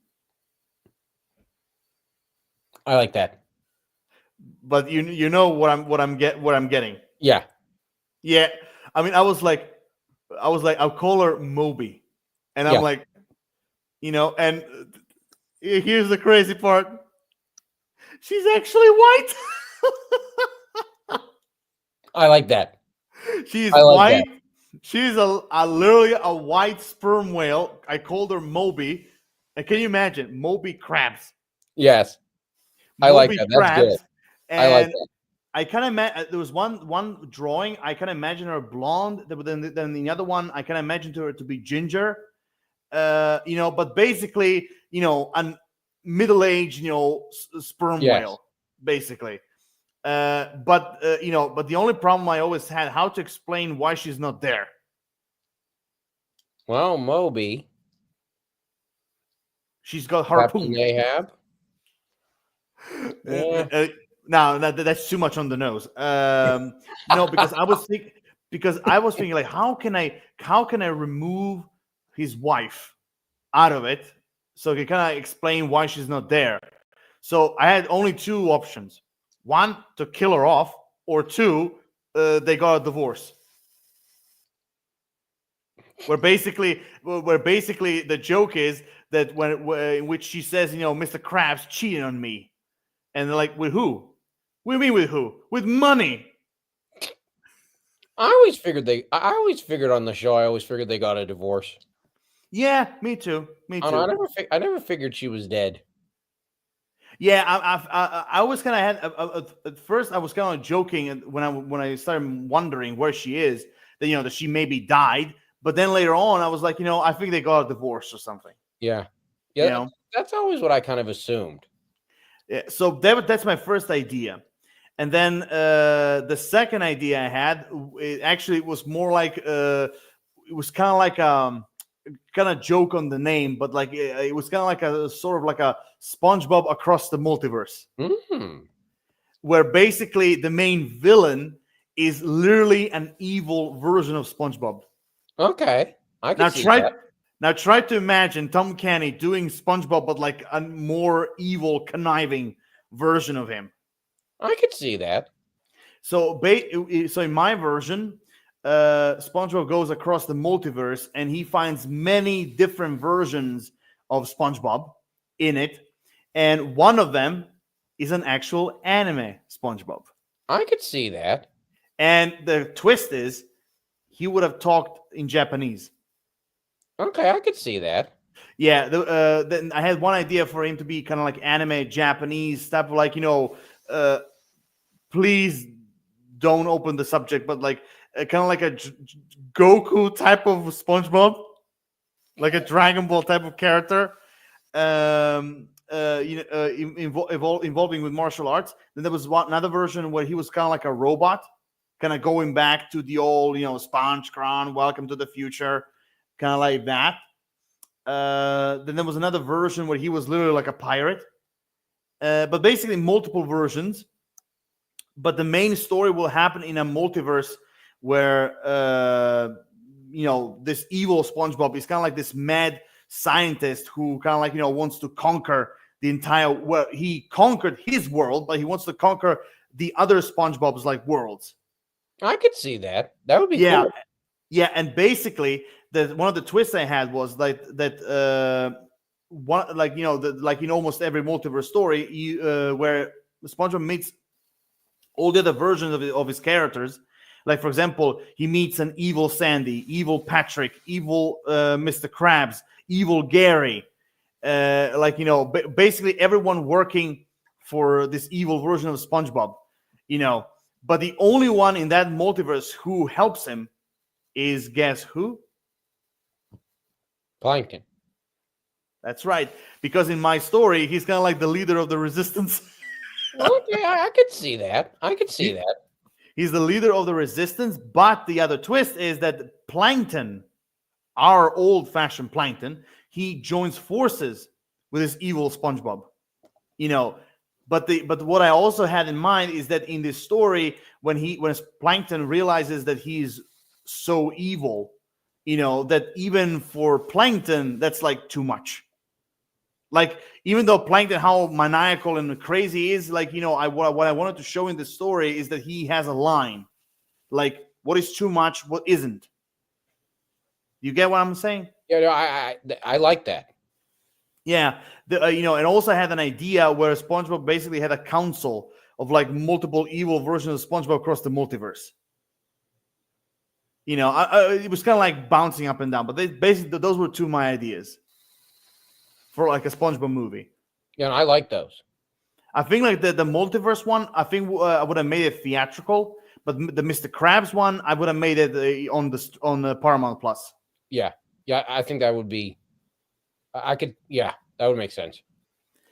I like that. But you know what I'm getting. Yeah. Yeah, I mean, I'll call her Moby, and I'm Yeah. like, and here's the crazy part. She's actually white. I like that. She's I like that. white. She's a literally a white sperm whale. I called her Moby. And can you imagine Moby crabs? Yes. I like Moby that. That's good. crabs, I like and that. I kind of there was one drawing. I kind of imagine her blonde. But then the other one, I kind of imagined her to be ginger. But basically, a middle-aged, sperm Yes. whale, basically. But the only problem I always had, how to explain why she's not there. Well, Moby. She's got Captain harpooned. Ahab. Yeah. No, that's too much on the nose. No, because I was thinking like, how can I remove his wife out of it, so I can kind of explain why she's not there. So I had only two options: one, to kill her off, or two, they got a divorce. Where basically the joke is that in which she says, Mr. Krabs cheated on me, and they're like, with who? What do you mean with who? With money. I always figured on the show. I always figured they got a divorce. Yeah, me too. Me I, don't know, too. I never figured she was dead. Yeah, I was kind of had at first I was kind of joking when I started wondering where she is, that she maybe died, but then later on I was like, I think they got a divorce or something. Yeah. You Yeah. know, That's always what I kind of assumed. yeah, so that's my first idea, and then the second idea I had, it actually was more like it was kind of like kind of joke on the name, but like it was kind of like a sort of like a SpongeBob across the multiverse, Mm. where basically the main villain is literally an evil version of SpongeBob. Okay. I can Now see try that. now try to imagine Tom Kenny doing SpongeBob, but like a more evil, conniving version of him. I could see that. So, so in my version, SpongeBob goes across the multiverse and he finds many different versions of SpongeBob in it, and one of them is an actual anime SpongeBob. I could see that. And the twist is, he would have talked in Japanese. Okay, I could see that. Yeah, then I had one idea for him to be kind of like anime Japanese stuff, like please don't open the subject, but like kind of like a Goku type of SpongeBob, like a Dragon Ball type of character, involving with martial arts. Then there was another version where he was kind of like a robot, kind of going back to the old, Sponge Crown, Welcome to the Future, kind of like that. Then there was another version where he was literally like a pirate, but basically multiple versions. But the main story will happen in a multiverse where this evil SpongeBob is kind of like this mad scientist who kind of like wants to conquer the entire world. He conquered his world, but he wants to conquer the other SpongeBob's like worlds. I could see that. That would be Yeah, cool. yeah, and basically one of the twists I had was like that one, like like in almost every multiverse story, where SpongeBob meets all the other versions of his characters. Like, for example, he meets an evil Sandy, evil Patrick, evil Mr. Krabs, evil Gary. Basically everyone working for this evil version of SpongeBob. But the only one in that multiverse who helps him is, guess who? Plankton. That's right. Because in my story, he's kind of like the leader of the resistance. Okay, I could see that. I could see that. He's the leader of the resistance, but the other twist is that Plankton, our old-fashioned Plankton, he joins forces with this evil SpongeBob. You know, but what I also had in mind is that in this story, when Plankton realizes that he's so evil, that even for Plankton, that's like too much. Like, even though Plankton, how maniacal and crazy he is, like, what I wanted to show in the story is that he has a line, like what is too much, what isn't. You get what I'm saying? Yeah, no, I like that. Yeah, and also had an idea where SpongeBob basically had a council of like multiple evil versions of SpongeBob across the multiverse. It was kind of like bouncing up and down, but basically those were two of my ideas for like a SpongeBob movie. Yeah, I like those. I think like the multiverse one, I think I would have made it theatrical, but the Mr. Krabs one, I would have made it on the Paramount Plus. Yeah, I think that would be. I could, that would make sense.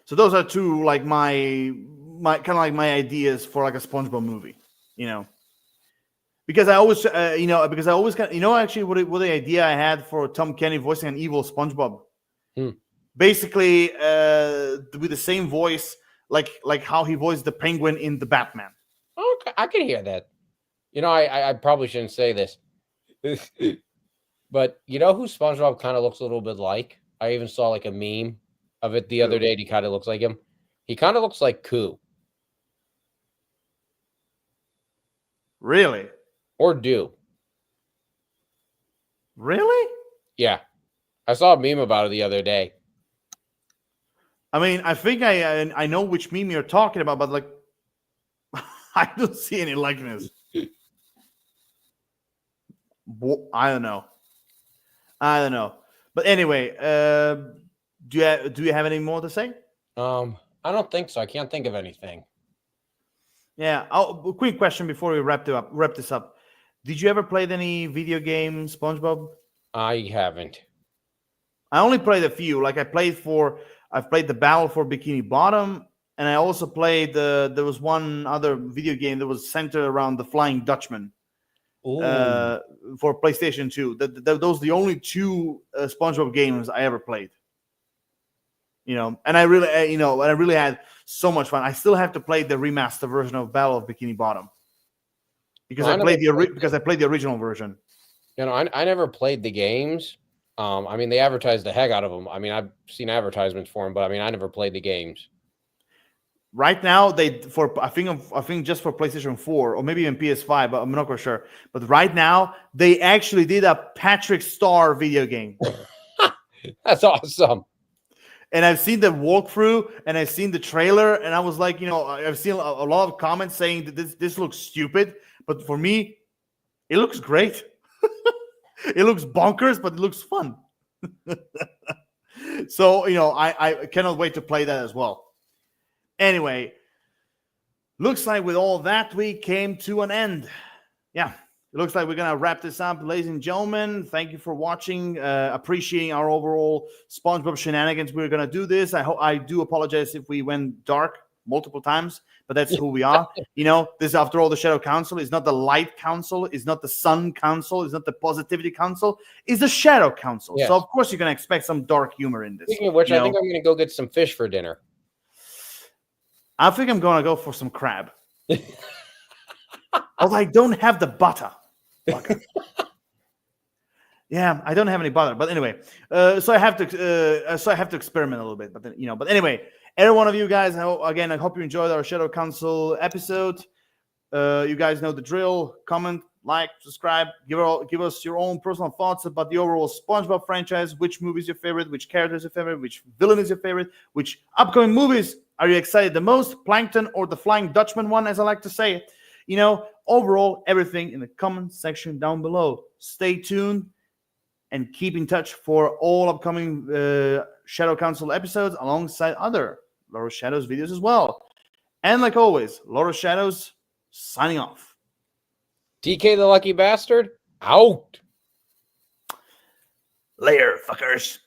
So those are two like my kind of like my ideas for like a SpongeBob movie, because I always actually what the idea I had for Tom Kenny voicing an evil SpongeBob, basically with the same voice like how he voiced the Penguin in the Batman. Okay, I can hear that. I probably shouldn't say this, but who SpongeBob kind of looks a little bit like? I even saw like a meme of it the other day. He kind of looks like him. He kind of looks like Coo. Really? Or Do. Really? Yeah. I saw a meme about it the other day. I mean, I think I know which meme you're talking about, but like, I don't see any likeness. I don't know. But anyway, do you have any more to say? I don't think so. I can't think of anything. Yeah. A quick question before we wrap this up. Did you ever play any video game SpongeBob? I haven't. I only played a few. Like I've played the Battle for Bikini Bottom, and I also played there was one other video game that was centered around the Flying Dutchman. For PlayStation 2. Those are the only two SpongeBob games I ever played. And I really had so much fun. I still have to play the remaster version of Battle of Bikini Bottom because I played the original version. I never played the games. I mean, they advertised the heck out of them. I mean, I've seen advertisements for them, but I mean, I never played the games. Right now, I think just for PlayStation 4 or maybe even PS5, but I'm not quite sure. But right now, they actually did a Patrick Star video game. That's awesome. And I've seen the walkthrough and I've seen the trailer, and I was like, I've seen a lot of comments saying that this looks stupid, but for me, it looks great. It looks bonkers, but it looks fun. So I cannot wait to play that as well. Anyway, looks like with all that, we came to an end. Yeah, it looks like we're going to wrap this up, ladies and gentlemen. Thank you for watching, appreciating our overall SpongeBob shenanigans. We're going to do this. I do apologize if we went dark multiple times, but that's who we are. This, after all, the Shadow Council is not the Light Council, is not the Sun Council, is not the Positivity Council, is the Shadow Council. Yes. So, of course, you're going to expect some dark humor in this. Speaking of which, I think I'm going to go get some fish for dinner. I think I'm going to go for some crab. Although I don't have the butter. Yeah, I don't have any butter. But anyway, so I have to experiment a little bit. But anyway, every one of you guys, I hope you enjoyed our Shadow Council episode. You guys know the drill. Comment, like, subscribe. Give us your own personal thoughts about the overall SpongeBob franchise. Which movie is your favorite? Which character is your favorite? Which villain is your favorite? Which upcoming movies are you excited the most? Plankton or the Flying Dutchman one, as I like to say it. Overall, everything in the comment section down below. Stay tuned and keep in touch for all upcoming Shadow Council episodes alongside other Lord of Shadows videos as well. And like always, Lord of Shadows signing off. DK the Lucky Bastard, out. Later, fuckers.